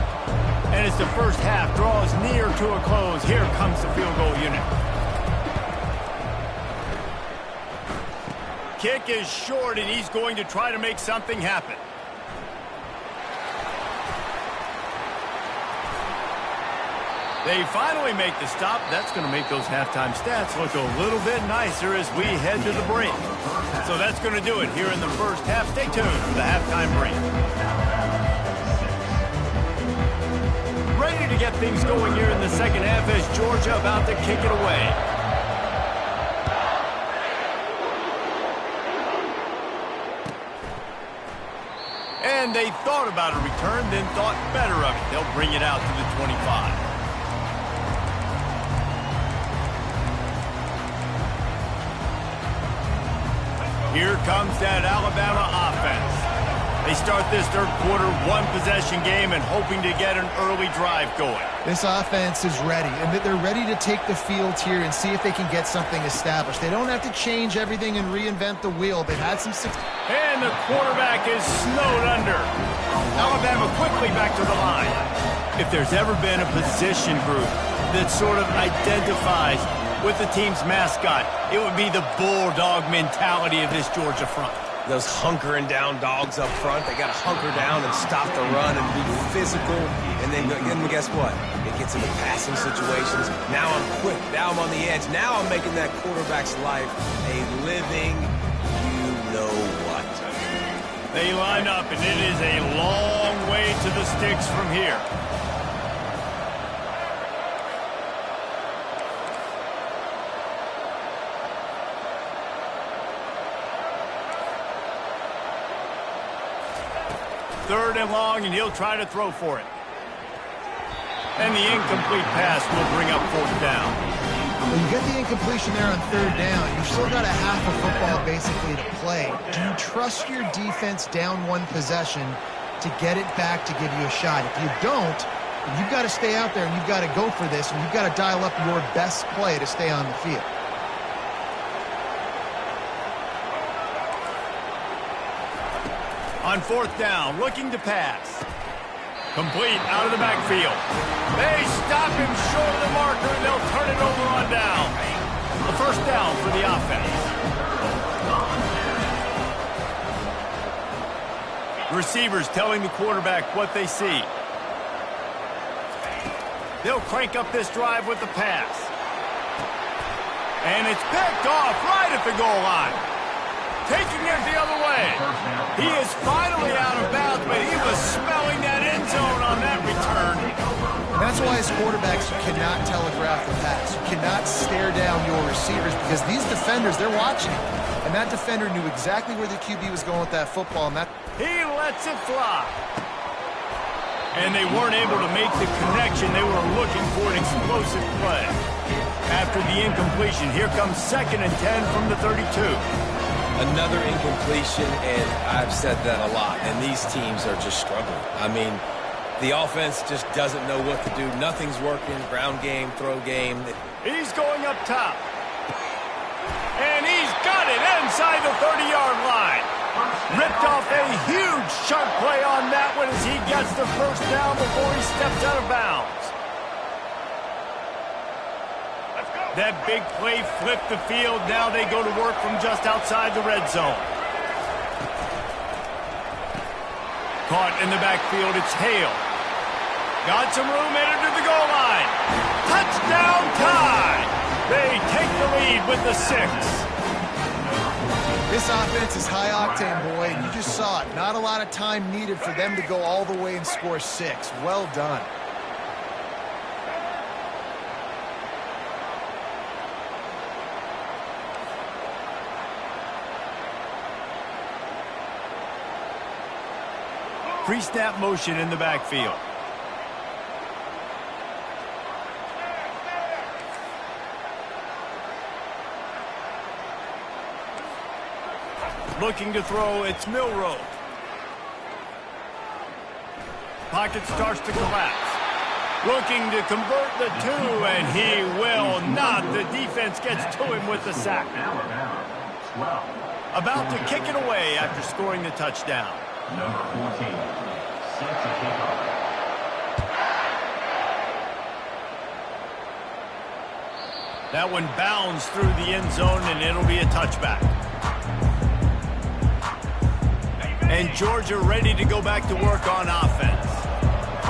And as the first half draws near to a close, here comes the field goal unit. Kick is short, and he's going to try to make something happen. They finally make the stop. That's going to make those halftime stats look a little bit nicer as we head to the break. So that's going to do it here in the first half. Stay tuned for the halftime break. Ready to get things going here in the second half as Georgia about to kick it away. And they thought about a return, then thought better of it. They'll bring it out to the 25. Here comes that Alabama offense. They start this third quarter one-possession game and hoping to get an early drive going. This offense is ready, and they're ready to take the field here and see if they can get something established. They don't have to change everything and reinvent the wheel. They've had some success. And the quarterback is snowed under. Alabama quickly back to the line. If there's ever been a position group that sort of identifies with the team's mascot, it would be the bulldog mentality of this Georgia front. Those hunkering down dogs up front, they got to hunker down and stop the run and be physical. And then guess what? It gets into passing situations. Now I'm quick. Now I'm on the edge. Now I'm making that quarterback's life a living you-know-what. They line up, and it is a long way to the sticks from here. Third and long, and he'll try to throw for it. And the incomplete pass will bring up fourth down. When you get the incompletion there on third down, you've still got a half of football basically to play. Do you trust your defense down one possession to get it back to give you a shot? If you don't, you've got to stay out there and you've got to go for this, and you've got to dial up your best play to stay on the field. On fourth down, looking to pass. Complete out of the backfield. They stop him short of the marker, and they'll turn it over on down. A first down for the offense. Receivers telling the quarterback what they see. They'll crank up this drive with the pass. And it's picked off right at the goal line. Taking it the other way. He is finally out of bounds, but he was smelling that end zone on that return. That's why as quarterbacks, you cannot telegraph the pass. You cannot stare down your receivers because these defenders, they're watching. And that defender knew exactly where the QB was going with that football. And he lets it fly. And they weren't able to make the connection. They were looking for an explosive play. After the incompletion, here comes 2nd and 10 from the 32. Another incompletion, and I've said that a lot, and these teams are just struggling. I mean, the offense just doesn't know what to do. Nothing's working. Ground game, throw game. He's going up top. And he's got it inside the 30-yard line. Ripped off a huge chunk play on that one as he gets the first down before he steps out of bounds. That big play flipped the field. Now they go to work from just outside the red zone. Caught in the backfield, it's Hale. Got some room, headed to the goal line. Touchdown tie! They take the lead with the 6. This offense is high octane, boy, and you just saw it. Not a lot of time needed for them to go all the way and score 6. Well done. Pre-snap motion in the backfield. Looking to throw, it's Milroe. Pocket starts to collapse. Looking to convert the 2, and he will not. The defense gets to him with the sack. About to kick it away after scoring the touchdown. Number 14, set to kick off. That one bounds through the end zone, and it'll be a touchback. And Georgia ready to go back to work on offense.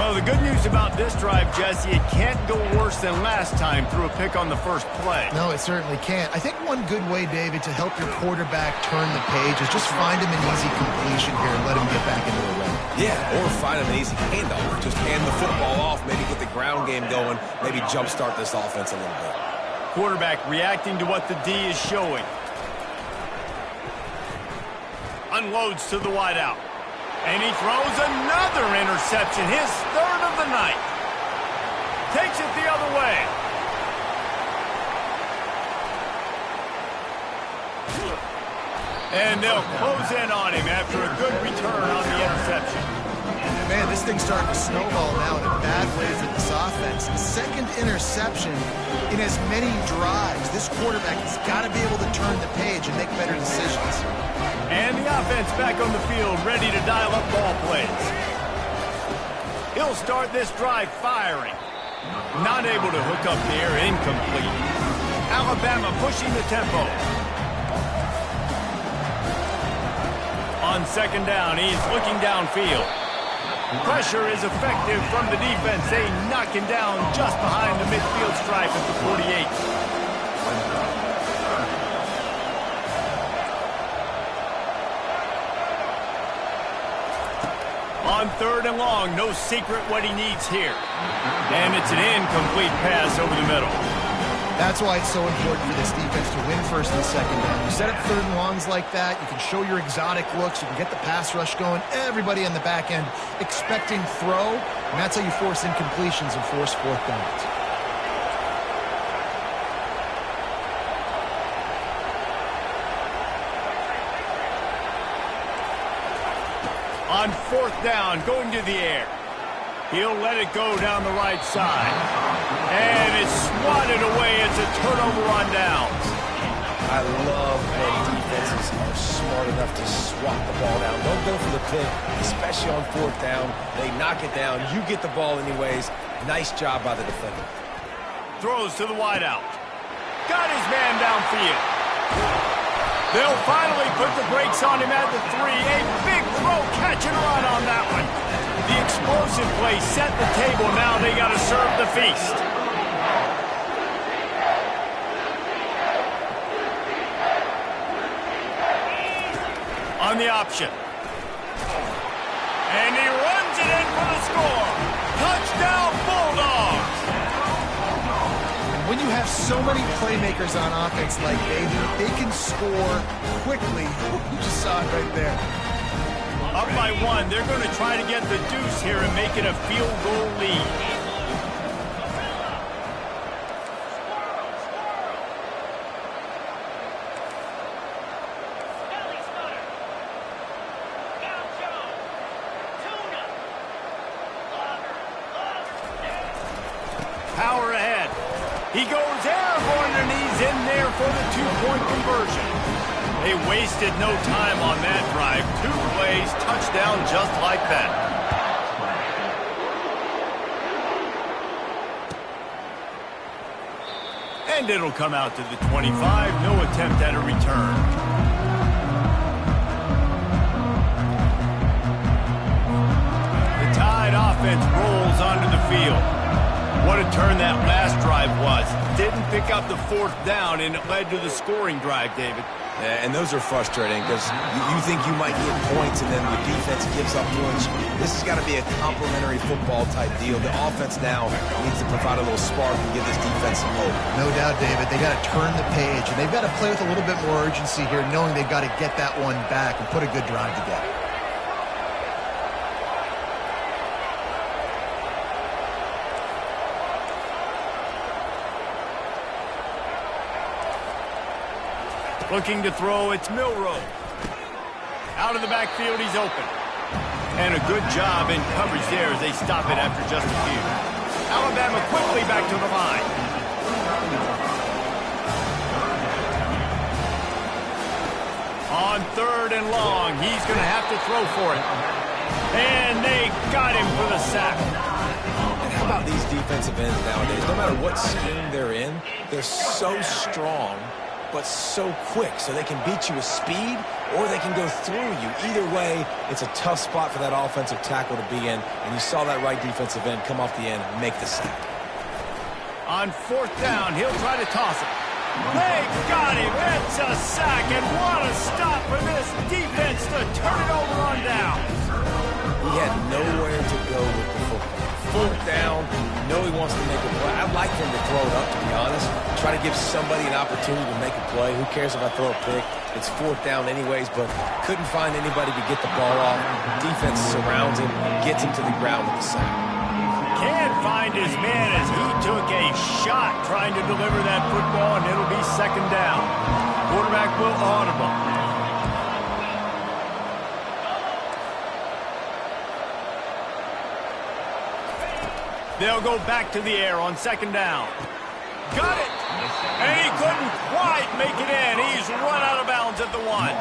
Well, the good news about this drive, Jesse, it can't go worse than last time through a pick on the first play. No, it certainly can't. I think one good way, David, to help your quarterback turn the page is just find him an easy completion here and let him get back into a run. Yeah, or find him an easy handoff. Just hand the football off, maybe get the ground game going, maybe jumpstart this offense a little bit. Quarterback reacting to what the D is showing. Unloads to the wideout. And he throws another interception, his third of the night. Takes it the other way. And they'll close in on him after a good return on the interception. Man, this thing's starting to snowball now in a bad way for this offense. Second interception in as many drives. This quarterback has got to be able to turn the page and make better decisions. And the offense back on the field, ready to dial up ball plays. He'll start this drive firing. Not able to hook up there, incomplete. Alabama pushing the tempo. On second down, he's looking downfield. Pressure is effective from the defense. They knock him down just behind the midfield stripe at the 48. On third and long, no secret what he needs here. And it's an incomplete pass over the middle. That's why it's so important for this defense to win first and second down. You set up third and longs like that, you can show your exotic looks, you can get the pass rush going, everybody on the back end expecting throw, and that's how you force incompletions and force fourth downs. On fourth down, going to the air. He'll let it go down the right side. And it's swatted away. It's a turnover on downs. I love when defenses are smart enough to swat the ball down. Don't go for the pick, especially on fourth down. They knock it down. You get the ball anyways. Nice job by the defender. Throws to the wideout. Got his man downfield. They'll finally put the brakes on him at the 3. A big throw, catch and run on that one. The explosive play set the table. Now they got to serve the feast. On the option. And he runs it in for the score. Touchdown, Bulldogs. When you have so many playmakers on offense like they can score quickly. You just saw it right there. Up by 1, they're going to try to get the deuce here and make it a field goal lead. Power ahead. He goes airborne and he's in there for the 2-point conversion. They wasted no time on that drive. 2 plays, touchdown just like that. And it'll come out to the 25. No attempt at a return. The Tide offense rolls onto the field. What a turn that last drive was. Didn't pick up the fourth down, and it led to the scoring drive, David. Yeah, and those are frustrating because you think you might get points and then the defense gives up points. This has got to be a complementary football type deal. The offense now needs to provide a little spark and give this defense some hope. No doubt, David. They got to turn the page, and they've got to play with a little bit more urgency here, knowing they've got to get that one back and put a good drive together. Looking to throw, it's Milroe. Out of the backfield, he's open. And a good job in coverage there as they stop it after just a few. Alabama quickly back to the line. On third and long, he's going to have to throw for it. And they got him for the sack. And how about these defensive ends nowadays? No matter what scheme they're in, they're so strong but so quick, so they can beat you with speed or they can go through you. Either way, it's a tough spot for that offensive tackle to be in, and you saw that right defensive end come off the end and make the sack. On fourth down, he'll try to toss it. They got him. It's a sack, and what a stop for this defense to turn it over on down. He had nowhere to go with the football. Fourth down, you know he wants to make a play. I'd like for him to throw it up, to be honest. Try to give somebody an opportunity to make a play. Who cares if I throw a pick? It's fourth down anyways, but couldn't find anybody to get the ball off. Defense surrounds him, gets him to the ground with the sack. Can't find his man as he took a shot trying to deliver that football, and it'll be second down. Quarterback will audible. They'll go back to the air on second down. Got it! And he couldn't quite make it in. He's run out of bounds at the 1.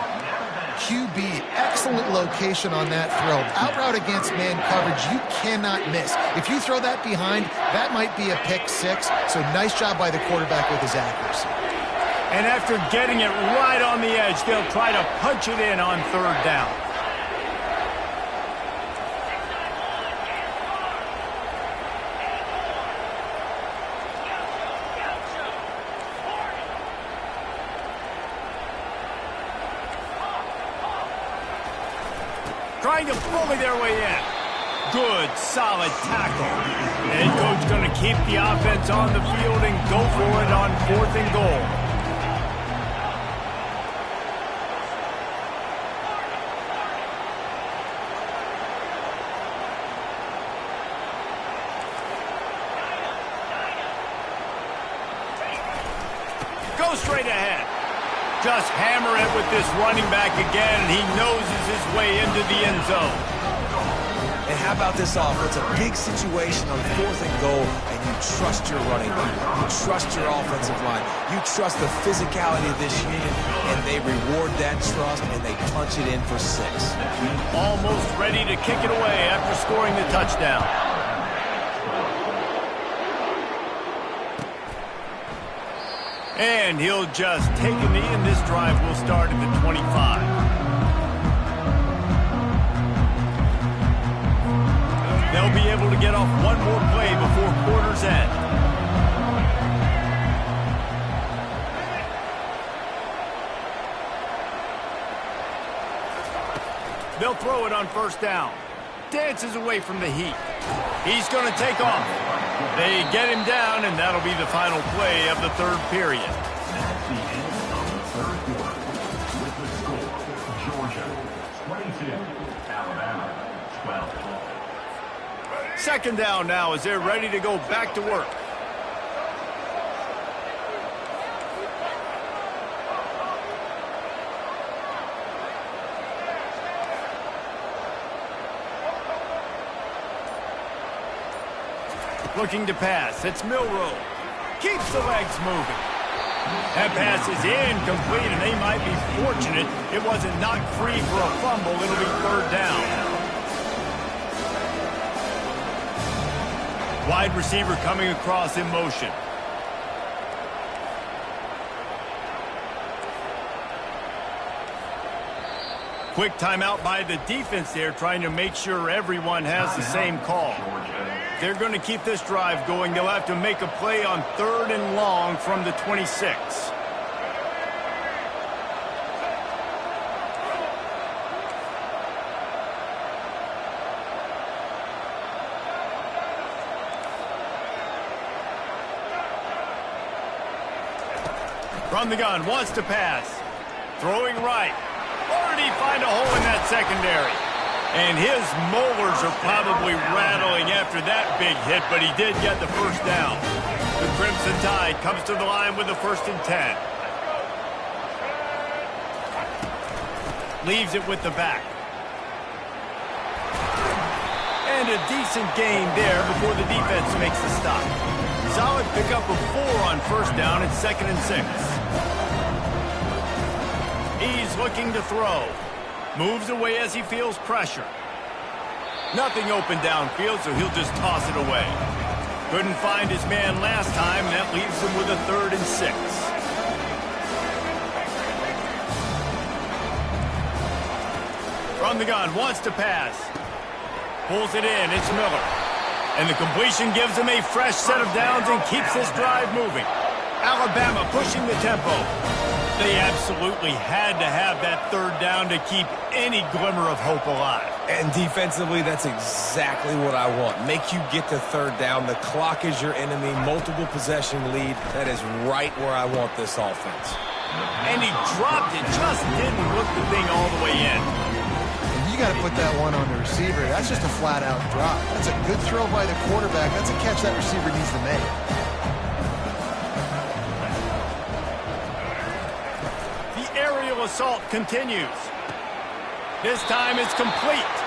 QB, excellent location on that throw. Out route against man coverage, you cannot miss. If you throw that behind, that might be a pick 6. So nice job by the quarterback with his accuracy. And after getting it right on the edge, they'll try to punch it in on third down. Trying to bully their way in. Good, solid tackle. The head coach going to keep the offense on the field and go for it on fourth and goal. Go straight ahead. Just hammer it with this running back again, and he noses his way into the end zone. And how about this offense? A big situation on fourth and goal, and you trust your running back. You trust your offensive line. You trust the physicality of this unit, and they reward that trust, and they punch it in for 6. Almost ready to kick it away after scoring the touchdown. And he'll just take a knee, and this drive will start at the 25. They'll be able to get off one more play before quarter's end. They'll throw it on first down. Dances away from the heat. He's going to take off. They get him down, and that'll be the final play of the third period. That's the end of the third quarter. With the score, Georgia 22, Alabama 12. Second down now as they're ready to go back to work. Looking to pass. It's Milroe. Keeps the legs moving. That pass is incomplete, and they might be fortunate it wasn't knocked free for a fumble. It'll be third down. Wide receiver coming across in motion. Quick timeout by the defense there, trying to make sure everyone has the same call. They're going to keep this drive going. They'll have to make a play on third and long from the 26. From the gun, wants to pass. Throwing right. Or did he find a hole in that secondary? And his molars are probably rattling after that big hit, but he did get the first down. The Crimson Tide comes to the line with a 1st and 10. Leaves it with the back. And a decent gain there before the defense makes the stop. Solid pickup of 4 on first down at 2nd and 6. He's looking to throw. Moves away as he feels pressure. Nothing open downfield, so he'll just toss it away. Couldn't find his man last time, and that leaves him with a 3rd and 6. From the gun, wants to pass. Pulls it in, it's Miller. And the completion gives him a fresh set of downs and keeps this drive moving. Alabama pushing the tempo. They absolutely had to have that third down to keep any glimmer of hope alive. And defensively, that's exactly what I want. Make you get to third down. The clock is your enemy. Multiple possession lead. That is right where I want this offense. And he dropped it. Just didn't look the thing all the way in. You got to put that one on the receiver. That's just a flat-out drop. That's a good throw by the quarterback. That's a catch that receiver needs to make. Assault continues. This time it's complete.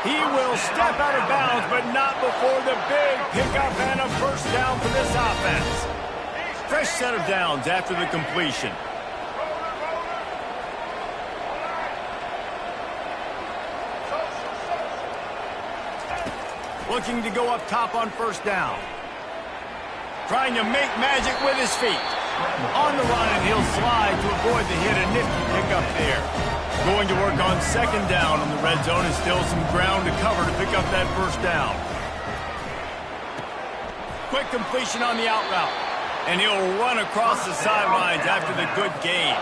He will step out of bounds, but not before the big pickup and a first down for this offense. Fresh set of downs after the completion. Looking to go up top on first down. Trying to make magic with his feet. On the run, and he'll slide to avoid the hit. A nifty pickup there. Going to work on second down in the red zone, and still some ground to cover to pick up that first down. Quick completion on the out route. And he'll run across the sidelines after the good gain.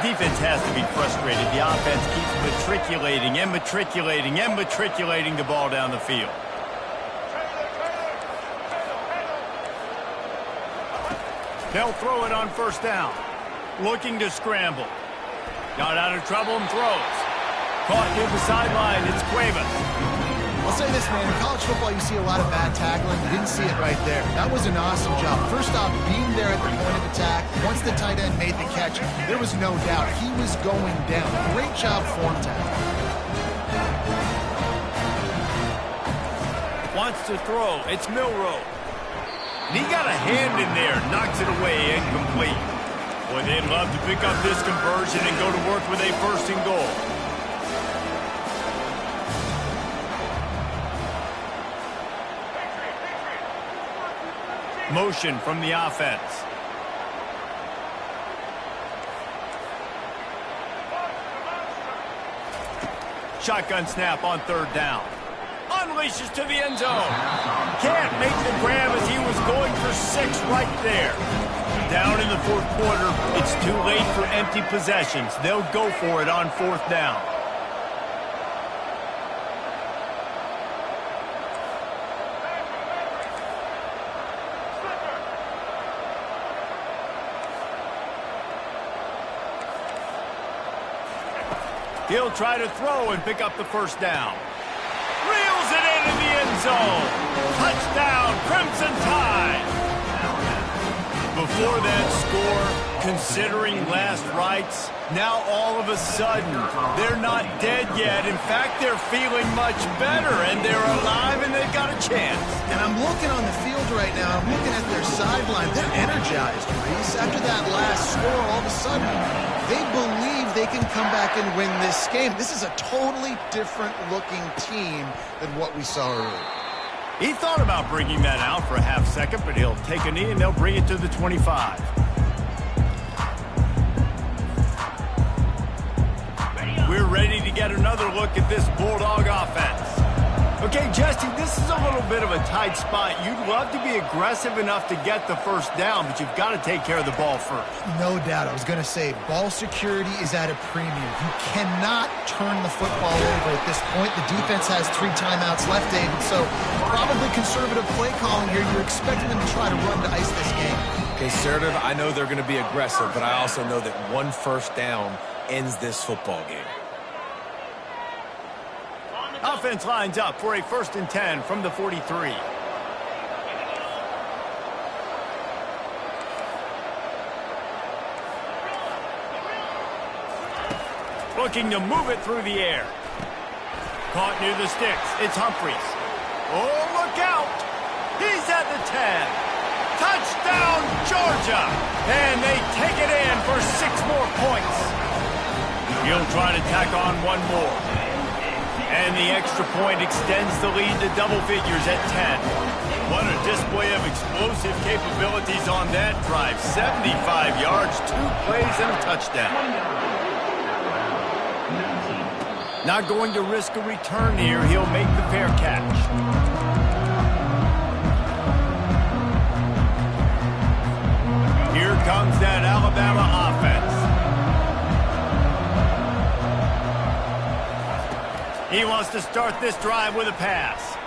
Defense has to be frustrated. The offense keeps matriculating and matriculating and matriculating the ball down the field. They'll throw it on first down. Looking to scramble. Got out of trouble and throws. Caught near the sideline. It's Cuevas. I'll say this, man. In college football, you see a lot of bad tackling. You didn't see it right there. That was an awesome job. First off, being there at the point of attack. Once the tight end made the catch, there was no doubt he was going down. Great job form tackling. Wants to throw. It's Milroe. And he got a hand in there, knocks it away, incomplete. Boy, they'd love to pick up this conversion and go to work with a first and goal. Motion from the offense. Shotgun snap on third down. Unleashes to the end zone. Can't make the grab as he was going for 6 right there. Down in the fourth quarter, it's too late for empty possessions. They'll go for it on fourth down. He'll try to throw and pick up the first down. Reels it into the end zone. Touchdown, Crimson Tide. Before that score, considering last rites, now all of a sudden, they're not dead yet. In fact, they're feeling much better, and they're alive, and they've got a chance. And I'm looking on the field right now. I'm looking at their sideline. They're energized, Reese. After that last score, all of a sudden, they believe they can come back and win this game. This is a totally different-looking team than what we saw earlier. He thought about bringing that out for a half second, but he'll take a knee and they'll bring it to the 25. We're ready to get another look at this Bulldog offense. Okay, Jesse, this is a little bit of a tight spot. You'd love to be aggressive enough to get the first down, but you've got to take care of the ball first. No doubt. I was going to say, ball security is at a premium. You cannot turn the football over at this point. The defense has 3 timeouts left, David, so probably conservative play calling here. You're expecting them to try to run to ice this game. Conservative, I know they're going to be aggressive, but I also know that one first down ends this football game. Offense lines up for a 1st and 10 from the 43. Looking to move it through the air. Caught near the sticks. It's Humphries. Oh, look out! He's at the 10. Touchdown, Georgia! And they take it in for 6 more points. He'll try to tack on one more. And the extra point extends the lead to double figures at 10. What a display of explosive capabilities on that drive. 75 yards, 2 plays, and a touchdown. Not going to risk a return here. He'll make the fair catch. Here comes that Alabama offense. He wants to start this drive with a pass.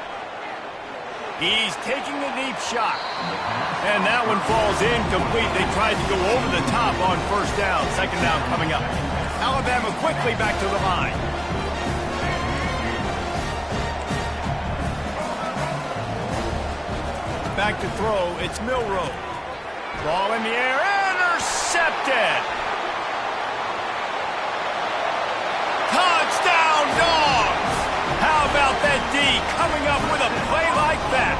He's taking a deep shot. And that one falls incomplete. They tried to go over the top on first down. Second down coming up. Alabama quickly back to the line. Back to throw. It's Milroe. Ball in the air. Intercepted. Touchdown, Dogs. How about that D coming up with a play like that?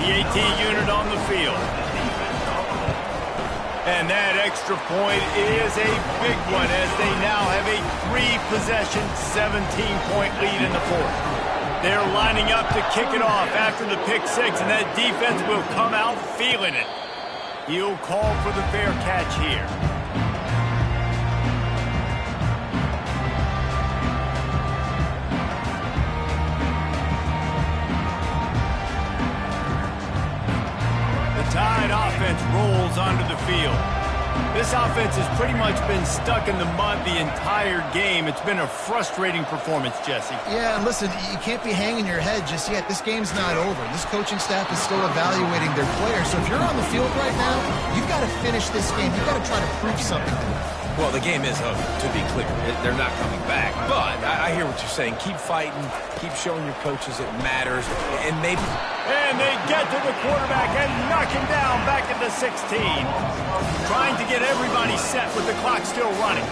The AT unit on the field. And that extra point is a big one as they now have a 3-possession, 17-point lead in the fourth. They're lining up to kick it off after the pick six, and that defense will come out feeling it. He'll call for the fair catch here. Tide offense rolls onto the field. This offense has pretty much been stuck in the mud the entire game. It's been a frustrating performance, Jesse. Yeah, and listen, you can't be hanging your head just yet. This game's not over. This coaching staff is still evaluating their players. So if you're on the field right now, you've got to finish this game. You've got to try to prove something to them. Well, the game is over, to be clear. They're not coming back. But I hear what you're saying. Keep fighting. Keep showing your coaches it matters. And maybe... And they get to the quarterback and knock him down back at the 16. Trying to get everybody set with the clock still running.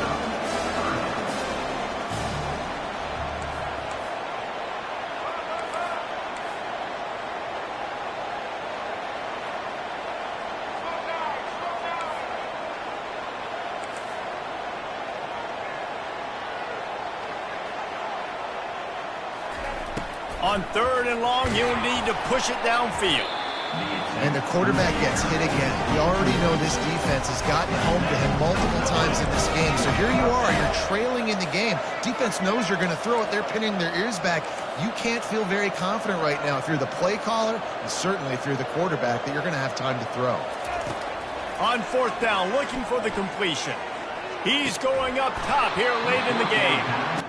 On third and long, you'll need to push it downfield. And the quarterback gets hit again. We already know this defense has gotten home to him multiple times in this game. So here you are, you're trailing in the game. Defense knows you're going to throw it. They're pinning their ears back. You can't feel very confident right now if you're the play caller, and certainly if you're the quarterback, that you're going to have time to throw. On fourth down, looking for the completion. He's going up top here late in the game.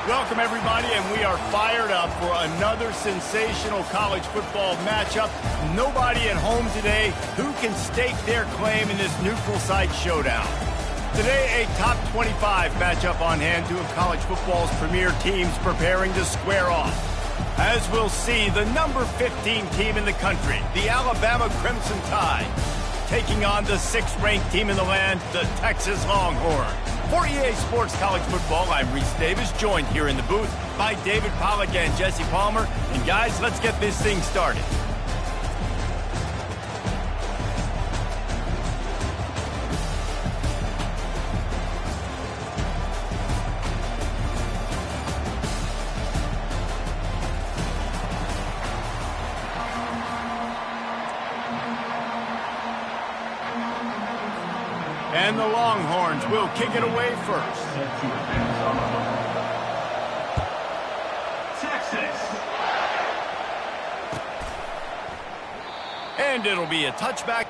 Welcome, everybody, and we are fired up for another sensational college football matchup. Nobody at home today who can stake their claim in this neutral site showdown. Today, a top 25 matchup on hand, two of college football's premier teams preparing to square off. As we'll see, the number 15 team in the country, the Alabama Crimson Tide, taking on the 6th-ranked team in the land, the Texas Longhorns. For EA Sports College Football, I'm Reese Davis, joined here in the booth by David Pollack and Jesse Palmer. And guys, let's get this thing started. And the Longhorns will kick it away first. Texas. And it'll be a touchback.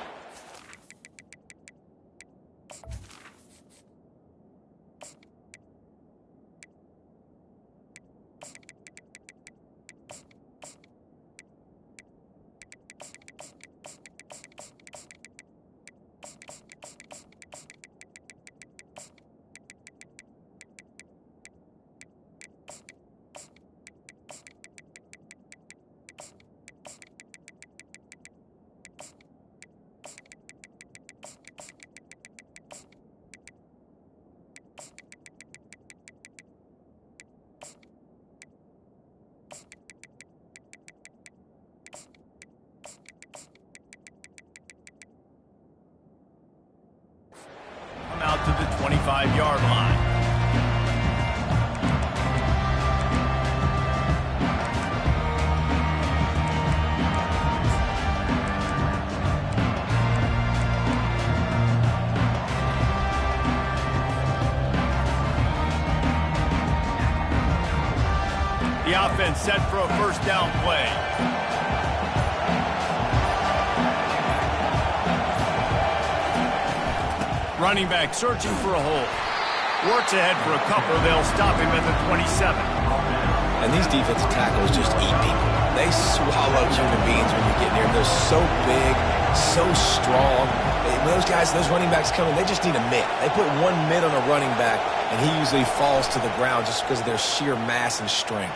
Out to the 25-yard line. The offense set for a first down play. Running back searching for a hole. Works ahead for a couple. They'll stop him at the 27. And these defensive tackles just eat people. They swallow human beings when you get near them. They're so big, so strong. When those guys, those running backs come in, they just need a mitt. They put one mitt on a running back, and he usually falls to the ground just because of their sheer mass and strength.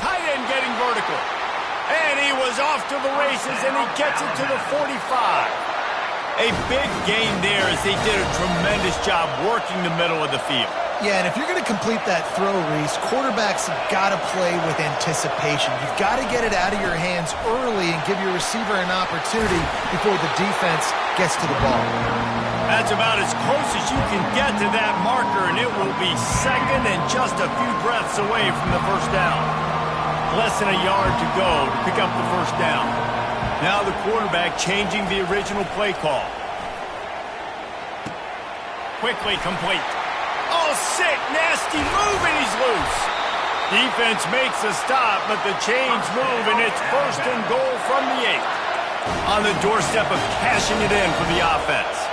Tight end getting vertical. And he was off to the races, and he gets it to the 45. A big gain there as they did a tremendous job working the middle of the field. Yeah, and if you're going to complete that throw, Reese, quarterbacks have got to play with anticipation. You've got to get it out of your hands early and give your receiver an opportunity before the defense gets to the ball. That's about as close as you can get to that marker, and it will be second and just a few breaths away from the first down. Less than a yard to go to pick up the first down. Now the quarterback changing the original play call. Quickly complete. Oh, sick, nasty move, and he's loose. Defense makes a stop, but the chains move, and it's first and goal from the 8. On the doorstep of cashing it in for the offense.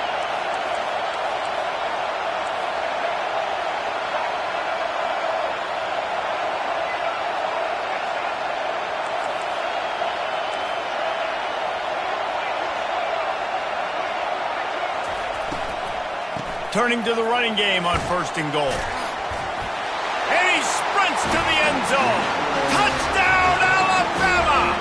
Turning to the running game on first and goal. And he sprints to the end zone. Touchdown, Alabama!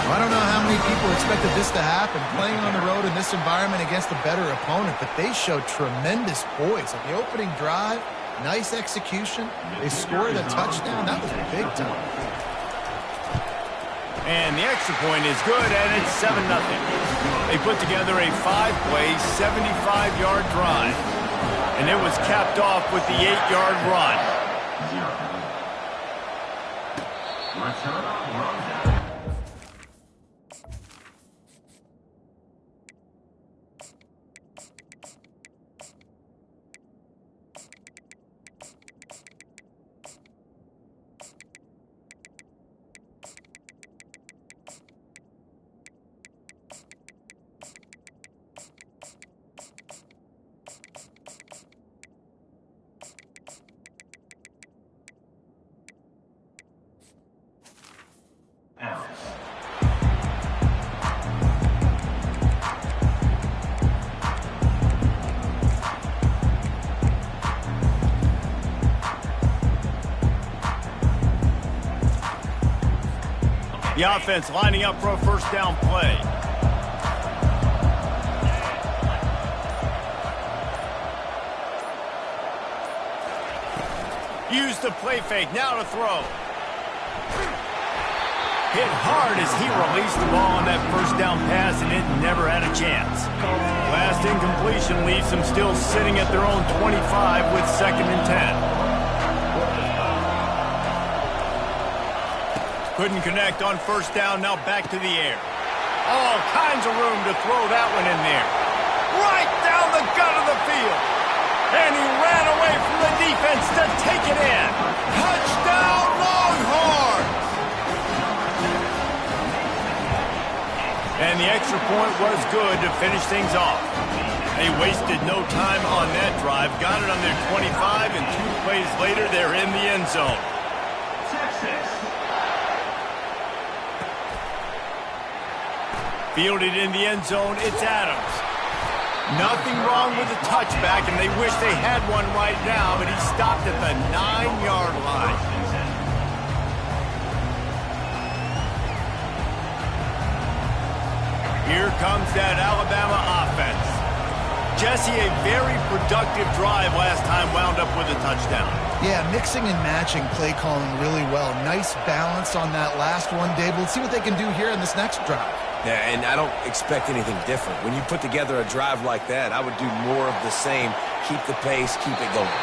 I don't know how many people expected this to happen, playing on the road in this environment against a better opponent, but they showed tremendous poise. On the opening drive, nice execution. They scored a touchdown. That was big time. And the extra point is good, and it's 7-0. They put together a 5-play, 75-yard drive. And it was capped off with the 8-yard run. The offense lining up for a first down play. Use the play fake, now to throw. Hit hard as he released the ball on that first down pass, and it never had a chance. Last incompletion leaves them still sitting at their own 25 with 2nd and 10. Couldn't connect on first down, now back to the air. All kinds of room to throw that one in there. Right down the gut of the field. And he ran away from the defense to take it in. Touchdown, Longhorns! And the extra point was good to finish things off. They wasted no time on that drive. Got it on their 25, and 2 plays later, they're in the end zone. Fielded in the end zone, it's Adams. Nothing wrong with the touchback, and they wish they had one right now, but he stopped at the 9-yard line. Here comes that Alabama offense. Jesse, a very productive drive last time, wound up with a touchdown. Yeah, mixing and matching play calling really well. Nice balance on that last one, Dave. Let's see what they can do here in this next drive. Yeah, and I don't expect anything different. When you put together a drive like that, I would do more of the same. Keep the pace, keep it going.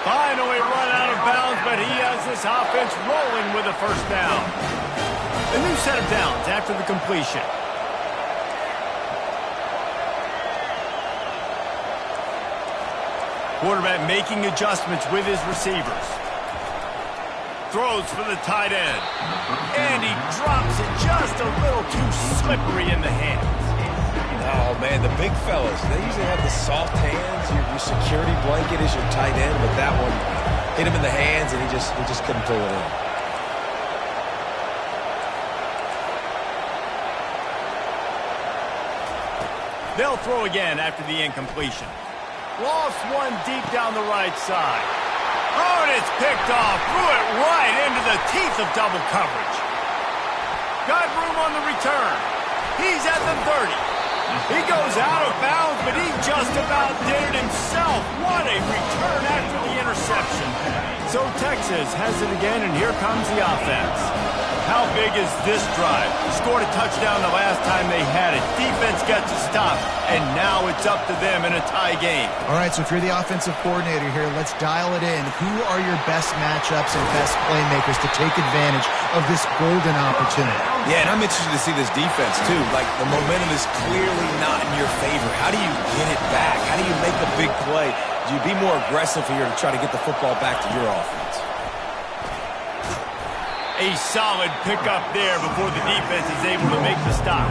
Finally run out of bounds, but he has this offense rolling with a first down. A new set of downs after the completion. Quarterback making adjustments with his receivers. Throws for the tight end. And he drops it just a little too slippery in the hands. Oh, man, the big fellas, they usually have the soft hands. Your security blanket is your tight end, but that one hit him in the hands, and he just couldn't pull it in. They'll throw again after the incompletion. Lost one deep down the right side. Oh, and it's picked off. Threw it right into the teeth of double coverage. Got room on the return. He's at the 30. He goes out of bounds, but he just about did it himself. What a return after the interception. So Texas has it again, and here comes the offense. How big is this drive? Scored a touchdown the last time they had it. Defense gets a stop, and now it's up to them in a tie game. All right, so if you're the offensive coordinator here, let's dial it in. Who are your best matchups and best playmakers to take advantage of this golden opportunity? Yeah, and I'm interested to see this defense, too. Like, the momentum is clearly not in your favor. How do you get it back? How do you make the big play? Do you be more aggressive here to try to get the football back to your offense? A solid pickup there before the defense is able to make the stop.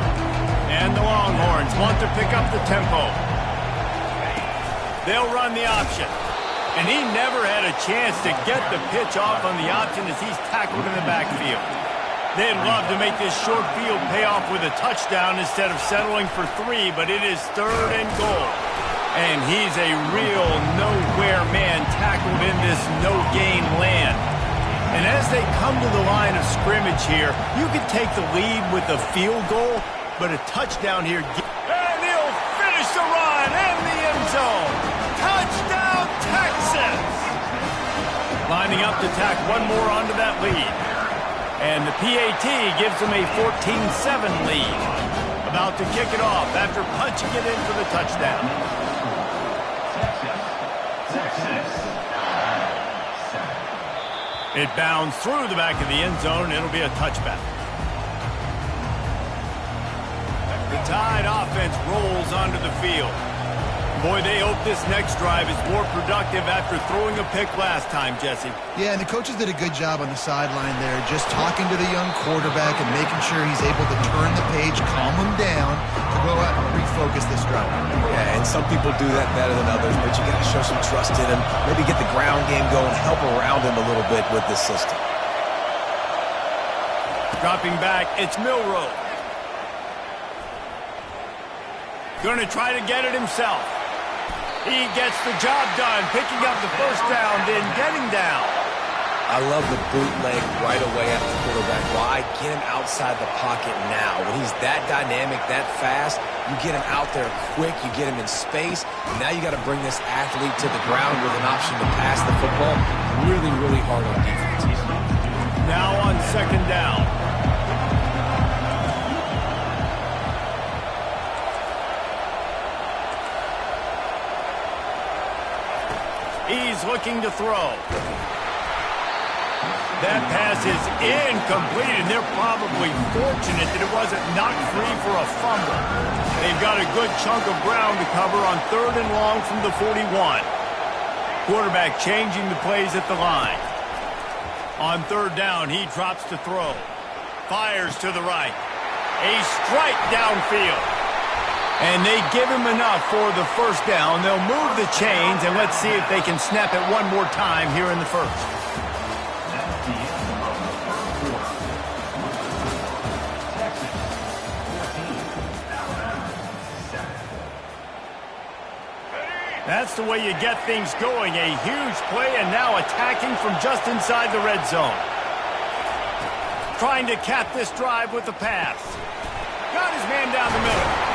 And the Longhorns want to pick up the tempo. They'll run the option. And he never had a chance to get the pitch off on the option as he's tackled in the backfield. They'd love to make this short field pay off with a touchdown instead of settling for 3, but it is 3rd and goal. And he's a real nowhere man tackled in this no-gain land. And as they come to the line of scrimmage here, you can take the lead with a field goal, but a touchdown here. And he'll finish the run in the end zone. Touchdown, Texas! Lining up to tack one more onto that lead. And the PAT gives them a 14-7 lead. About to kick it off after punching it in for the touchdown. It bounds through the back of the end zone, and it'll be a touchback. The Tide offense rolls onto the field. Boy, they hope this next drive is more productive after throwing a pick last time, Jesse. Yeah, and the coaches did a good job on the sideline there, just talking to the young quarterback and making sure he's able to turn the page, calm him down, to go out and refocus this drive. Yeah, and some people do that better than others, but you got to show some trust in him, maybe get the ground game going, help around him a little bit with this system. Dropping back, it's Milroe. Going to try to get it himself. He gets the job done, picking up the first down, then getting down. I love the bootleg right away at the quarterback. Why? Get him outside the pocket now. When he's that dynamic, that fast, you get him out there quick, you get him in space, and now you got to bring this athlete to the ground with an option to pass the football. Really, really hard on defense. Now on second down. He's looking to throw. That pass is incomplete, and they're probably fortunate that it wasn't knocked free for a fumble. They've got a good chunk of ground to cover on 3rd and long from the 41. Quarterback changing the plays at the line. On 3rd down, he drops to throw. Fires to the right. A strike downfield. And they give him enough for the first down. They'll move the chains, and let's see if they can snap it one more time here in the first. That's the end of the first quarter. Texas 14, Alabama 7. That's the way you get things going. A huge play, and now attacking from just inside the red zone. Trying to cap this drive with the pass. Got his man down the middle.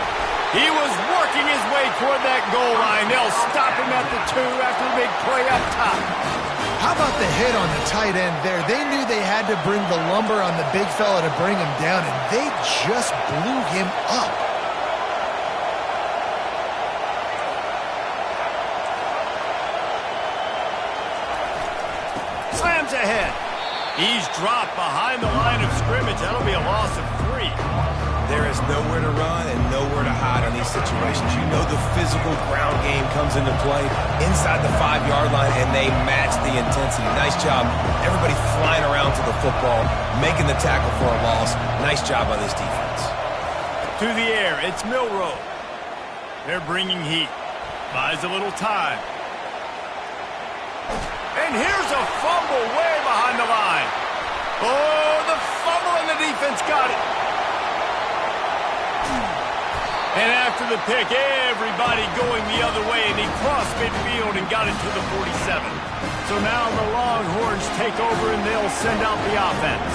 He was working his way toward that goal line. They'll stop him at the 2 after a big play up top. How about the hit on the tight end there? They knew they had to bring the lumber on the big fella to bring him down, and they just blew him up. Slams ahead. He's dropped behind the line of scrimmage. That'll be a loss of 3. There is nowhere to run and nowhere to hide on these situations. You know the physical ground game comes into play inside the 5-yard line, and they match the intensity. Nice job. Everybody flying around to the football, making the tackle for a loss. Nice job on this defense. To the air, it's Milroe. They're bringing heat. Buys a little time. And here's a fumble way behind the line. Oh, the fumble, and the defense got it. And after the pick, everybody going the other way, and he crossed midfield and got it to the 47. So now the Longhorns take over, and they'll send out the offense.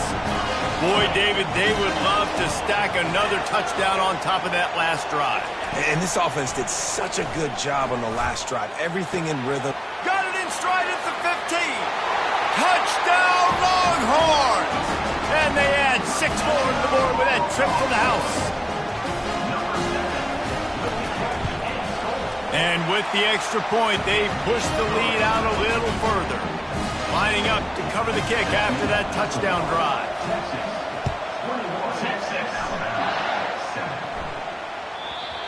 Boy, David, they would love to stack another touchdown on top of that last drive. And this offense did such a good job on the last drive. Everything in rhythm. Got it in stride at the 15. Touchdown, Longhorns! And they add 6 more to the board with that trip to the house. And with the extra point, they push the lead out a little further. Lining up to cover the kick after that touchdown drive.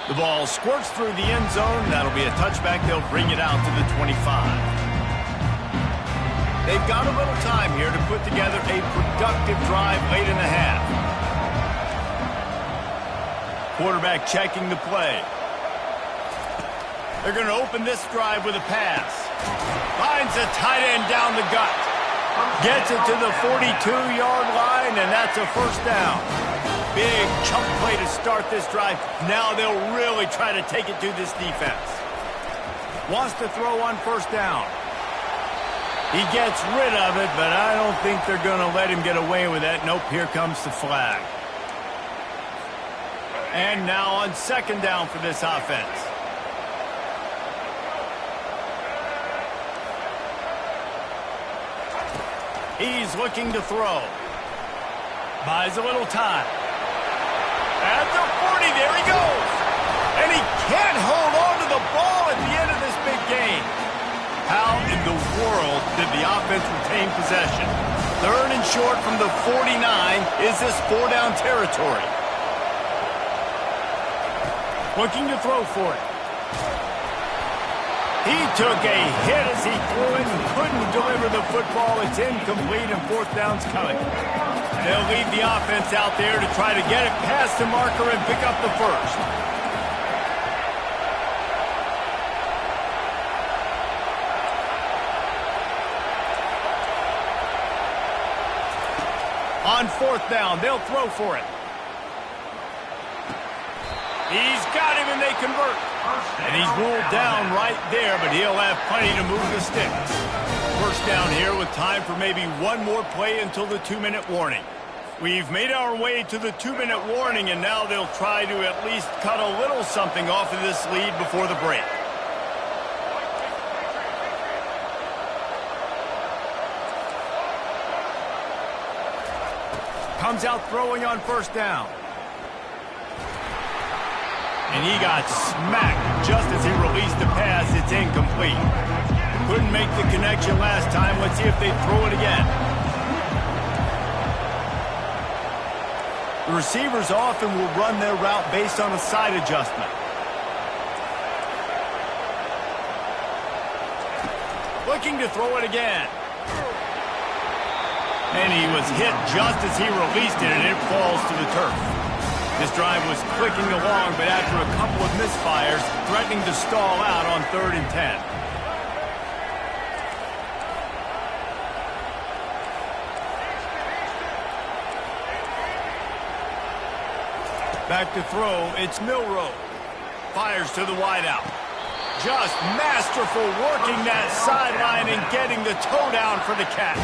The ball squirts through the end zone. That'll be a touchback. They'll bring it out to the 25. They've got a little time here to put together a productive drive late in the half. Quarterback checking the play. They're going to open this drive with a pass. Finds a tight end down the gut. Gets it to the 42-yard line, and that's a first down. Big chunk play to start this drive. Now they'll really try to take it to this defense. Wants to throw on first down. He gets rid of it, but I don't think they're going to let him get away with that. Nope, here comes the flag. And now on second down for this offense. He's looking to throw. Buys a little time. At the 40, there he goes. And he can't hold on to the ball at the end of this big game. How in the world did the offense retain possession? 3rd and short from the 49. Is this 4-down territory? Looking to throw for it. He took a hit as he threw it and couldn't deliver the football. It's incomplete, and 4th down's coming. They'll leave the offense out there to try to get it past the marker and pick up the first. On 4th down, they'll throw for it. He's got him, and they convert. And he's ruled down right there, but he'll have plenty to move the sticks. First down here with time for maybe one more play until the 2-minute warning. We've made our way to the 2-minute warning, and now they'll try to at least cut a little something off of this lead before the break. Comes out throwing on first down. And he got smacked just as he released the pass. It's incomplete. Couldn't make the connection last time. Let's see if they throw it again. The receivers often will run their route based on a side adjustment. Looking to throw it again. And he was hit just as he released it, and it falls to the turf. This drive was clicking along, but after a couple of misfires, threatening to stall out on 3rd and 10. Back to throw, it's Milroe. Fires to the wideout. Just masterful working that sideline and getting the toe down for the catch.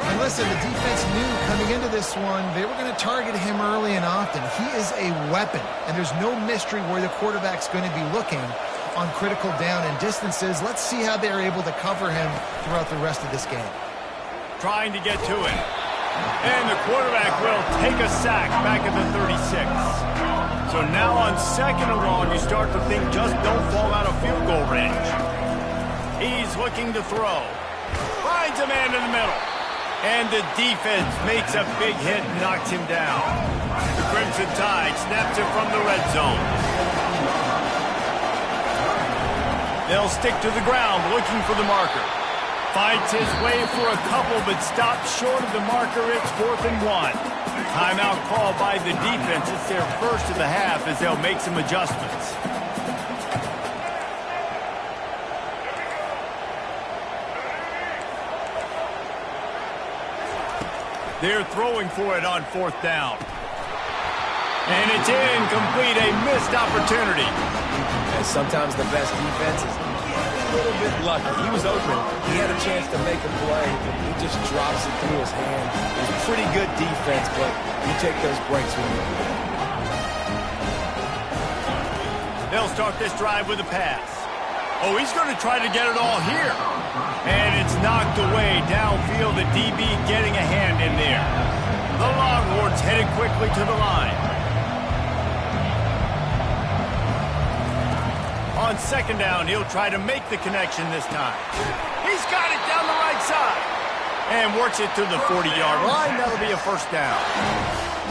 And listen, the defense knew coming into this one, they were going to target him early and often. He is a weapon, and there's no mystery where the quarterback's going to be looking on critical down and distances. Let's see how they're able to cover him throughout the rest of this game. Trying to get to it. And the quarterback will take a sack back at the 36. So now on 2nd and long, you start to think just don't fall out of field goal range. He's looking to throw. Finds a man in the middle. And the defense makes a big hit and knocks him down. The Crimson Tide snaps it from the red zone. They'll stick to the ground looking for the marker. Fights his way for a couple, but stops short of the marker. It's 4th and 1. Timeout call by the defense. It's their first of the half as they'll make some adjustments. They're throwing for it on 4th down. And it's incomplete, a missed opportunity. And sometimes the best defense is a little bit lucky. He was open. He had a chance to make a play. He just drops it through his hand. It was pretty good defense, but you take those breaks when you need. They'll start this drive with a pass. Oh, he's going to try to get it all here. And it's knocked away downfield. The DB getting a hand in there. The Longhorns headed quickly to the line. On 2nd down, he'll try to make the connection this time. He's got it down the right side. And works it to the 40-yard line. That'll be a first down.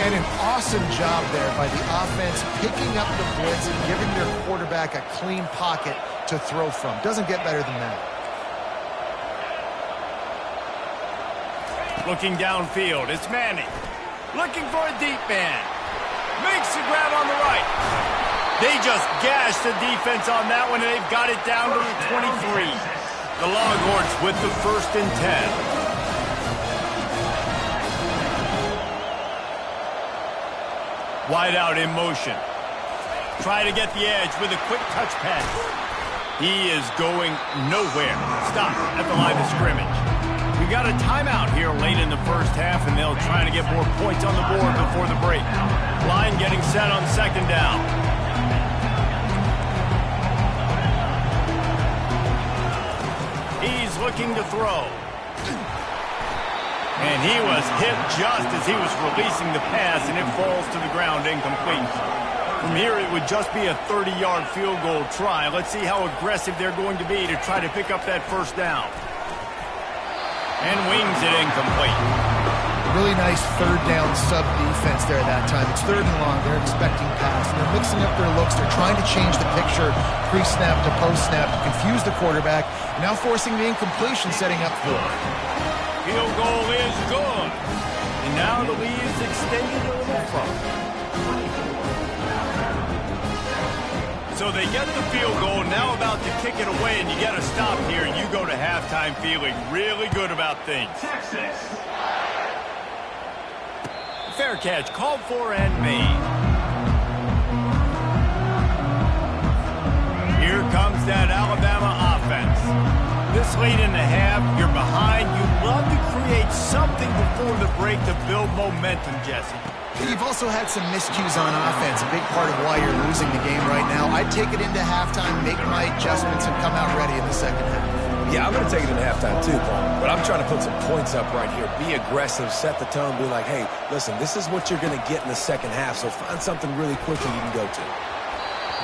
And an awesome job there by the offense, picking up the blitz and giving their quarterback a clean pocket to throw from. Doesn't get better than that. Looking downfield, it's Manning. Looking for a deep man. Makes the grab on the right. They just gashed the defense on that one, and they've got it down to the 23. The Longhorns with the 1st and 10. Wide out in motion. Try to get the edge with a quick touch pass. He is going nowhere. Stop at the line of scrimmage. We got a timeout here late in the first half, and they'll try to get more points on the board before the break. Line getting set on 2nd down. He's looking to throw. And he was hit just as he was releasing the pass, and it falls to the ground incomplete. From here, it would just be a 30-yard field goal try. Let's see how aggressive they're going to be to try to pick up that first down. And wings it incomplete. Really nice 3rd down sub defense there that time. It's 3rd and long. They're expecting pass. And they're mixing up their looks. They're trying to change the picture pre-snap to post-snap to confuse the quarterback. Now forcing the incompletion, setting up for it. Field goal is good. And now the lead is extended a little further. So they get the field goal, now about to kick it away, and you get a stop here, and you go to halftime feeling really good about things. Texas. Fair catch, called for and made. Here comes that Alabama offense. This late in the half, you're behind. You love to create something before the break to build momentum, Jesse. You've also had some miscues on offense, a big part of why you're losing the game right now. I'd take it into halftime, make my adjustments, and come out ready in the second half. Yeah, I'm going to take it into halftime too, Paul. But I'm trying to put some points up right here. Be aggressive, set the tone, be like, hey, listen, this is what you're going to get in the second half, so find something really quickly you can go to.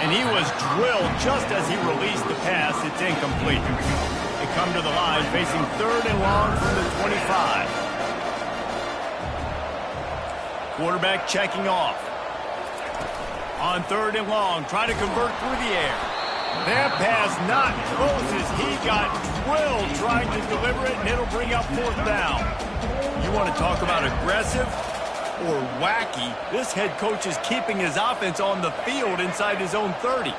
And he was drilled just as he released the pass. It's incomplete. They come to the line facing 3rd and long from the 25. Quarterback checking off. On 3rd and long, trying to convert through the air. That pass not close as he got drilled trying to deliver it, and it'll bring up 4th down. You want to talk about aggressive or wacky? This head coach is keeping his offense on the field inside his own 30.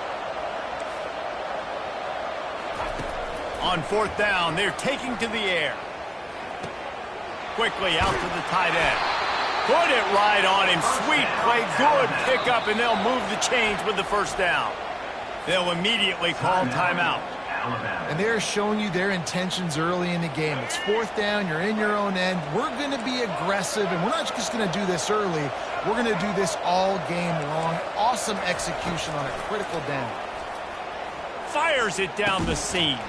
On 4th down, they're taking to the air. Quickly out to the tight end. Put it right on him. Sweet play. Good pickup, and they'll move the chains with the 1st down. They'll immediately call timeout. And they're showing you their intentions early in the game. It's 4th down. You're in your own end. We're going to be aggressive, and we're not just going to do this early. We're going to do this all game long. Awesome execution on a critical down. Fires it down the seam.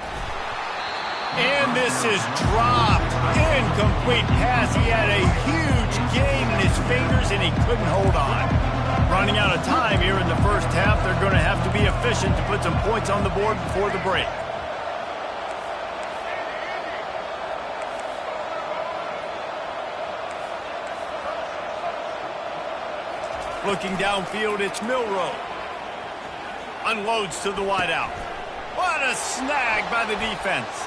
And this is dropped. Incomplete pass. He had a huge gain in his fingers, and he couldn't hold on. Running out of time here in the first half. They're going to have to be efficient to put some points on the board before the break. Looking downfield, it's Milroe. Unloads to the wideout. What a snag by the defense.